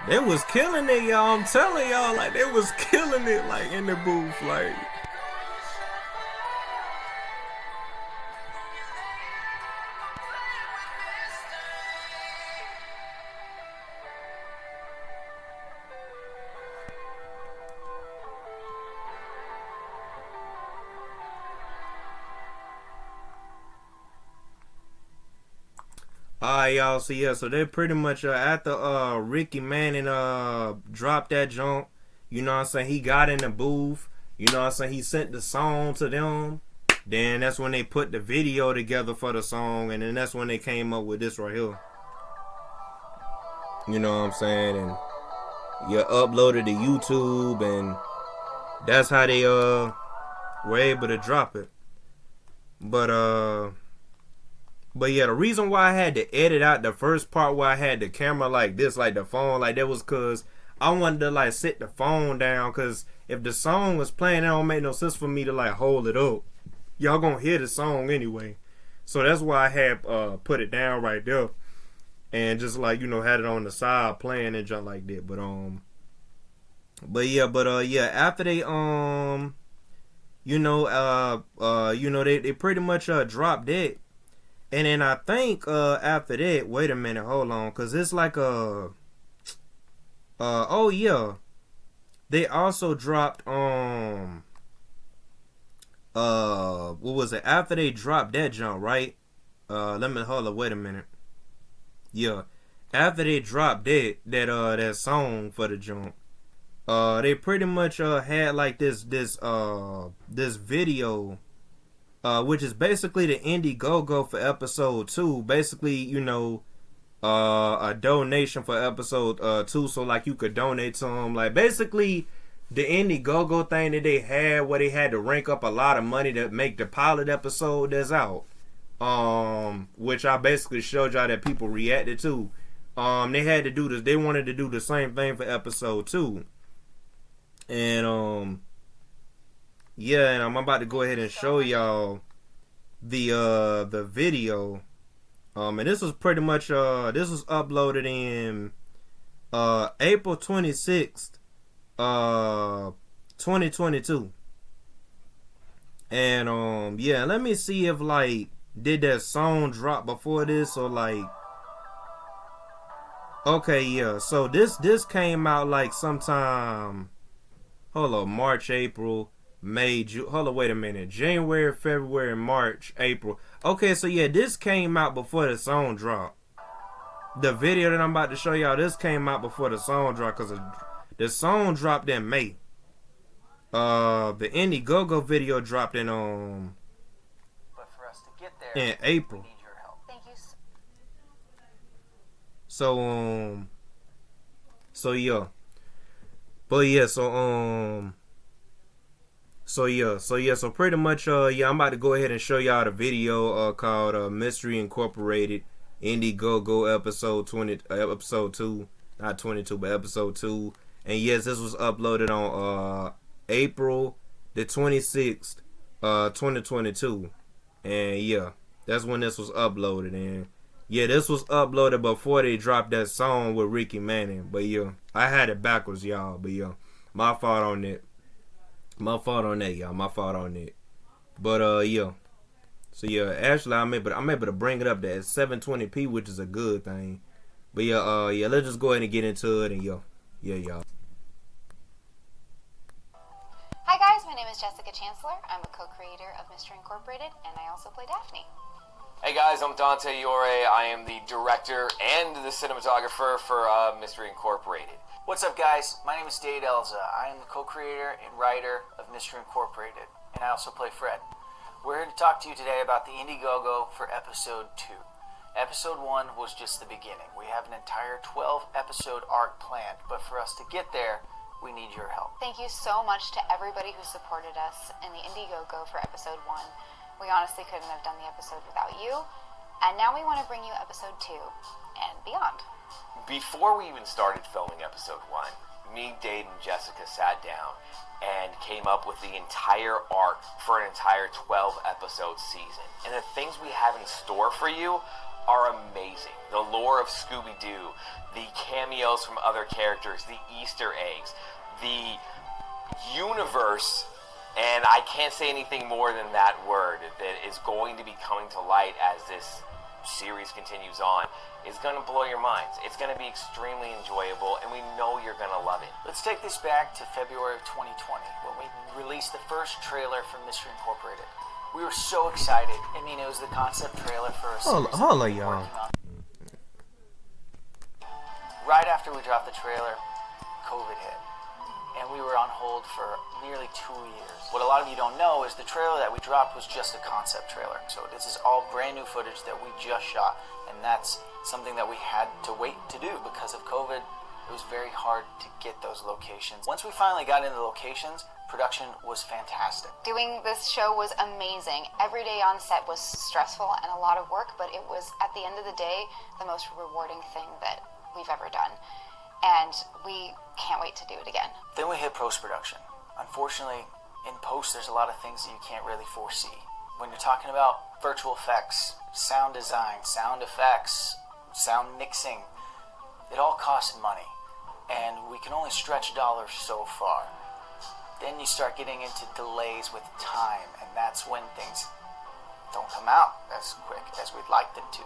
They was killing it, y'all. I'm telling y'all, like, they was killing it, like, in the booth, like. Alright, y'all, so yeah, so they pretty much after Ricky Manning dropped that junk, you know what I'm saying, he got in the booth, you know what I'm saying, he sent the song to them, then that's when they put the video together for the song, and then that's when they came up with this right here. You know what I'm saying, and you uploaded to YouTube, and that's how they were able to drop it. But yeah, the reason why I had to edit out the first part where I had the camera like this, like the phone like that, was cause I wanted to like sit the phone down, cause if the song was playing, it don't make no sense for me to like hold it up. Y'all gonna hear the song anyway. So that's why I had put it down right there, and just like, you know, had it on the side playing and junk like that. But yeah, after they they pretty much dropped it. And then I think after that, wait a minute, hold on, cause it's like oh yeah, they also dropped what was it? After they dropped that jump, right? Let me hold up. Wait a minute. Yeah, after they dropped that song for the jump, they pretty much had like this video, which is basically the Indiegogo for episode 2. Basically, you know, a donation for episode 2, so like you could donate to them. Like basically the Indiegogo thing that they had, where they had to rank up a lot of money to make the pilot episode that's out. Which I basically showed y'all that people reacted to. They had to do this. They wanted to do the same thing for episode 2. And yeah, and I'm about to go ahead and show y'all the video. And this was pretty much this was uploaded in April 26th, 2022. And yeah, let me see if like did that song drop before this or like. Okay, yeah. So this came out like sometime. Hold on, March, April, May, June. Hold on, wait a minute. January, February, March, April. Okay, so yeah, this came out before the song dropped. The video that I'm about to show y'all, this came out before the song dropped, because the song dropped in May. The Indiegogo video dropped in But for us to get there, in April. we need your help. Thank you. So yeah. But yeah, so pretty much yeah, I'm about to go ahead and show y'all the video called Mystery Incorporated Indiegogo episode 2, not 22, but episode 2. And yes, this was uploaded on April the 26th, 2022. And yeah, that's when this was uploaded. And yeah, this was uploaded before they dropped that song with Ricky Manning. But yeah, I had it backwards, y'all. But yeah, my fault on that. My fault on that, y'all. My fault on that. But yeah. So yeah, actually I'm able to bring it up to 720p, which is a good thing. But yeah, yeah, let's just go ahead and get into it. And yeah, y'all. Hi guys, my name is Jessica Chancellor. I'm a co-creator of Mystery Incorporated, and I also play Daphne. Hey guys, I'm Dante Iore. I am the director and the cinematographer for Mystery Incorporated. What's up, guys? My name is Dade Elza. I am the co-creator and writer of Mystery Incorporated, and I also play Fred. We're here to talk to you today about the Indiegogo for episode 2. Episode 1 was just the beginning. We have an entire 12-episode arc planned, but for us to get there, we need your help. Thank you so much to everybody who supported us in the Indiegogo for episode 1. We honestly couldn't have done the episode without you. And now we want to bring you episode 2 and beyond. Before we even started filming episode 1, me, Dade, and Jessica sat down and came up with the entire arc for an entire 12-episode season. And the things we have in store for you are amazing. The lore of Scooby-Doo, the cameos from other characters, the Easter eggs, the universe. And I can't say anything more than that word that is going to be coming to light as this series continues on. It's going to blow your minds. It's going to be extremely enjoyable, and we know you're going to love it. Let's take this back to February of 2020, when we released the first trailer for Mystery Incorporated. We were so excited. I mean, it was the concept trailer for a series that we were working on. Right after we dropped the trailer, COVID hit. And we were on hold for nearly 2 years. What a lot of you don't know is the trailer that we dropped was just a concept trailer. So this is all brand new footage that we just shot. And that's something that we had to wait to do because of COVID. It was very hard to get those locations. Once we finally got into the locations, production was fantastic. Doing this show was amazing. Every day on set was stressful and a lot of work, but it was, at the end of the day, the most rewarding thing that we've ever done. And we can't wait to do it again. Then we hit post-production. Unfortunately, in post, there's a lot of things that you can't really foresee. When you're talking about virtual effects, sound design, sound effects, sound mixing, it all costs money. And we can only stretch dollars so far. Then you start getting into delays with time, and that's when things don't come out as quick as we'd like them to.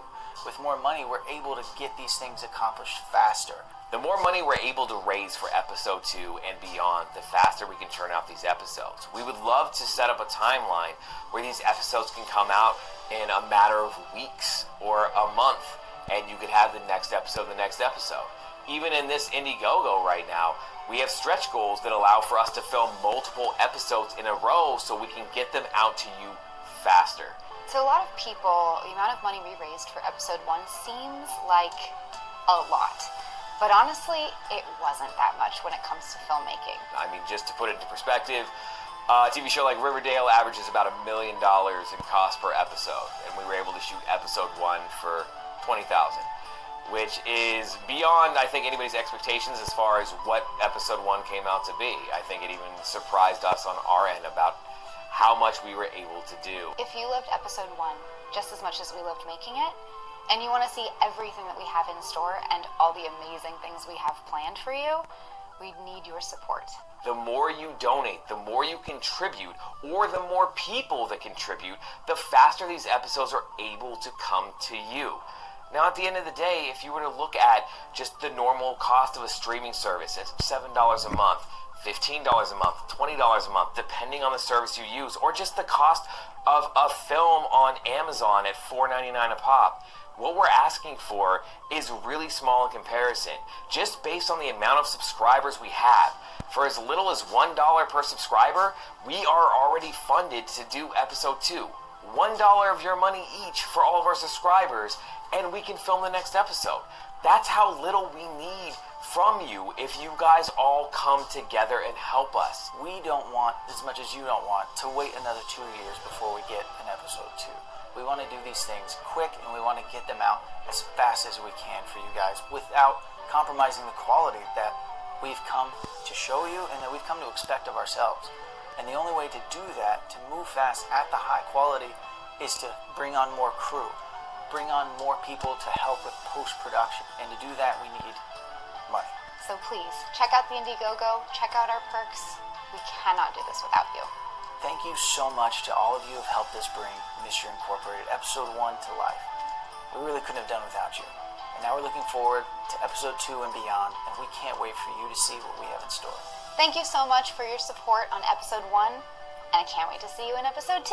With more money, we're able to get these things accomplished faster. The more money we're able to raise for episode 2 and beyond, the faster we can churn out these episodes. We would love to set up a timeline where these episodes can come out in a matter of weeks or a month, and you could have the next episode. Even in this Indiegogo right now, we have stretch goals that allow for us to film multiple episodes in a row so we can get them out to you faster. To a lot of people, the amount of money we raised for episode 1 seems like a lot. But honestly, it wasn't that much when it comes to filmmaking. I mean, just to put it into perspective, a TV show like Riverdale averages about $1 million in cost per episode, and we were able to shoot episode 1 for $20,000, which is beyond, I think, anybody's expectations as far as what episode 1 came out to be. I think it even surprised us on our end about how much we were able to do. If you loved episode 1 just as much as we loved making it, and you want to see everything that we have in store and all the amazing things we have planned for you, we need your support. The more you donate, the more you contribute, or the more people that contribute, the faster these episodes are able to come to you. Now, at the end of the day, if you were to look at just the normal cost of a streaming service, it's $7 a month, $15 a month, $20 a month, depending on the service you use, or just the cost of a film on Amazon at $4.99 a pop. What we're asking for is really small in comparison, just based on the amount of subscribers we have. For as little as $1 per subscriber, we are already funded to do episode 2. $1 of your money each for all of our subscribers, and we can film the next episode. That's how little we need from you if you guys all come together and help us. We don't want, as much as you don't want, to wait another 2 years before we get an episode 2. We want to do these things quick, and we want to get them out as fast as we can for you guys without compromising the quality that we've come to show you and that we've come to expect of ourselves. And the only way to do that, to move fast at the high quality, is to bring on more crew, bring on more people to help with post-production. And to do that, we need money. So please, check out the Indiegogo, check out our perks. We cannot do this without you. Thank you so much to all of you who have helped us bring Mystery Incorporated episode 1 to life. We really couldn't have done without you. And now we're looking forward to episode 2 and beyond, and we can't wait for you to see what we have in store. Thank you so much for your support on episode 1, and I can't wait to see you in episode 2.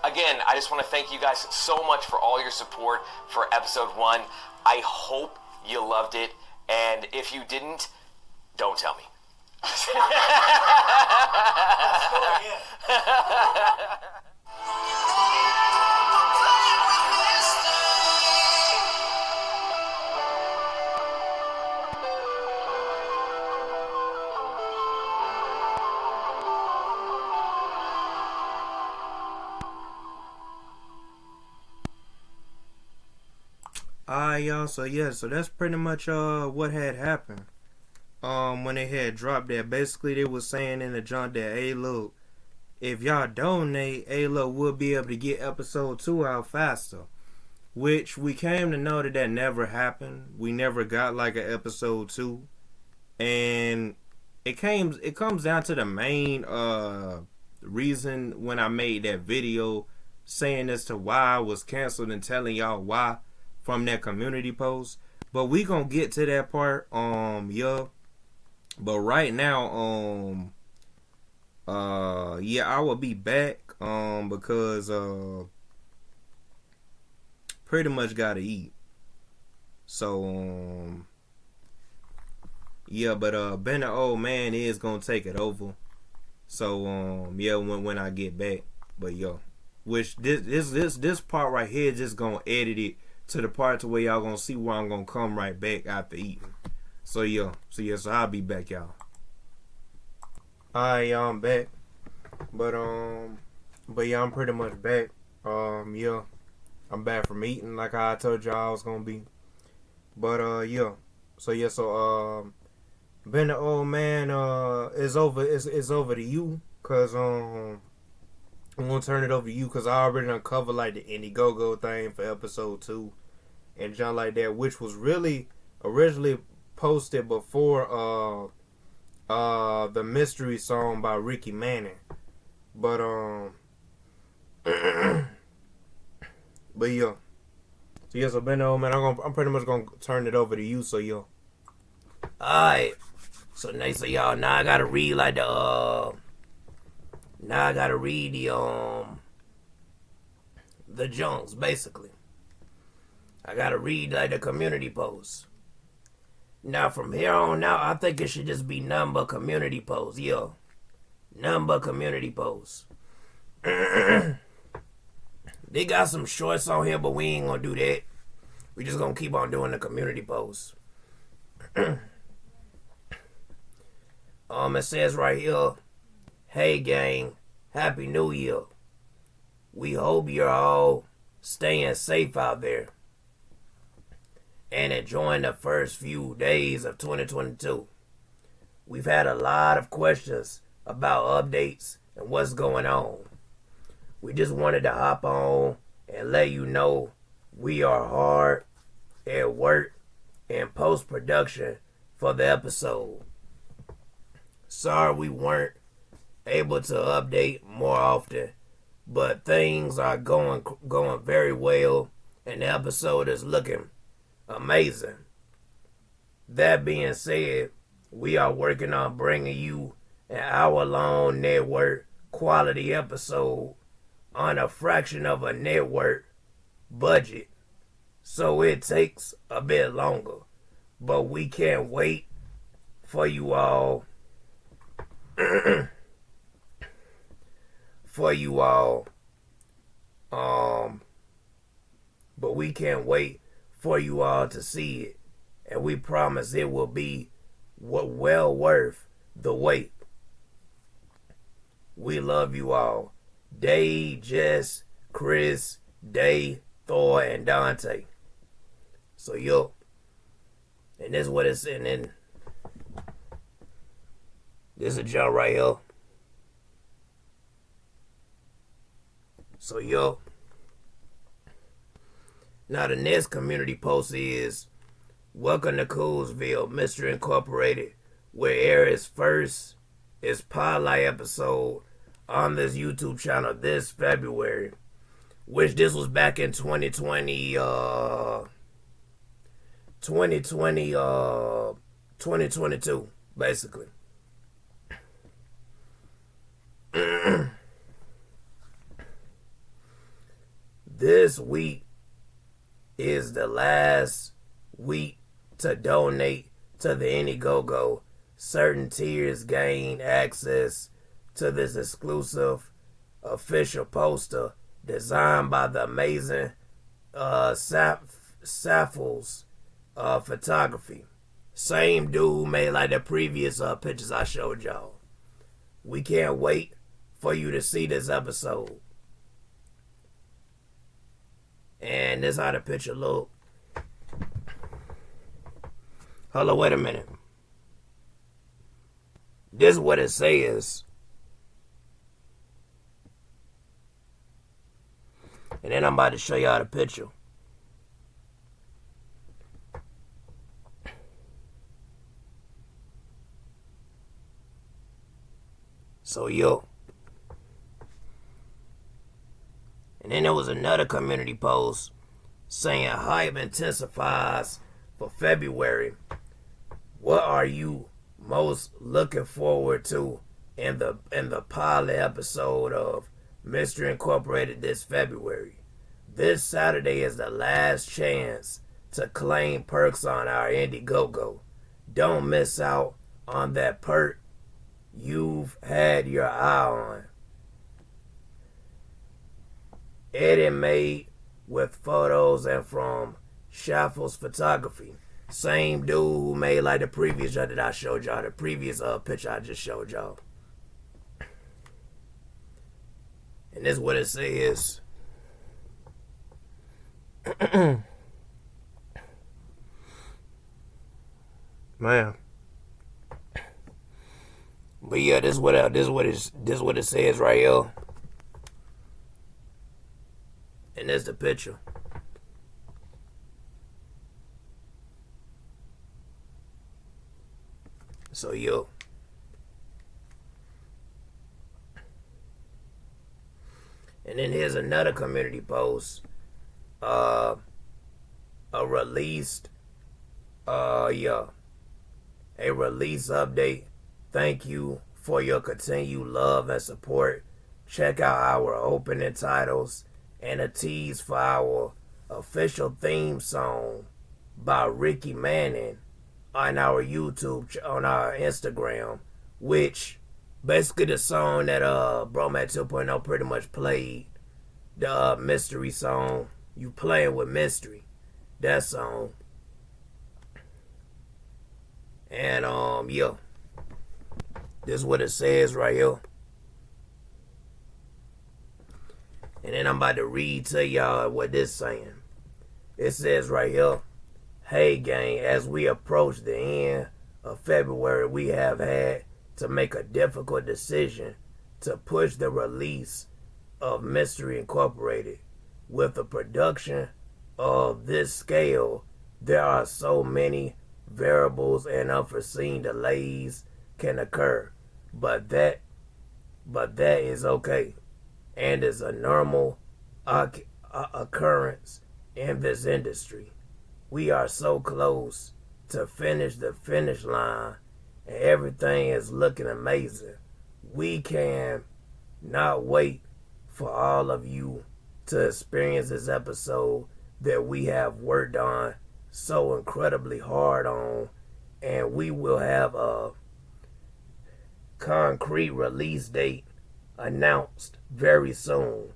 Again, I just want to thank you guys so much for all your support for episode 1. I hope you loved it, and if you didn't, don't tell me. Alright, y'all, so that's pretty much what had happened. When they had dropped that, basically they was saying in the junk that, hey, look, if y'all donate, hey, look, we'll be able to get episode 2 out faster. Which we came to know that never happened. We never got like an episode 2. And it comes down to the main reason when I made that video saying as to why I was canceled and telling y'all why from that community post. But we gonna get to that part, yeah. But right now, yeah, I will be back, because, pretty much gotta eat. So, yeah, but, Ben the old man is gonna take it over. So, yeah, when I get back. But, yo, which this part right here just gonna edit it to the part to where y'all gonna see where I'm gonna come right back after eating. So yeah, so I'll be back, y'all. Alright, y'all, I'm back. But yeah, I'm pretty much back. Yeah, I'm back from eating like I told y'all I was gonna be. But yeah, so Ben the old man is over. It's over to you, cause I'm gonna turn it over to you, cause I already uncovered like the Indiegogo thing for episode 2 and junk like that, which was really originally posted before the mystery song by Ricky Manning. But But yeah. So yeah, so Benno, man, I'm pretty much gonna turn it over to you. So yo. Alright. So next, so y'all, now I gotta read like the now I gotta read the junks, basically. I gotta read like the community posts. Now from here on out, I think it should just be nothing but community posts, yeah. Nothing but community posts. They got some shorts on here, but we ain't gonna do that. We just gonna keep on doing the community posts. It says right here, hey gang, Happy New Year. We hope you're all staying safe out there and enjoying the first few days of 2022. We've had a lot of questions about updates and what's going on. We just wanted to hop on and let you know we are hard at work in post-production for the episode. Sorry we weren't able to update more often, but things are going very well and the episode is looking amazing. That being said, we are working on bringing you an hour-long network quality episode on a fraction of a network budget, so it takes a bit longer, but we can't wait for you all but we can't wait for you all to see it, and we promise it will be well worth the wait. We love you all. Dade, Jess, Chris, Day, Thor, and Dante. So yo, and this is what it's in. And this is a jump right here. So yo, now the next community post is welcome to Coolsville, Mystery Incorporated, where airs first its pilot episode on this YouTube channel this February, which this was back in 2022, basically. This week is the last week to donate to the Indiegogo. Certain tiers gain access to this exclusive official poster designed by the amazing Saffles photography. Same dude who made like the previous pictures I showed y'all. We can't wait for you to see this episode. And this how the picture look. Hold on, wait a minute. This is what it says. And then I'm about to show y'all the picture. So yo. And then there was another community post saying hype intensifies for February. What are you most looking forward to in the pilot episode of Mystery Incorporated this February? This Saturday is the last chance to claim perks on our Indiegogo. Don't miss out on that perk you've had your eye on. Edit made with photos and from Saffles Photography. Same dude who made like the previous shot that I showed y'all, the previous picture I just showed y'all. And this is what it says. Man. But yeah, this is what it says right here. And there's the picture. So yo. And then here's another community post a released a release update. Thank you for your continued love and support. Check out our opening titles and a tease for our official theme song by Ricky Manning on our YouTube, on our Instagram, which basically the song that Bromat 2.0 pretty much played, the mystery song, You Playing With Mystery, that song. And this is what it says right here. And then I'm about to read to y'all what this saying. It says right here, hey gang, as we approach the end of February, we have had to make a difficult decision to push the release of Mystery Incorporated. With a production of this scale, there are so many variables and unforeseen delays can occur, but that is okay and is a normal occurrence in this industry. We are so close to finish the finish line and everything is looking amazing. We can not wait for all of you to experience this episode that we have worked on so incredibly hard on, and we will have a concrete release date announced very soon.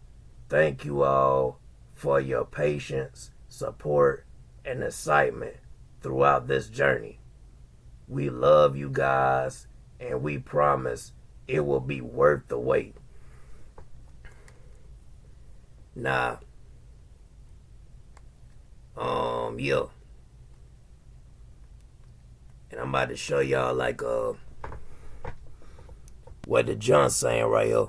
Thank you all for your patience, support, and excitement throughout this journey. We love you guys, and we promise it will be worth the wait. Nah. Yeah. And I'm about to show y'all like what the John's saying right here.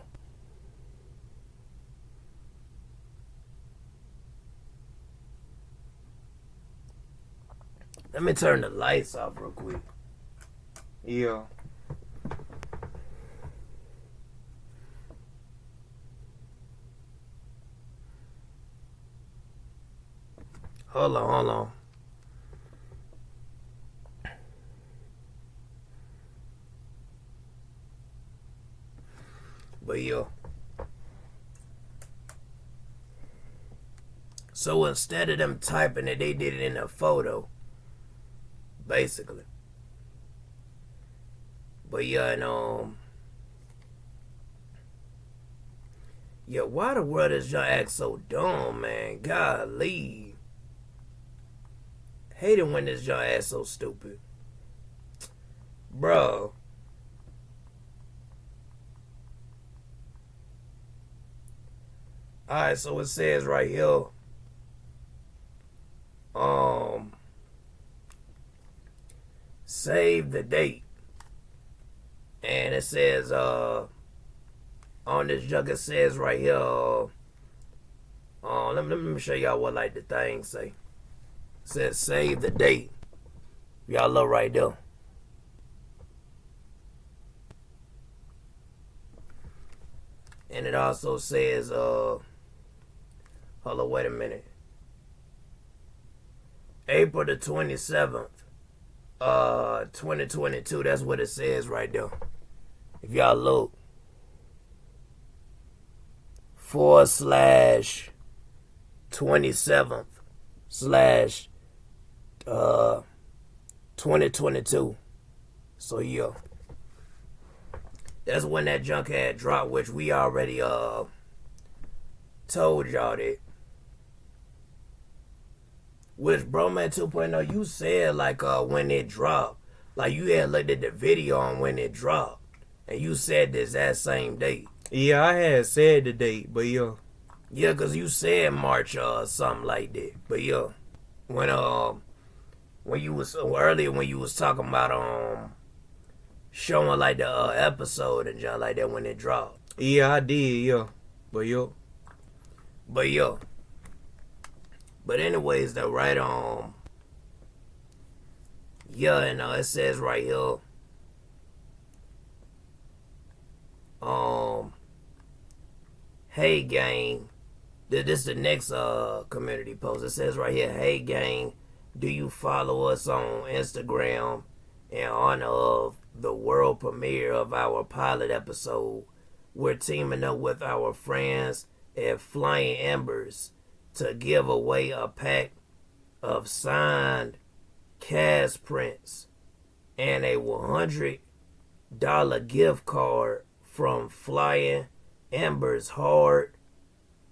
Let me turn the lights off real quick. Yeah. Hold on. But yeah. So instead of them typing it, they did it in a photo. Basically. But yeah, and yeah, why the world does y'all act so dumb, man? Golly. Hate it when this y'all act so stupid. Bro. Alright, so it says right here. Save the date. And it says on this junk it says right here. Let me show y'all what like the thing say. It says save the date. Y'all look right there. And it also says hold on, wait a minute. April the 27th, 2022. That's what it says right there. If y'all look. /27th/2022. So yeah. That's when that junk had dropped, which we already told y'all that. Which Broman 2.0, you said like when it dropped. Like you had looked at the video on when it dropped. And you said this that same date. Yeah, I had said the date, but yeah. Yeah, cause you said March or something like that. But yeah. When you was earlier when you was talking about showing like the episode and junk like that when it dropped. Yeah, I did, yeah. But yeah. But anyways, though, right yeah, and it says right here, hey gang, This is the next community post. It says right here, hey gang, do you follow us on Instagram in honor of the world premiere of our pilot episode? We're teaming up with our friends at Flying Embers to give away a pack of signed cast prints and a $100 gift card from Flying Embers Hard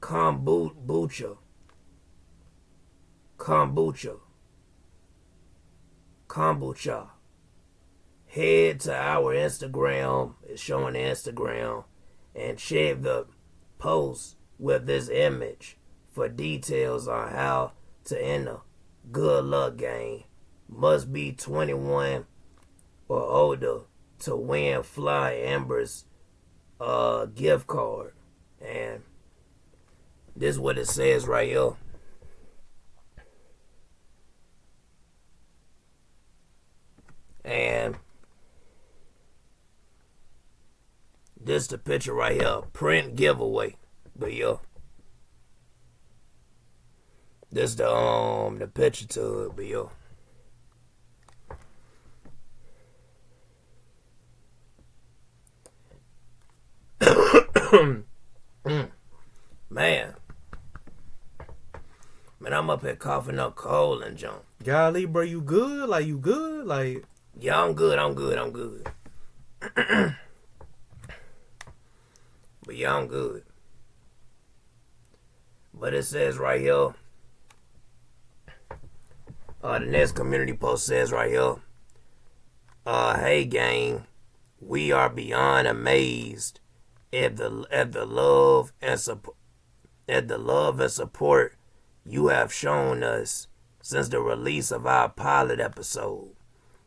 Kombucha. Head to our Instagram, it's showing the Instagram, and check the post with this image for details on how to enter. Good luck, gang. Must be 21 or older to win Fly Ember's gift card. And this is what it says right here. And this the picture right here. Print giveaway. But yeah. This the picture to it, but yeah. Man, I'm up here coughing up cold and junk. Golly, bro, you good? Like, you good? Like, yeah, I'm good. But yeah, I'm good. But it says right here, the next community post says right here, hey gang, we are beyond amazed at the love and support you have shown us since the release of our pilot episode.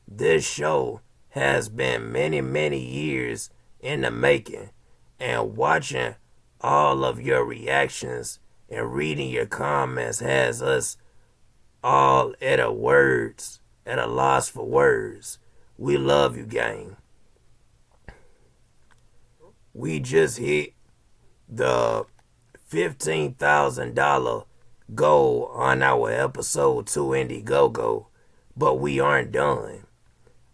This show has been many years in the making, and watching all of your reactions and reading your comments has us all at a loss for words. We love you, gang. We just hit the $15,000 goal on our episode 2 Indiegogo, but we aren't done.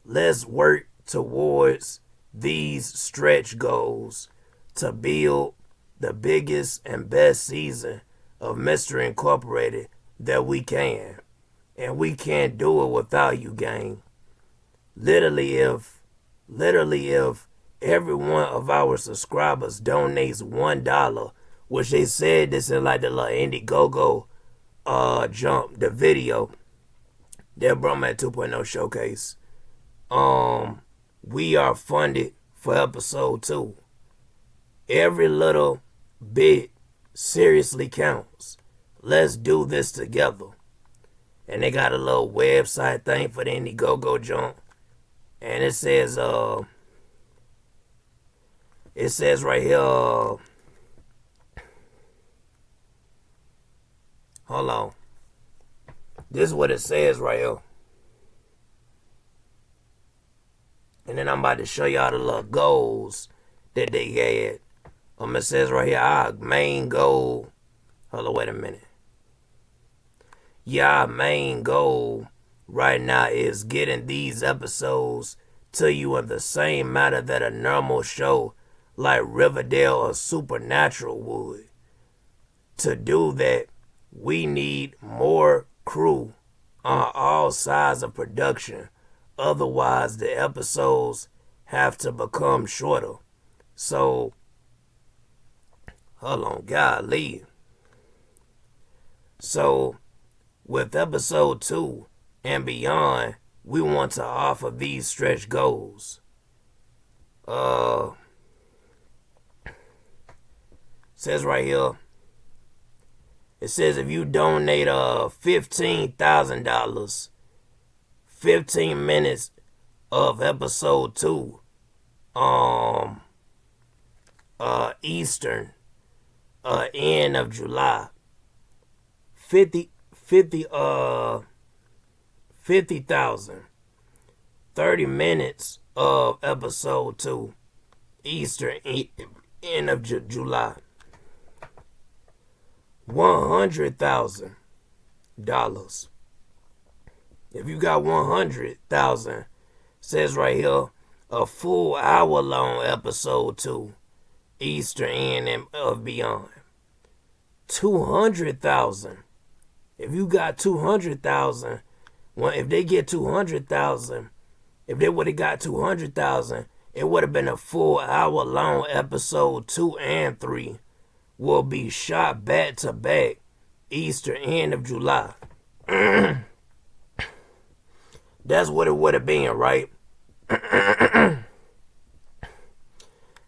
Let's work towards these stretch goals to build the biggest and best season of Mystery Incorporated that we can. And we can't do it without you, gang. Literally if every one of our subscribers donates $1, which they said this in like the little Indiegogo jump, the video, that Bromance 2.0 showcase. We are funded for episode 2. Every little bit seriously counts. Let's do this together. And they got a little website thing for the Indiegogo jump. And it says right here, hold on. This is what it says right here. And then I'm about to show y'all the little goals that they had. It says right here, our main goal. Hold on, wait a minute. Yeah, our main goal right now is getting these episodes to you in the same manner that a normal show like Riverdale or Supernatural would. To do that, we need more crew on all sides of production. Otherwise, the episodes have to become shorter. So, hold on, golly. So, with episode 2 and beyond, we want to offer these stretch goals. Says right here, it says if you donate $15,000, 15 minutes of episode 2, Eastern, end of July, 50,000, 30 minutes of episode 2, Eastern, end of July. $100,000. If you got 100,000, says right here, a full hour long episode 2, Eastern End and of Beyond. 200,000. If you got 200,000, if they get 200,000, if they would have got 200,000, it would have been a full hour long episode 2 and 3 will be shot back to back Easter end of July. That's what it would have been, right?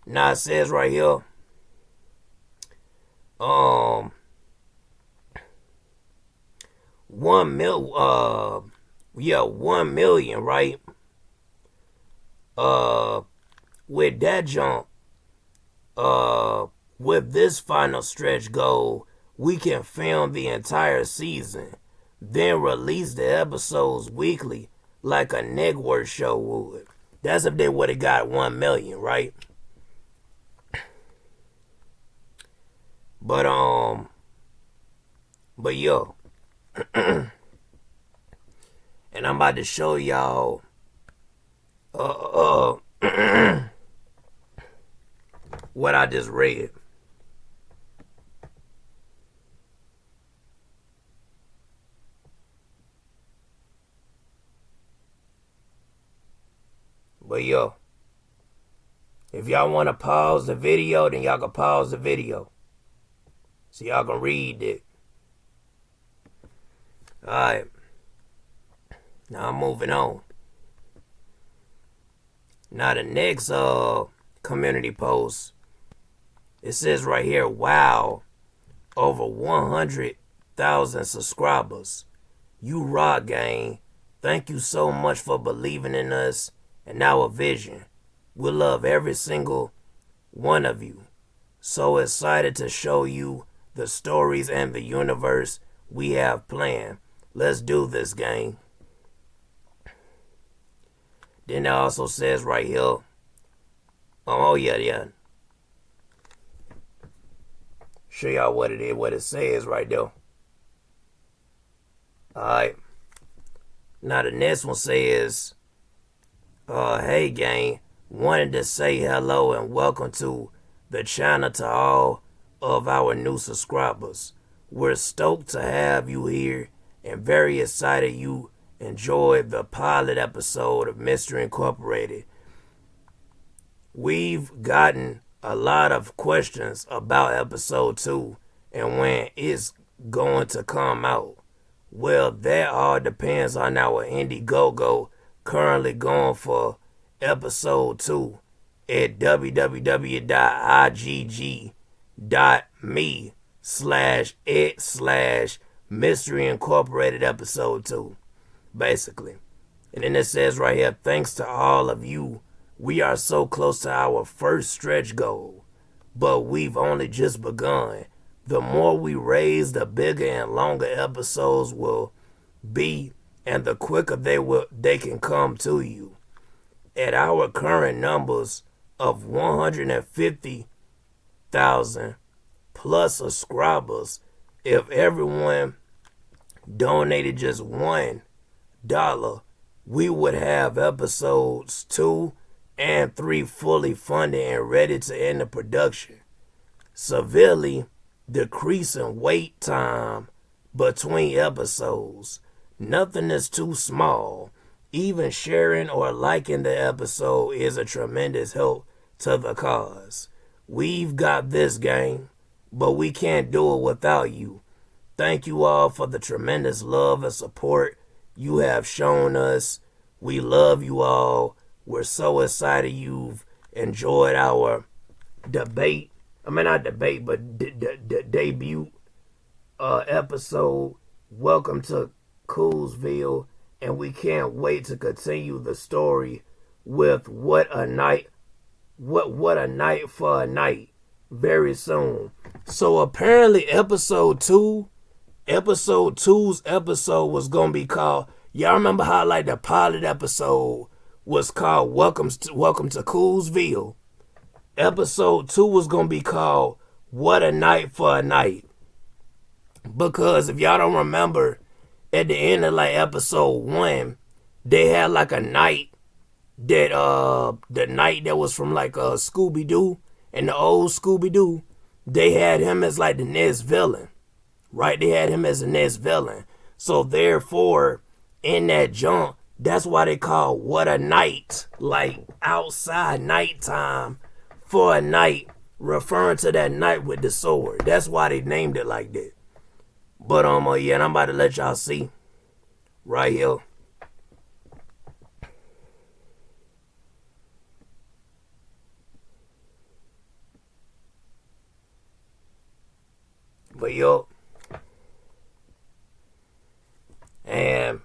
Now it says right here, 1 million, right? With that jump, with this final stretch goal, we can film the entire season, then release the episodes weekly like a network show would. That's if they would have got 1 million, right? But yo, and I'm about to show y'all what I just read. But yo, if y'all want to pause the video, then y'all can pause the video, so y'all can read it. Alright. Now I'm moving on. Now the next community post, it says right here, wow, over 100,000 subscribers. You rock, gang. Thank you so much for believing in us and our vision. We love every single one of you. So excited to show you the stories and the universe we have planned. Let's do this, gang. Then it also says right here, oh yeah. Show y'all what it is, what it says right there. Alright. Now the next one says, hey gang, wanted to say hello and welcome to the channel to all of our new subscribers. We're stoked to have you here and very excited you enjoyed the pilot episode of Mystery Incorporated. We've gotten a lot of questions about episode 2 and when it's going to come out. Well, that all depends on our Indiegogo currently going for episode 2 at www.igg.me/it/Mystery Incorporated episode 2. Basically. And then it says right here, thanks to all of you, we are so close to our first stretch goal, but we've only just begun. The more we raise, the bigger and longer episodes will be, and the quicker they can come to you. At our current numbers of 150,000 plus subscribers, if everyone donated just $1, we would have episodes 2 and 3 fully funded and ready to end the production, severely decreasing wait time between episodes. Nothing is too small. Even sharing or liking the episode is a tremendous help to the cause. We've got this, gang, but we can't do it without you. Thank you all for the tremendous love and support you have shown us. We love you all. We're so excited you've enjoyed our debut episode. Welcome to Coolsville, and we can't wait to continue the story with What a Night for a Night very soon. So apparently episode 2's episode was gonna be called, y'all remember how like the pilot episode was called Welcome to Coolsville? Episode 2 was gonna be called What a Night for a Night. Because if y'all don't remember, at the end of like episode 1, they had like a night that the night that was from like Scooby-Doo and the old Scooby-Doo, they had him as like the next villain. Right? They had him as the next villain. So therefore, in that jump, that's why they call What a Night, like outside nighttime for a night, referring to that night with the sword. That's why they named it like that. But yeah, and I'm about to let y'all see right here. But yo, and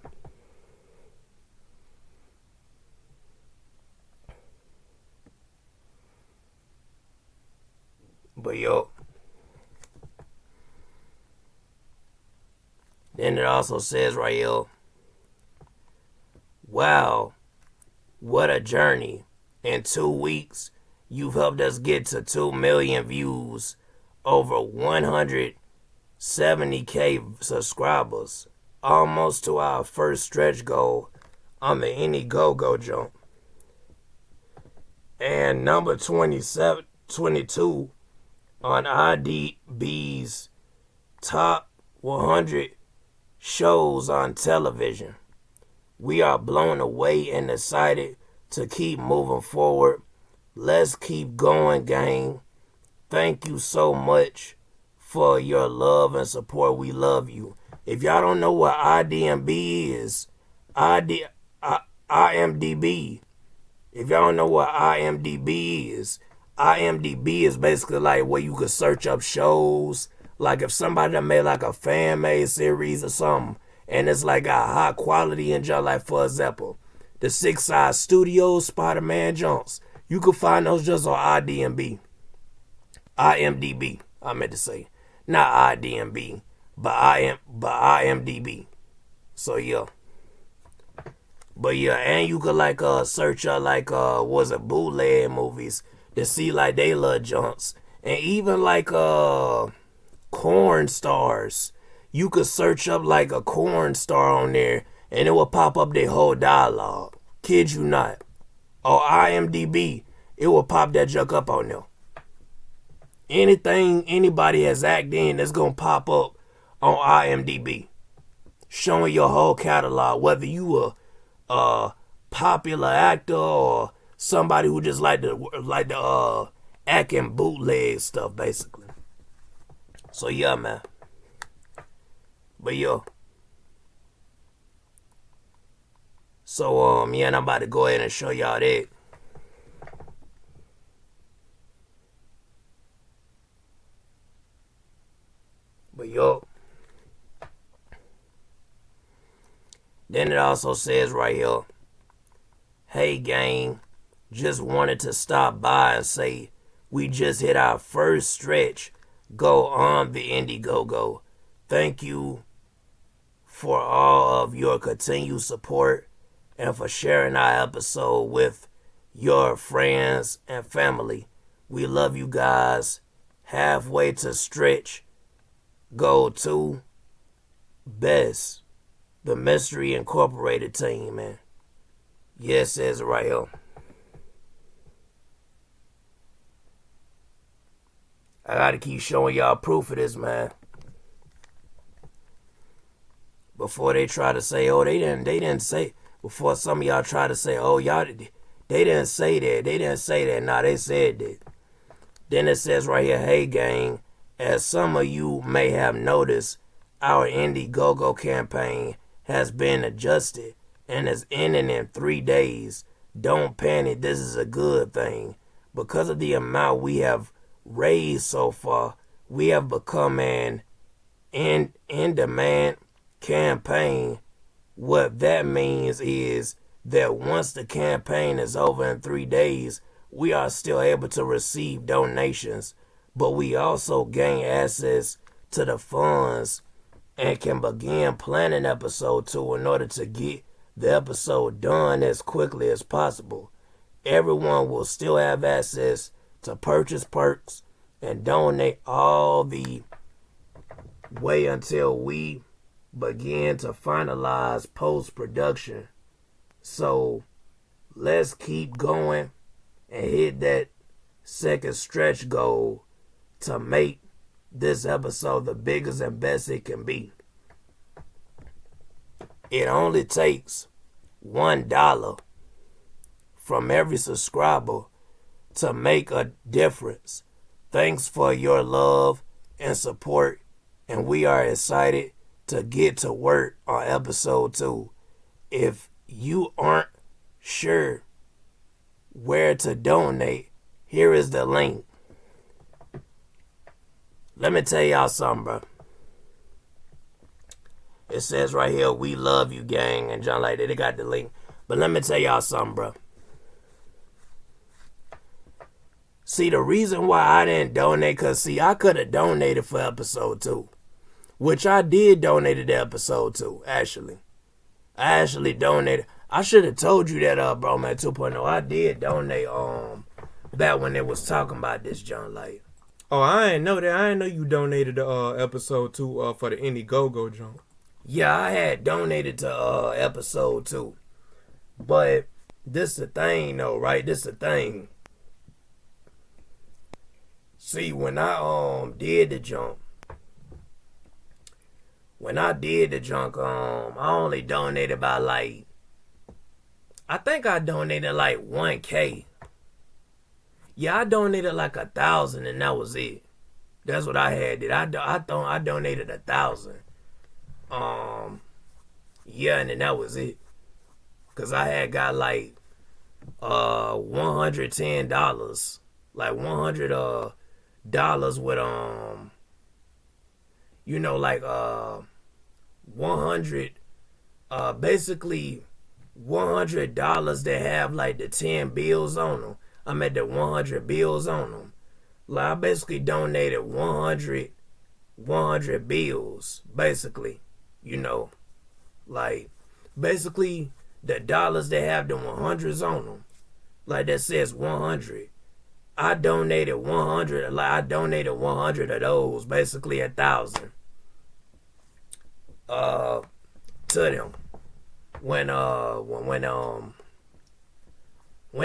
then it also says right here, wow, what a journey. In 2 weeks, you've helped us get to 2 million views, over 170K subscribers, almost to our first stretch goal on the Indiegogo jump. And number 22 on IDB's top 100 shows on television. We are blown away and excited to keep moving forward. Let's keep going, gang. Thank you so much for your love and support. We love you. If y'all don't know what IMDb is, IMDb. If y'all don't know what IMDb is basically like where you could search up shows. Like if somebody that made like a fan-made series or something, and it's like a high quality and just like, for example, the 6 Side Studios Spider-Man jumps, you can find those just on IMDb, I meant to say. Not IMDb, but IMDb. So yeah. But yeah, and you could like search up like was it bootleg movies to see like they little jumps. And even like corn stars. You could search up like a corn star on there and it will pop up their whole dialogue. Kid you not. Or IMDb, it will pop that junk up on there. Anything anybody has acted in that's gonna pop up on IMDb, showing your whole catalog, whether you a popular actor or somebody who just like the act and bootleg stuff, basically. So yeah, man. But yo. So yeah, and I'm about to go ahead and show y'all that. But yo. Then it also says right here, hey gang, just wanted to stop by and say we just hit our first stretch go on the Indiegogo. Thank you for all of your continued support and for sharing our episode with your friends and family. We love you guys. Halfway to stretch go to best. The Mystery Incorporated team, man. Yes, it says it right here. I gotta keep showing y'all proof of this, man. Before they try to say, oh, they didn't say, before some of y'all try to say, oh, y'all, they didn't say that. Nah, they said that. Then it says right here, hey, gang, as some of you may have noticed, our Indiegogo campaign has been adjusted and is ending in 3 days. Don't panic, this is a good thing. Because of the amount we have raised so far, we have become an in-demand campaign. What that means is that once the campaign is over in 3 days, we are still able to receive donations, but we also gain access to the funds and can begin planning episode 2 in order to get the episode done as quickly as possible. Everyone will still have access to purchase perks and donate all the wait until we begin to finalize post-production. So let's keep going and hit that second stretch goal to make this episode the biggest and best it can be. It only takes $1 from every subscriber to make a difference. Thanks for your love and support, and we are excited to get to work on episode 2. If you aren't sure where to donate, here is the link. Let me tell y'all something, bro. It says right here, we love you, gang, and John like that. They got the link. But let me tell y'all something, bro. See, the reason why I didn't donate, because, see, I could have donated for episode 2. Which I did donate to episode 2, actually. I actually donated. I should have told you that, bro, man, 2.0. I did donate, back when they was talking about this, John, like. Oh, I ain't know that. I ain't know you donated to episode 2 for the Indiegogo jump. Yeah, I had donated to episode 2. But this the thing, though, right? This the thing. See, when I did the jump, I only donated by like, I think I donated like 1K. Yeah, I donated like 1,000 and that was it. That's what I had did. I donated 1,000. Yeah, and then that was it. Cause I had got like $110, like $100 with you know, like 100 basically $100 that have like the 10 bills on them. I'm at the 100 bills on them. Like I basically donated 100 bills, basically, you know, like basically the dollars that have the 100s on them, like that says 100. I donated 100. Like I donated 100 of those, basically 1,000. To them when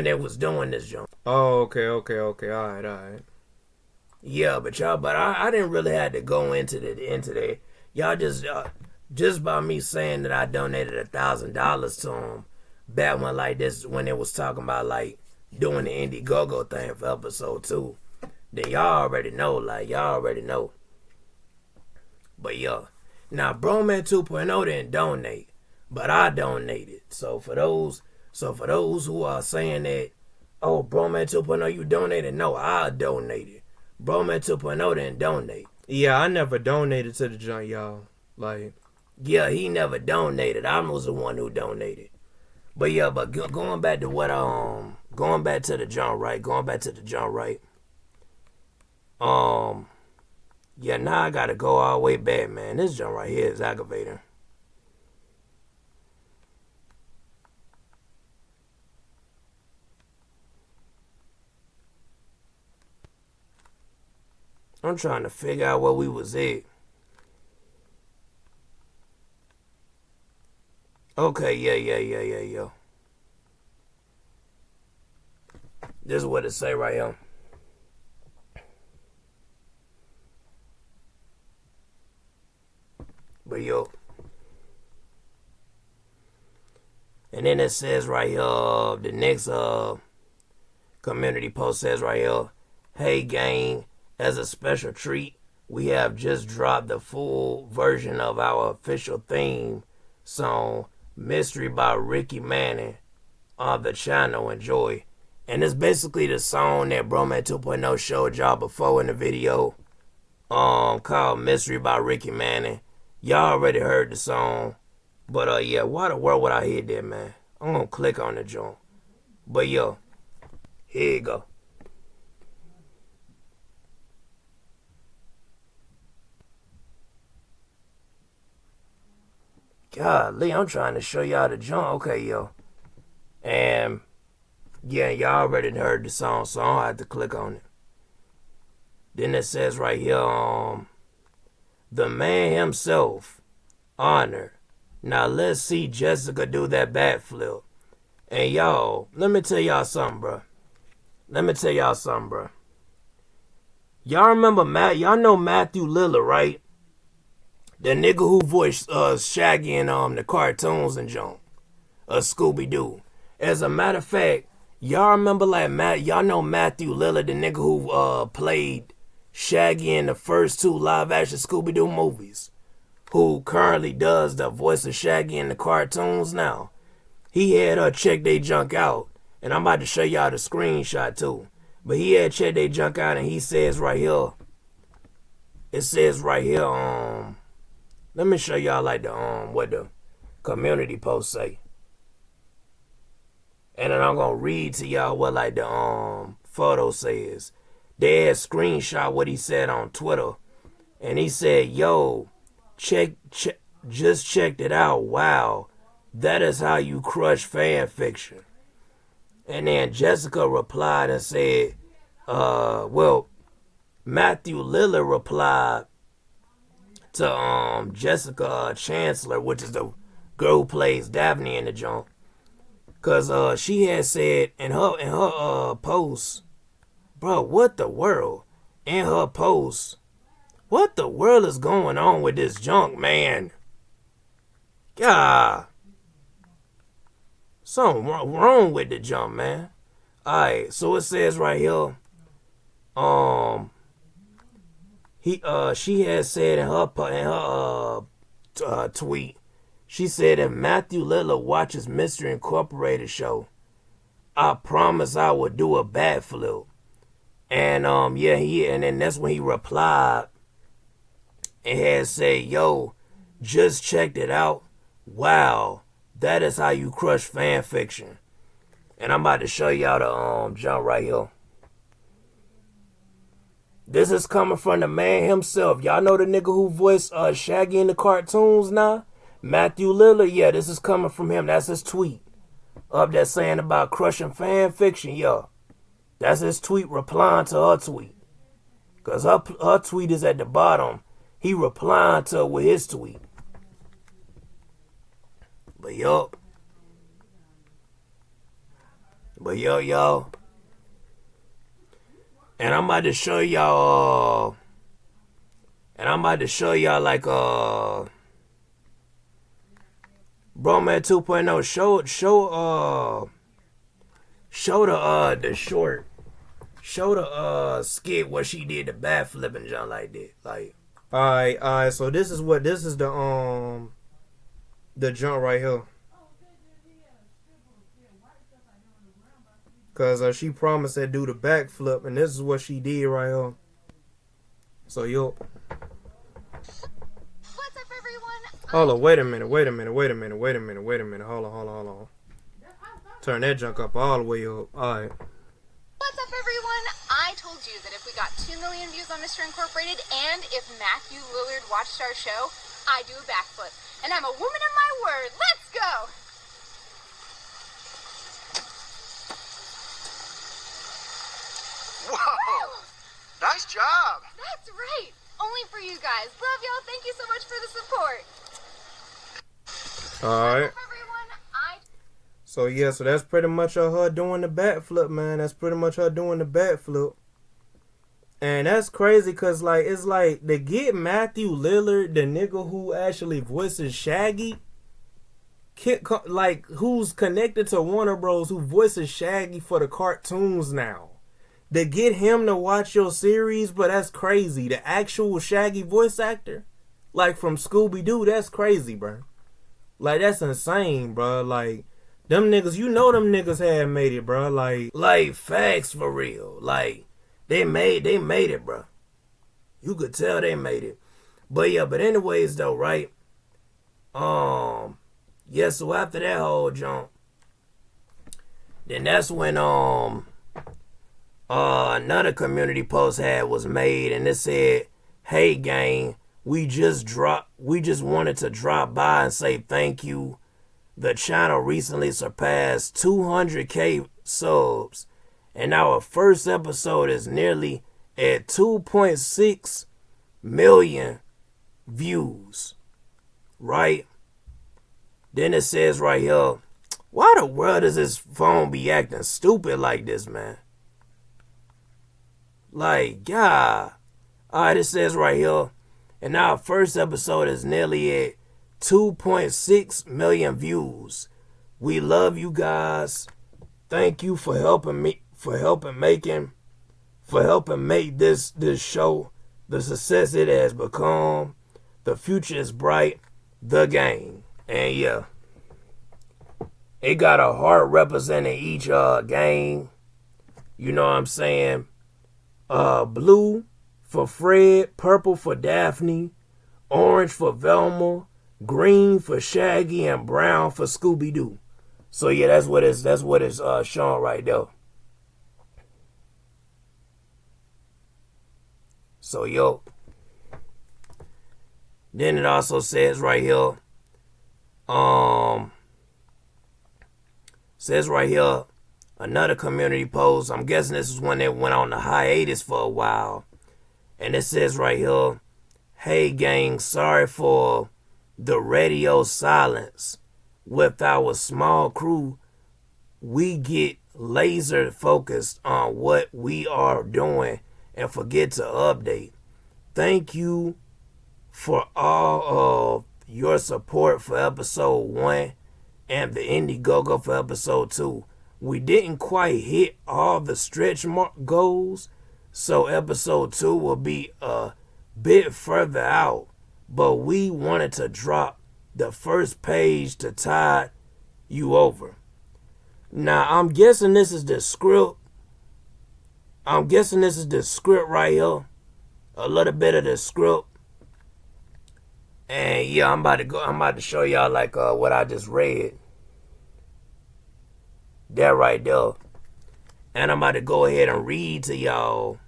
they was doing this jump. Oh, okay. All right. Yeah, but I didn't really have to go into that. Y'all just by me saying that I donated $1,000 to them back when like this, when it was talking about like doing the Indiegogo thing for episode 2, then y'all already know. But yeah, now Broman 2.0 didn't donate, but I donated. So for those who are saying that, oh, Broman 2.0 you donated, no, I donated. Broman 2.0 didn't donate. Yeah, I never donated to the junk, y'all. Like, yeah, he never donated. I was the one who donated. But yeah, but going back to the junk, right? Yeah, now I gotta go all the way back, man. This junk right here is aggravating. I'm trying to figure out where we was at. Okay, yeah. This is what it say right here. But yo. And then it says right here, the next community post says right here, hey gang, as a special treat, we have just dropped the full version of our official theme song, Mystery by Ricky Manning, on the channel. Enjoy. And it's basically the song that Broman 2.0 showed y'all before in the video, called Mystery by Ricky Manning. Y'all already heard the song. But yeah, why the world would I hear that, man? I'm gonna click on the joint. But yo, here you go. Golly, I'm trying to show y'all the joint. Okay, yo. And yeah, y'all already heard the song, so I don't have to click on it. Then it says right here, the man himself, Honor. Now let's see Jessica do that backflip. And y'all, let me tell y'all something, bro. Y'all remember y'all know Matthew Lillard, right? The nigga who voiced Shaggy in the cartoons and junk. Scooby-Doo. As a matter of fact, y'all remember y'all know Matthew Lillard, the nigga who played Shaggy in the first 2 live-action Scooby-Doo movies, who currently does the voice of Shaggy in the cartoons now. He had her check they junk out, and I'm about to show y'all the screenshot too. But he had checked they junk out, and he says right here, it says right here, let me show y'all like the what the community post say. And then I'm gonna read to y'all what like the photo says. They had screenshot what he said on Twitter. And he said, yo, just checked it out. Wow. That is how you crush fan fiction. And then Jessica replied and said, Matthew Lillard replied to Jessica Chancellor, which is the girl who plays Daphne in the junk. Cause she had said in her post, bro, what the world? In her post, what the world is going on with this junk, man? God. Something wrong with the junk, man. Alright, so it says right here, she had said in her tweet, she said if Matthew Lillard watches Mystery Incorporated show, I promise I will do a backflip. And and then that's when he replied and had said, yo, just checked it out. Wow. That is how you crush fan fiction. And I'm about to show y'all the jump right here. This is coming from the man himself. Y'all know the nigga who voiced Shaggy in the cartoons now? Matthew Lillard, yeah, this is coming from him. That's his tweet. Up there saying about crushing fan fiction, yeah. That's his tweet replying to her tweet. Because her tweet is at the bottom. He replying to her with his tweet. But yo, y'all. And I'm about to show y'all, like, Bro Man 2.0, show the short, show the skit where she did the backflip and jump like that. Like, alright, so this is the jump right here. Cause she promised to do the backflip, and this is what she did right here. So yo. What's up, everyone? Hold on, wait a minute. Hold on. Turn that junk up all the way up. Alright. What's up, everyone? I told you that if we got 2 million views on Mr. Incorporated and if Matthew Lillard watched our show, I do a backflip. And I'm a woman of my word. Let's go! Whoa! Nice job! That's right! Only for you guys. Love y'all. Thank you so much for the support. Alright. So yeah, so that's pretty much her doing the backflip, man. That's pretty much her doing the backflip. And that's crazy because, like, it's like to get Matthew Lillard, the nigga who actually voices Shaggy, like, who's connected to Warner Bros., who voices Shaggy for the cartoons now. To get him to watch your series, but that's crazy. The actual Shaggy voice actor, like from Scooby-Doo, that's crazy, bro. Like, that's insane, bro. Like, them niggas, you know them niggas had made it, bro. Like facts for real. Like, they made it, bro. You could tell they made it. But yeah, but anyways though, right? Yeah, so after that whole jump, then that's when another community post was made, and it said, "Hey gang, we just wanted to drop by and say thank you. The channel recently surpassed 200K subs, and our first episode is nearly at 2.6 million views, right? Then it says right here, why the world does this phone be acting stupid like this, man? Like, God. Alright, it says right here, and our first episode is nearly at 2.6 million views. We love you guys. Thank you for helping make this show the success it has become. The future is bright. The gang. And yeah, it got a heart representing each gang. You know what I'm saying? Blue for Fred, purple for Daphne, orange for Velma, green for Shaggy, and brown for Scooby-Doo. So yeah, that's what it's showing right there. So yo, then it also says right here, another community post. I'm guessing this is when they went on the hiatus for a while. And it says right here, hey gang, sorry for the radio silence. With our small crew, we get laser focused on what we are doing and forget to update. Thank you for all of your support for episode 1 and the Indiegogo for episode 2. We didn't quite hit all the stretch goals, so episode 2 will be a bit further out, but we wanted to drop the first page to tide you over. Now, I'm guessing this is the script. right here. A little bit of the script. And yeah, I'm about to show y'all like what I just read. That right there. And I'm about to go ahead and read to y'all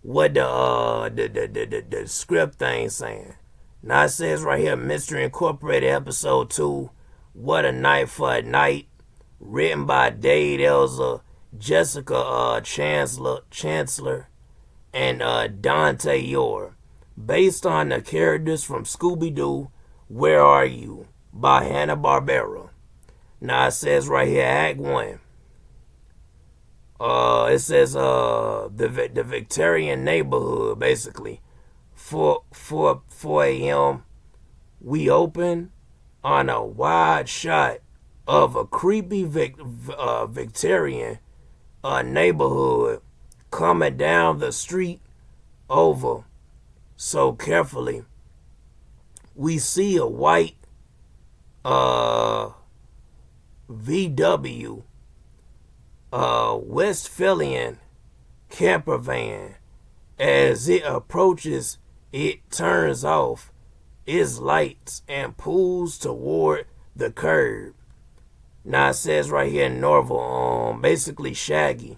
what the script thing saying. Now it says right here, Mystery Incorporated episode 2, What a Night for a Night, written by Dade, Elza, Jessica Chancellor, and Dante Yor, based on the characters from Scooby-Doo, Where Are You? By Hanna-Barbera. Now it says right here, Act 1. It says the Victorian neighborhood, basically. 4 a.m. We open on a wide shot of a creepy Victorian neighborhood coming down the street over so carefully. We see a white VW Westphalian camper van. As it approaches, it turns off its lights and pulls toward the curb. Now it says right here in Norval, basically Shaggy.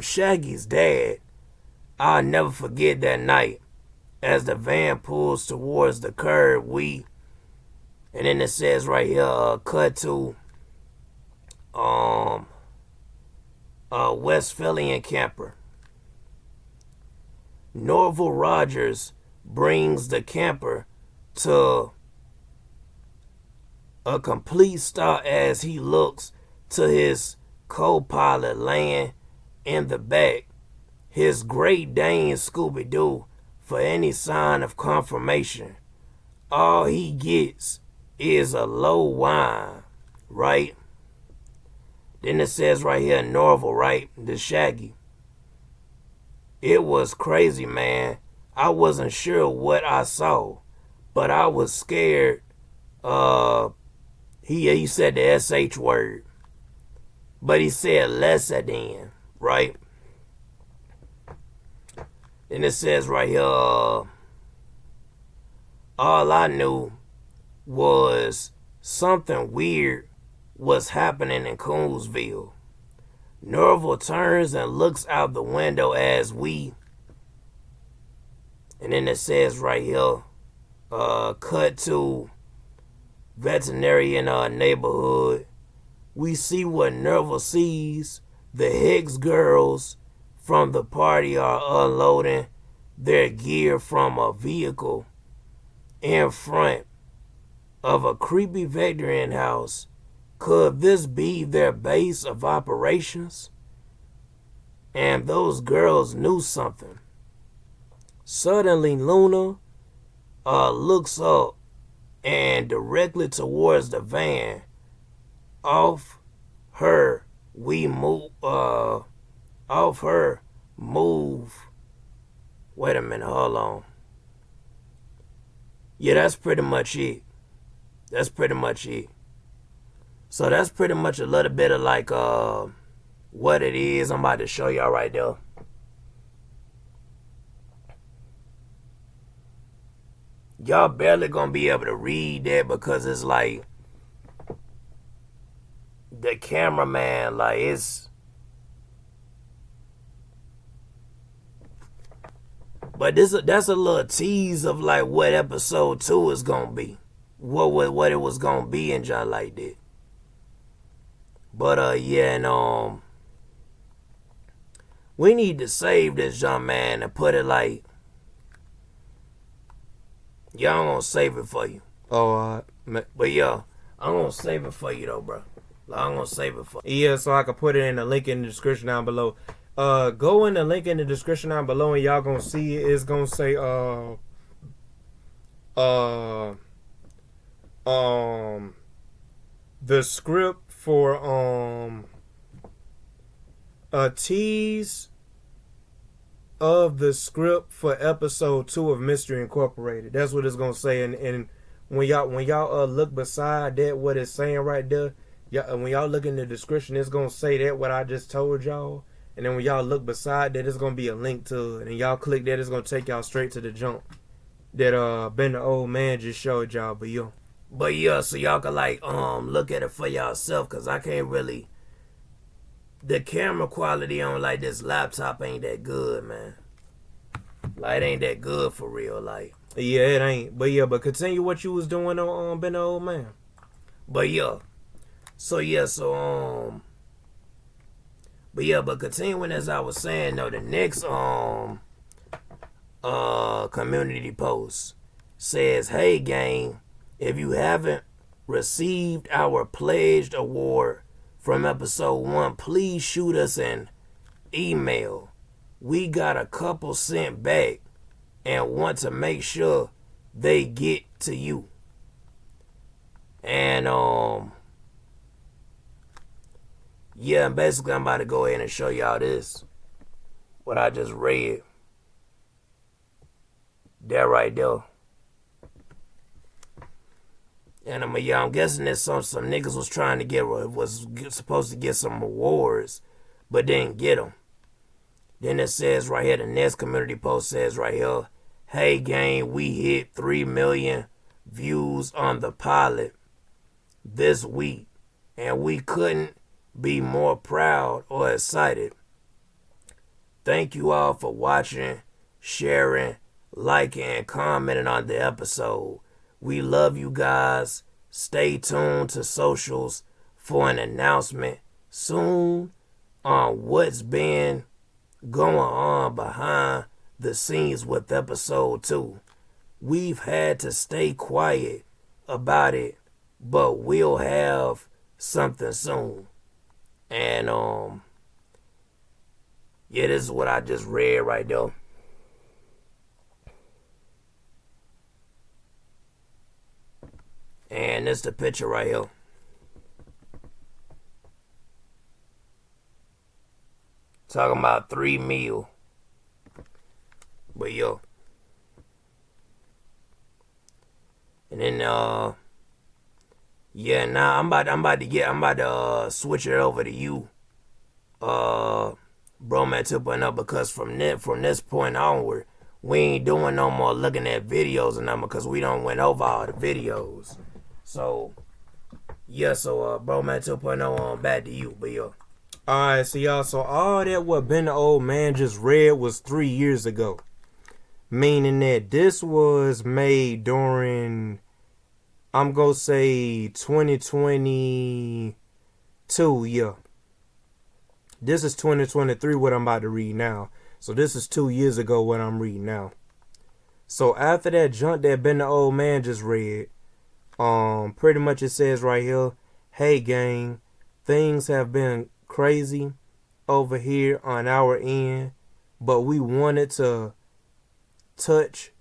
Shaggy's dad. I'll never forget that night. As the van pulls towards the curb, and then it says right here, cut to Westphalian camper. Norval Rogers brings the camper to a complete stop as he looks to his co-pilot laying in the back, his Great Dane Scooby-Doo, for any sign of confirmation. All he gets is a low whine, right? Then it says right here, Norval, right? The Shaggy. It was crazy, man. I wasn't sure what I saw, but I was scared. He said the SH word, but he said lesser than, right? And it says right here, all I knew was something weird was happening in Coonsville. Norval turns and looks out the window as and then it says right here, cut to veterinarian neighborhood. We see what Norval sees, The Hicks girls from the party are unloading their gear from a vehicle in front of a creepy veteran house. Could this be their base of operations? And those girls knew something. Suddenly, Luna looks up and directly towards the van. Off her move. Wait a minute, hold on. Yeah, that's pretty much it. So that's pretty much a little bit of like what it is. I'm about to show y'all right there. Y'all barely gonna be able to read that because it's like the cameraman, like it's. But that's a little tease of like what episode 2 is gonna be. What it was gonna be and John like that. But yeah, and we need to save this young man and put it like, y'all gonna save it for you. Oh, but yeah, I'm gonna save it for you though, bro. I'm gonna save it for you. Yeah, so I can put it in the link in the description down below. Go in the link in the description down below and y'all gonna see it. It's gonna say the script for a tease of the script for episode 2 of Mystery Incorporated. That's what it's gonna say. And when y'all look beside that, what it's saying right there, when y'all look in the description, it's gonna say that what I just told y'all. And then when y'all look beside that, it's gonna be a link to it. And y'all click that, it's gonna take y'all straight to the jump that Ben the Old Man just showed y'all. But yeah, so y'all can like look at it for yourself, cause I can't really. The camera quality on like this laptop ain't that good, man. Like it ain't that good for real, like. Yeah, it ain't. But continue what you was doing on Ben the Old Man. But continuing as I was saying though, the next community post says, "Hey gang, if you haven't received our pledged award from episode 1, please shoot us an email. We got a couple sent back and want to make sure they get to you." And yeah, basically I'm about to go ahead and show y'all this. What I just read. That right there. And I'm guessing that some niggas was trying to was supposed to get some awards, but didn't get them. Then it says right here, the next community post says right here, "Hey gang, we hit 3 million views on the pilot this week, and we couldn't be more proud or excited. Thank you all for watching, sharing, liking, and commenting on the episode. We love you guys. Stay tuned to socials for an announcement soon on what's been going on behind the scenes with episode 2. We've had to stay quiet about it, but we'll have something soon." And yeah, this is what I just read right there. And this the picture right here. Talking about 3 mil. But yo. And then yeah, now I'm about to switch it over to you, Broman 2.0, because from this point onward, we ain't doing no more looking at videos and them, because we don't went over all the videos. So yeah, so Broman 2.0 back to you, but yo. Alright, so y'all, so all that what Ben the Old Man just read was 3 years ago. Meaning that this was made during, I'm gonna say 2022, yeah. This is 2023 what I'm about to read now. So this is 2 years ago what I'm reading now. So after that junk that Ben the Old Man just read, pretty much it says right here, hey gang, things have been crazy over here on our end, but we wanted to touch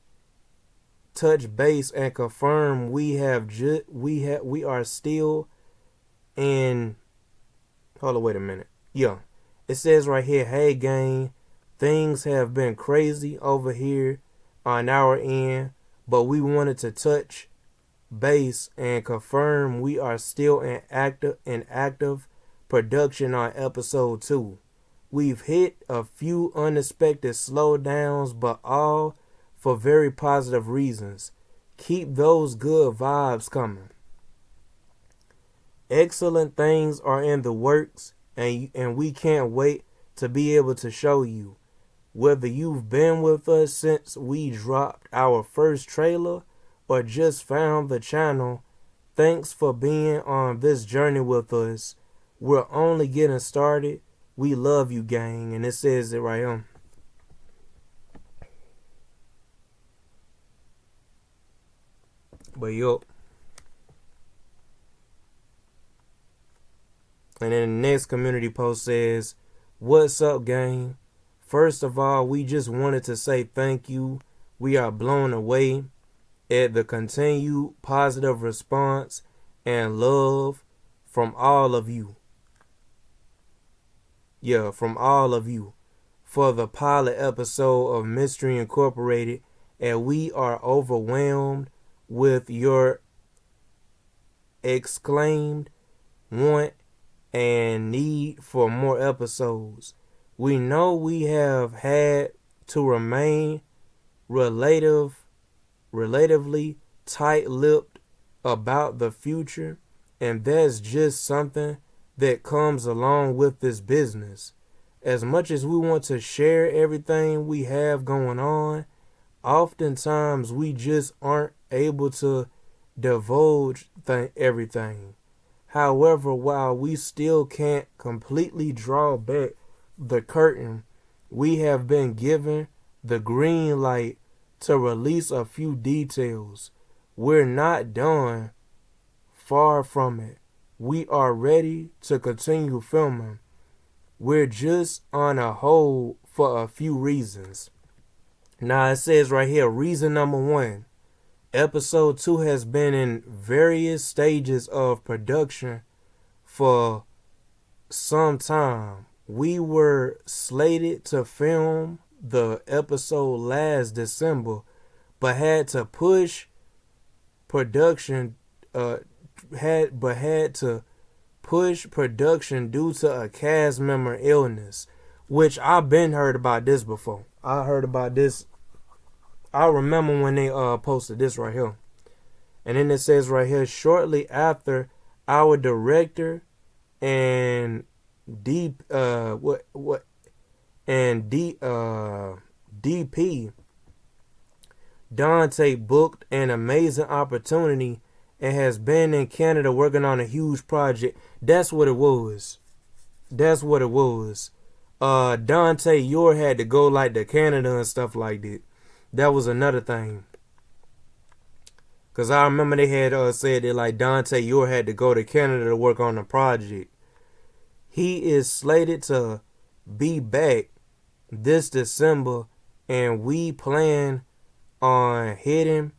base and confirm we are still in. Hold on, wait a minute. Yeah, it says right here, hey gang, things have been crazy over here on our end, but we wanted to touch base and confirm we are still in active production on episode 2. We've hit a few unexpected slowdowns, but all for very positive reasons. Keep those good vibes coming. Excellent things are in the works, and we can't wait to be able to show you. Whether you've been with us since we dropped our first trailer or just found the channel, thanks for being on this journey with us. We're only getting started. We love you, gang. And it says it right here. But yup. And then the next community post says, what's up, gang? First of all, we just wanted to say thank you. We are blown away at the continued positive response and love from all of you. Yeah, from all of you for the pilot episode of Mystery Incorporated, and we are overwhelmed with your exclaimed want and need for more episodes. We know we have had to remain relatively tight-lipped about the future, and that's just something that comes along with this business. As much as we want to share everything we have going on, oftentimes we just aren't able to divulge everything. However, while we still can't completely draw back the curtain, we have been given the green light to release a few details. We're not done, far from it. We are ready to continue filming. We're just on a hold for a few reasons. Now it says right here, reason number 1. Episode 2 has been in various stages of production for some time. We were slated to film the episode last December, but had to push production had to push production due to a cast member illness, which I've been heard about this before. I heard about this. I remember when they posted this right here. And then it says right here, shortly after, our director and DP Dante booked an amazing opportunity and has been in Canada working on a huge project. That's what it was. Dante Yor had to go like to Canada and stuff like that. That was another thing. Cause I remember they had said that like Dante Yor had to go to Canada to work on the project. He is slated to be back this December, and we plan on hitting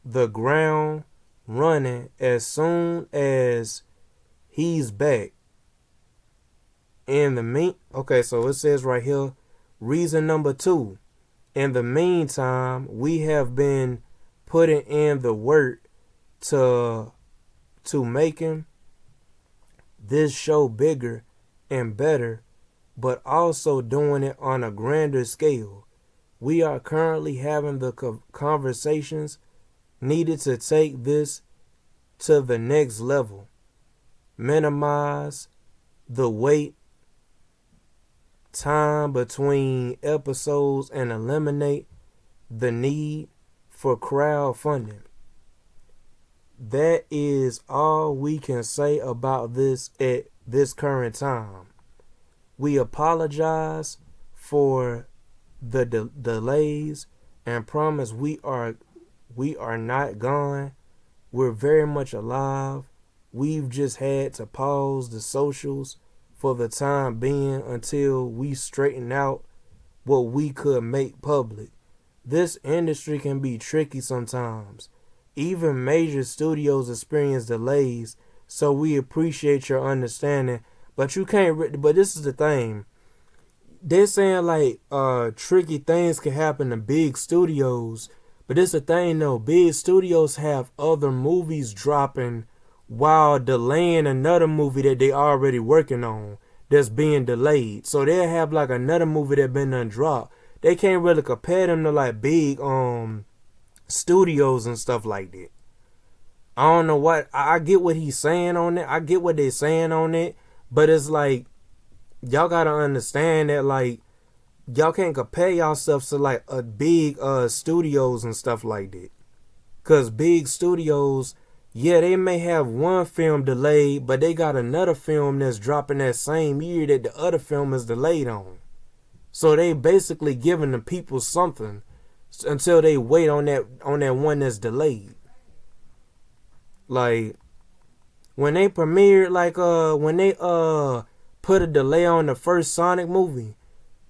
the ground running as soon as he's back. Okay, so it says right here, reason number 2. In the meantime, we have been putting in the work to making this show bigger and better, but also doing it on a grander scale. We are currently having the conversations needed to take this to the next level, minimize the wait time between episodes, and eliminate the need for crowdfunding. That is all we can say about this at this current time. We apologize for the delays and promise we are not gone. We're very much alive. We've just had to pause the socials for the time being until we straighten out what we could make public. This industry can be tricky sometimes. Even major studios experience delays, so we appreciate your understanding. But you can't. But this is the thing. They're saying like tricky things can happen to big studios. But this is the thing though. Big studios have other movies dropping while delaying another movie that they already working on that's being delayed. So they'll have like another movie that been undropped. They can't really compare them to like big studios and stuff like that. I don't know what I get what he's saying on it. I get what they're saying on it, but it's like y'all gotta understand that like y'all can't compare yourselves to like a big studios and stuff like that. Cause big studios, yeah, they may have one film delayed, but they got another film that's dropping that same year that the other film is delayed on. So they basically giving the people something until they wait on that one that's delayed. Like when they premiered, like when they put a delay on the first Sonic movie,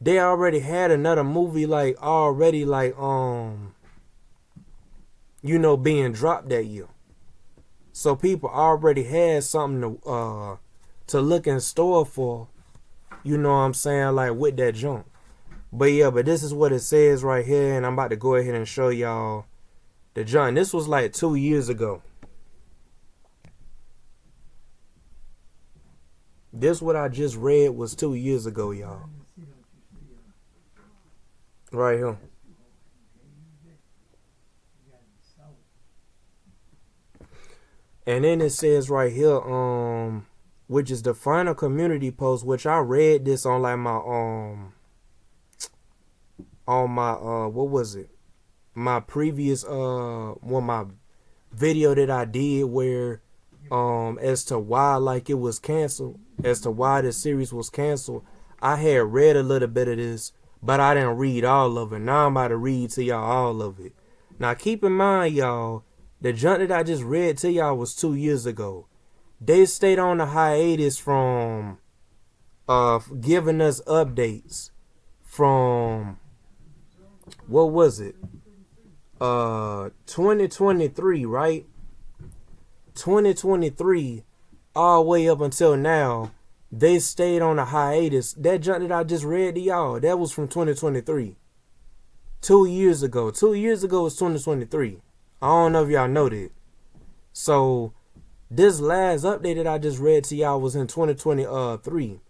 they already had another movie like already like being dropped that year. So people already had something to look in store for, you know what I'm saying, like with that junk. But yeah, but this is what it says right here, and I'm about to go ahead and show y'all the junk. This was like 2 years ago. This what I just read was 2 years ago, y'all. Right here. And then it says right here, which is the final community post, which I read this on like my what was it? My previous my video that I did where as to why like it was canceled, as to why the series was canceled. I had read a little bit of this, but I didn't read all of it. Now I'm about to read to y'all all of it. Now keep in mind, y'all, the junk that I just read to y'all was 2 years ago. They stayed on the hiatus from giving us updates from, what was it? 2023, right? 2023 all the way up until now. They stayed on a hiatus. That junk that I just read to y'all, that was from 2023. 2 years ago. 2 years ago was 2023. I don't know if y'all know that. So this last update that I just read to y'all was in 2023.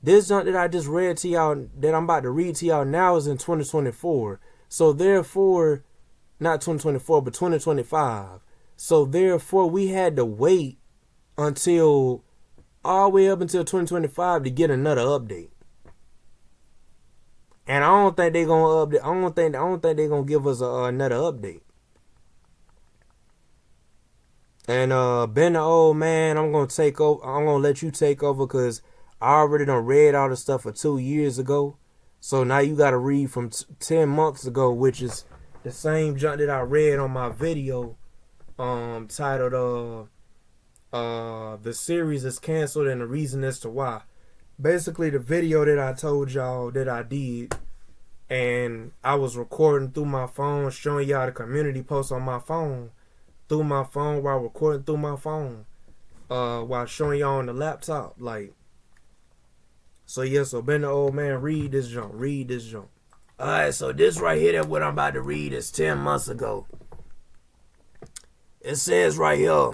This junk that I just read to y'all, that I'm about to read to y'all now, is in 2024. So therefore, not 2024, but 2025. So therefore, we had to wait until all the way up until 2025 to get another update. And I don't think they're gonna update. I don't think they're gonna give us another update. And Ben the old man, I'm gonna take over. I'm gonna let you take over because I already done read all the stuff for 2 years ago. So now you gotta read from 10 months ago, which is the same junk that I read on my video, titled the series is canceled and the reason as to why. Basically, the video that I told y'all that I did, and I was recording through my phone, showing y'all the community post on my phone, through my phone, while recording through my phone, while showing y'all on the laptop, like. So yeah, so Ben the old man, read this junk. Alright, so this right here, that what I'm about to read is 10 months ago. It says right here,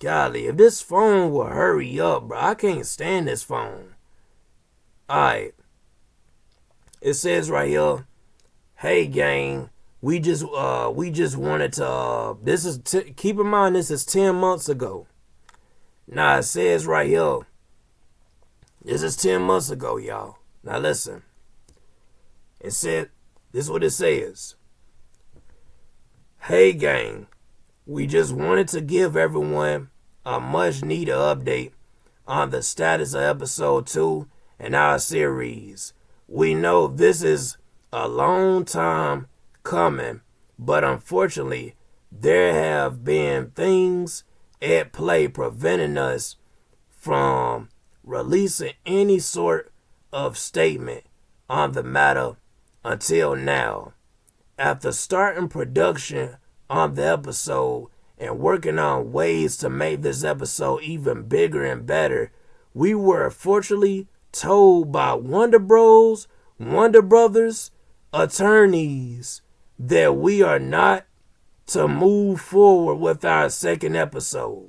golly, if this phone will hurry up, bro, I can't stand this phone. Alright. It says right here, hey gang, we just wanted to, keep in mind this is 10 months ago. Now it says right here, this is 10 months ago, y'all. Now listen. It said, this is what it says. Hey gang, we just wanted to give everyone a much needed update on the status of episode 2 in our series. We know this is a long time coming, but unfortunately, there have been things at play preventing us from releasing any sort of statement on the matter until now. After starting production on the episode and working on ways to make this episode even bigger and better, we were fortunately told by Wonder Brothers attorneys that we are not to move forward with our second episode.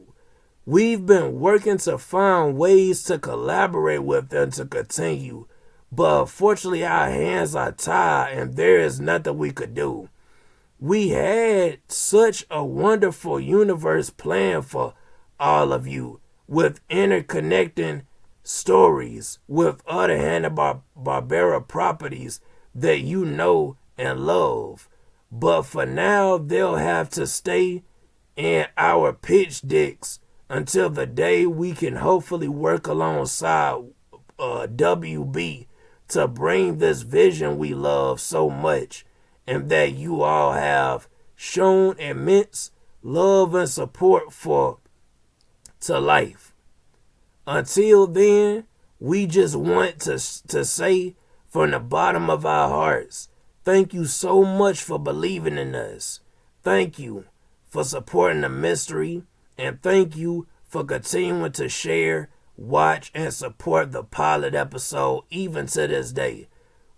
We've been working to find ways to collaborate with them to continue, but unfortunately our hands are tied and there is nothing we could do. We had such a wonderful universe planned for all of you, with interconnecting stories with other Hanna-Barbera properties that you know and love. But for now, they'll have to stay in our pitch decks until the day we can hopefully work alongside WB to bring this vision we love so much and that you all have shown immense love and support for to life. Until then, we just want to say from the bottom of our hearts, thank you so much for believing in us. Thank you for supporting the mystery, and thank you for continuing to share, watch, and support the pilot episode even to this day.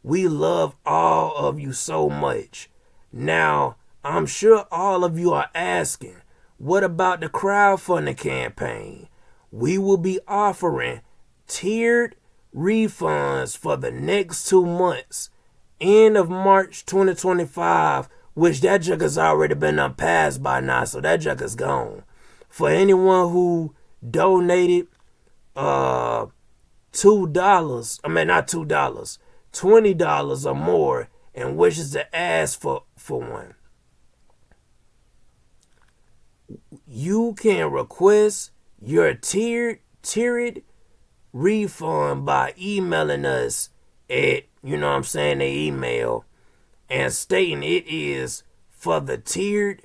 We love all of you so much. Now, I'm sure all of you are asking, what about the crowdfunding campaign? We will be offering tiered refunds for the next 2 months, end of March 2025, which that junk has already been unpassed by now, so that junk is gone. For anyone who donated $2, $20 or more and wishes to ask for one, you can request your tiered refund by emailing us at, the email, and stating it is for the tiered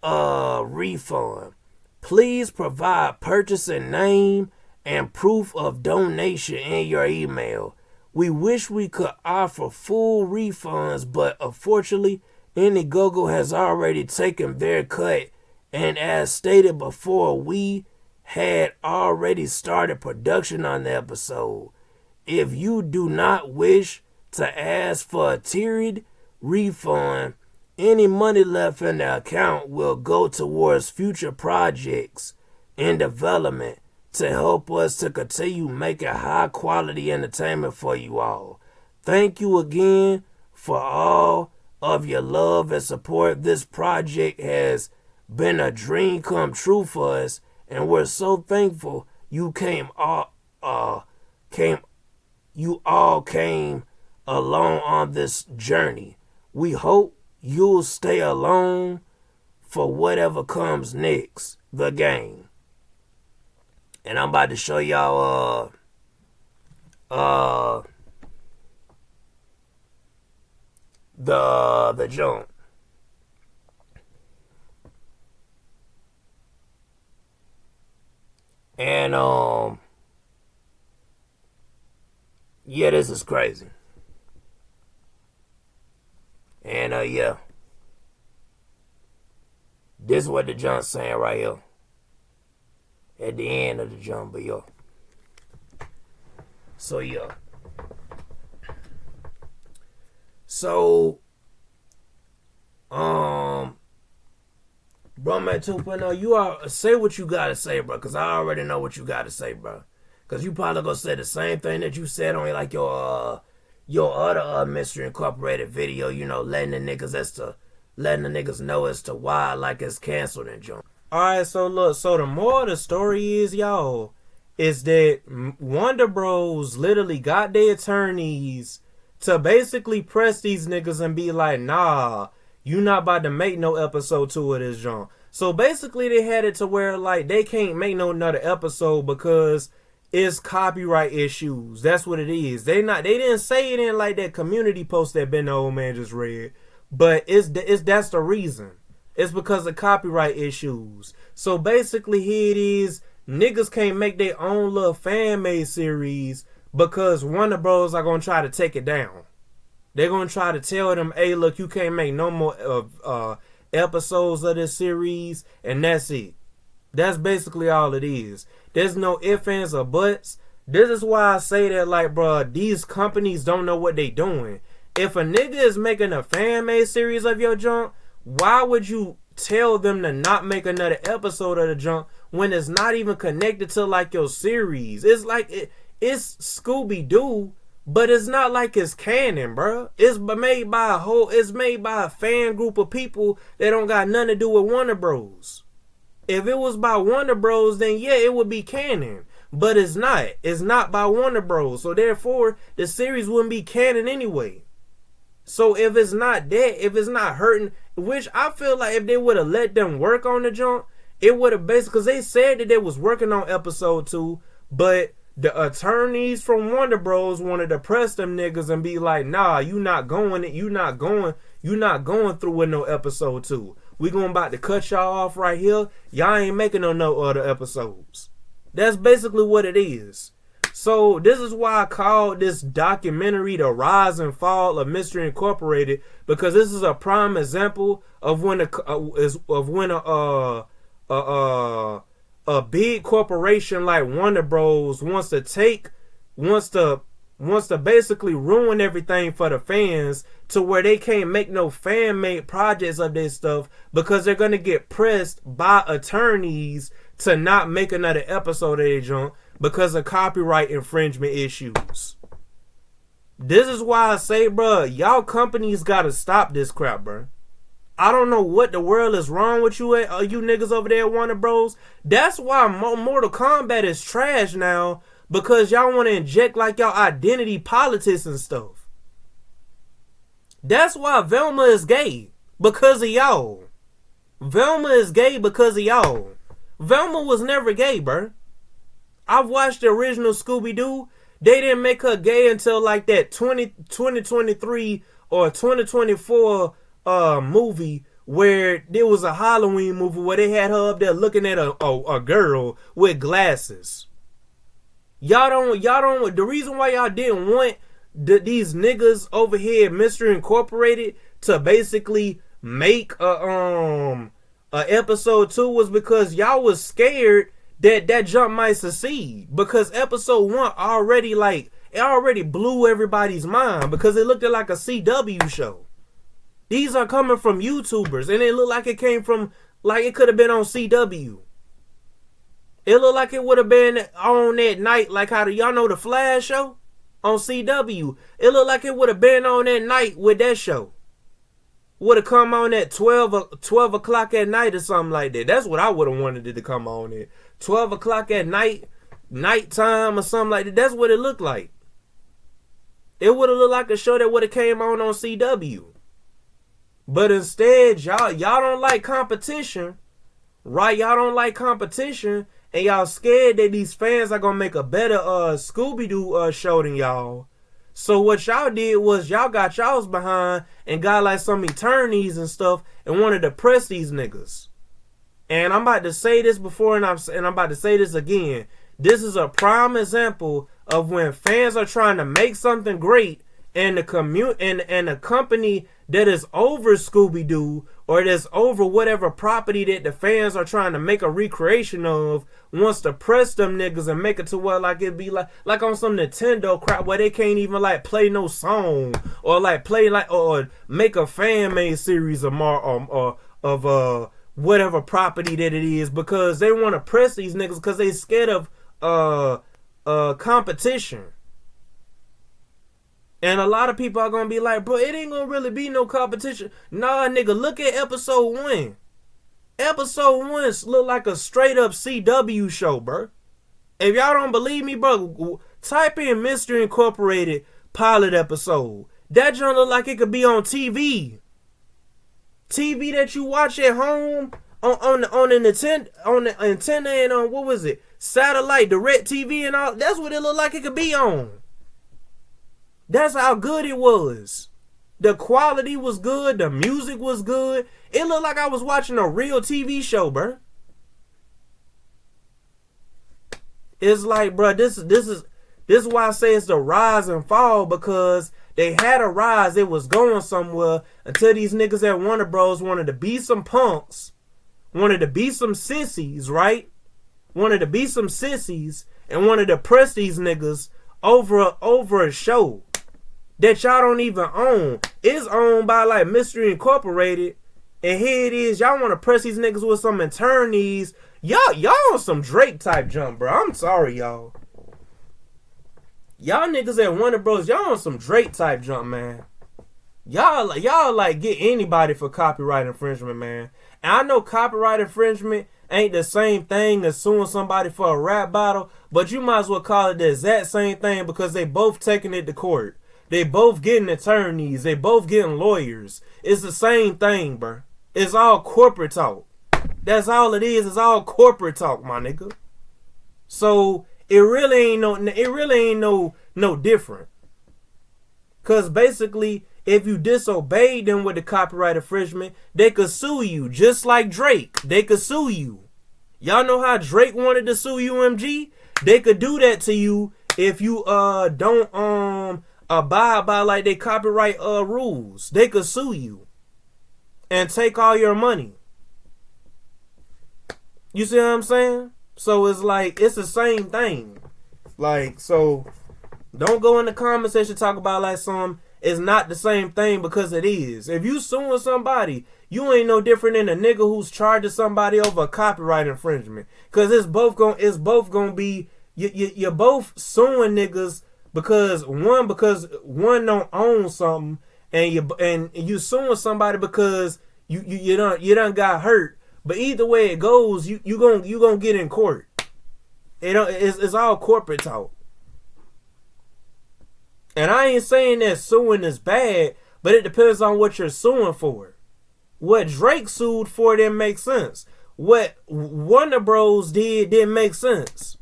refund. Please provide purchasing name and proof of donation in your email. We wish we could offer full refunds, but unfortunately, Indiegogo has already taken their cut, and as stated before, we had already started production on the episode. If you do not wish to ask for a tiered refund, any money left in the account will go towards future projects in development to help us to continue making high quality entertainment for you all. Thank you again for all of your love and support. This project has been a dream come true for us, and we're so thankful you all came along on this journey. We hope you'll stay along for whatever comes next, the game. And I'm about to show y'all the jump. And yeah, this is crazy. And yeah, this is what the jump's saying right here at the end of the jump, but yeah. So yeah. So Bro Man 2.0, you are say what you gotta say, bro, cause I already know what you gotta say, bro. Cause you probably gonna say the same thing that you said on like your other Mystery Incorporated video, letting the niggas know as to why like it's canceled and junk. Alright, so look, so the moral of the story is, y'all, is that Wonder Bros literally got their attorneys to basically press these niggas and be like, nah, you not about to make no episode 2 of this junk. So basically they had it to where like they can't make no another episode because it's copyright issues. That's what it is. They didn't say it in like that community post that Ben the Old Man just read, but that's the reason. It's because of copyright issues. So basically here it is, niggas can't make their own little fan-made series because Warner Bros are gonna try to take it down. They're gonna try to tell them, hey, look, you can't make no more episodes of this series, and that's it. That's basically all it is. There's no ifs, ands, or buts. This is why I say that, like, bro, these companies don't know what they doing. If a nigga is making a fan-made series of your junk, why would you tell them to not make another episode of the junk when it's not even connected to, like, your series? It's like, it's Scooby-Doo, but it's not like it's canon, bro. It's made by a fan group of people that don't got nothing to do with Warner Bros. If it was by Warner Bros, then yeah, it would be canon. But it's not. It's not by Warner Bros. So therefore, the series wouldn't be canon anyway. So if it's not that, if it's not hurting, which I feel like if they would have let them work on the junk, it would have basically, because they said that they was working on episode 2, but the attorneys from Warner Bros wanted to press them niggas and be like, nah, you not going through with no episode 2. We going about to cut y'all off right here. Y'all ain't making no other episodes. That's basically what it is. So this is why I called this documentary The Rise and Fall of Mystery Incorporated, because this is a prime example of when a big corporation like Warner Bros wants to basically ruin everything for the fans to where they can't make no fan-made projects of this stuff because they're going to get pressed by attorneys to not make another episode of their junk because of copyright infringement issues. This is why I say, bro, y'all companies got to stop this crap, bro. I don't know what the world is wrong with you niggas over there at Warner Bros. That's why Mortal Kombat is trash now, because y'all want to inject like y'all identity politics and stuff. That's why Velma is gay, because of y'all. Velma is gay because of y'all. Velma was never gay, bro. I've watched the original Scooby-Doo. They didn't make her gay until like that 2023 or 2024 movie where there was a Halloween movie where they had her up there looking at a girl with glasses. Y'all don't, the reason why y'all didn't want these niggas over here at Mystery Incorporated to basically make a episode 2 was because y'all was scared that jump might succeed, because episode 1 already blew everybody's mind because it looked like a CW show. These are coming from YouTubers, and it looked like it came from, like it could have been on CW. It looked like it would have been on that night, like how y'all know the Flash show on CW. It looked like it would have been on that night with that show. Would have come on at 12 o'clock at night or something like that. That's what I would have wanted it to come on at. 12 o'clock at nighttime or something like that. That's what it looked like. It would have looked like a show that would have came on CW. But instead, y'all don't like competition, right? Y'all don't like competition, and y'all scared that these fans are gonna make a better Scooby-Doo show than y'all. So what y'all did was y'all got y'all's behind and got like some attorneys and stuff and wanted to press these niggas. And I'm about to say this before, and I'm about to say this again. This is a prime example of when fans are trying to make something great, and the company that is over Scooby-Doo or that's over whatever property that the fans are trying to make a recreation of wants to press them niggas and make it to where like it be like on some Nintendo crap where they can't even like play no song or like play like or make a fan made series of whatever property that it is, because they want to press these niggas because they scared of competition. And a lot of people are gonna be like, bro, it ain't gonna really be no competition. Nah, nigga, look at episode 1. Episode 1 look like a straight up CW show, bro. If y'all don't believe me, bro, type in Mystery Incorporated pilot episode. That joint look like it could be on TV. TV that you watch at home the antenna and on what was it? Satellite, direct TV and all. That's what it looked like it could be on. That's how good it was. The quality was good. The music was good. It looked like I was watching a real TV show, bro. It's like, bro, this is why I say it's the rise and fall, because they had a rise, it was going somewhere, until these niggas at Warner Bros. Wanted to be some punks, wanted to be some sissies, right? Wanted to be some sissies and wanted to press these niggas over a show that y'all don't even own. It's owned by like Mystery Incorporated, and here it is. Y'all want to press these niggas with some attorneys. Y'all on some Drake type jump, bro. I'm sorry, y'all. Y'all niggas at Warner Bros. Y'all on some Drake type jump, man. Y'all like get anybody for copyright infringement, man. And I know copyright infringement ain't the same thing as suing somebody for a rap battle, but you might as well call it the exact same thing, because they both taking it to court. They both getting attorneys. They both getting lawyers. It's the same thing, bro. It's all corporate talk. That's all it is. It's all corporate talk, my nigga. So it really ain't no different. Cause basically, if you disobeyed them with the copyright infringement, they could sue you, just like Drake. They could sue you. Y'all know how Drake wanted to sue UMG? They could do that to you if you don't abide by like they copyright rules. They could sue you and take all your money. You see what I'm saying? So it's like, it's the same thing. Like, so don't go in the comment section talk about like some it's not the same thing, because it is. If you suing somebody, you ain't no different than a nigga who's charging somebody over a copyright infringement. Cause it's both gonna be you're both suing niggas because one don't own something, and you suing somebody because you done got hurt. But either way it goes, you gonna get in court. It's all corporate talk. And I ain't saying that suing is bad, but it depends on what you're suing for. What Drake sued for didn't make sense. What Warner Bros didn't make sense.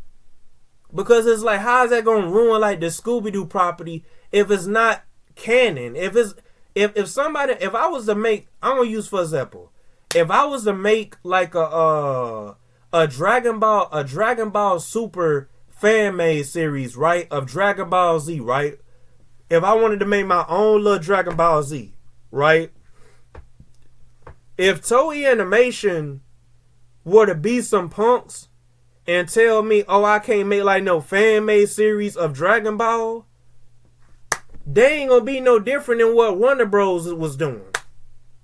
Because it's like, how is that gonna ruin like the Scooby-Doo property if it's not canon? If I was to make, I'm gonna use for example, if I was to make like a Dragon Ball Super fan made series, right, of Dragon Ball Z, right? If I wanted to make my own little Dragon Ball Z, right? If Toei Animation were to be some punks and tell me, oh, I can't make like no fan made series of Dragon Ball, they ain't gonna be no different than what Warner Bros was doing.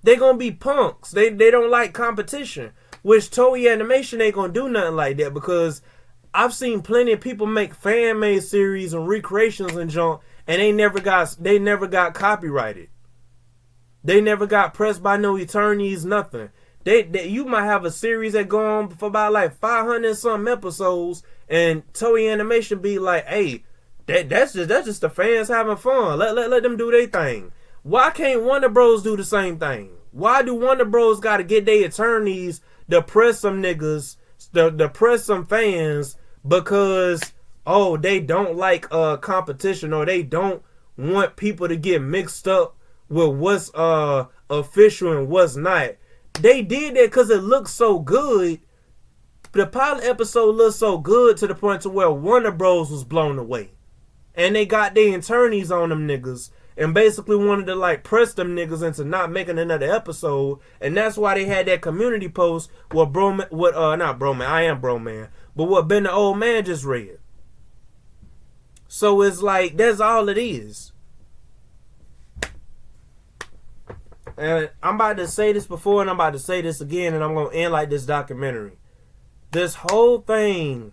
They gonna be punks. They don't like competition. Which Toei Animation ain't gonna do nothing like that, because I've seen plenty of people make fan made series and recreations and junk, and they never got copyrighted. They never got pressed by no attorneys, nothing. You might have a series that go on for about like 500 something episodes, and Toei Animation be like, hey, that's just the fans having fun. Let them do their thing. Why can't Warner Bros do the same thing? Why do Warner Bros gotta get their attorneys to press some niggas, to press some fans, because they don't like competition, or they don't want people to get mixed up with what's official and what's not. They did that because it looks so good. The pilot episode looked so good to the point to where Warner Bros was blown away, and they got their attorneys on them niggas and basically wanted to like press them niggas into not making another episode. And that's why they had that community post what I am Broman, but what Ben the Old Man just read. So it's like, that's all it is. And I'm about to say this before, and I'm about to say this again, and I'm going to end like this documentary. This whole thing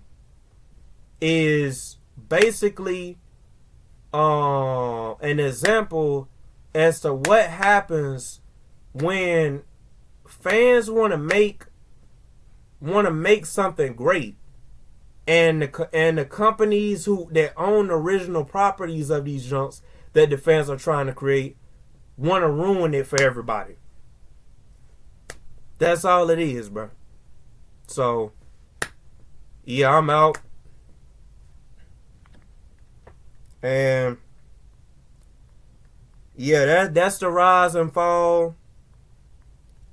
is basically an example as to what happens when fans want to make something great, and the companies that own the original properties of these junks that the fans are trying to create want to ruin it for everybody. That's all it is, bro. So, yeah, I'm out. And yeah, that's the rise and fall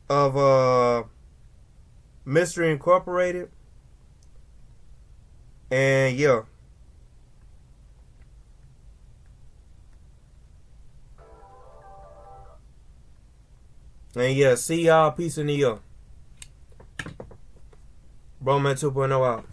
of Mystery Incorporated. And yeah. And yeah, see y'all. Peace in the year. Broman 2.0 out.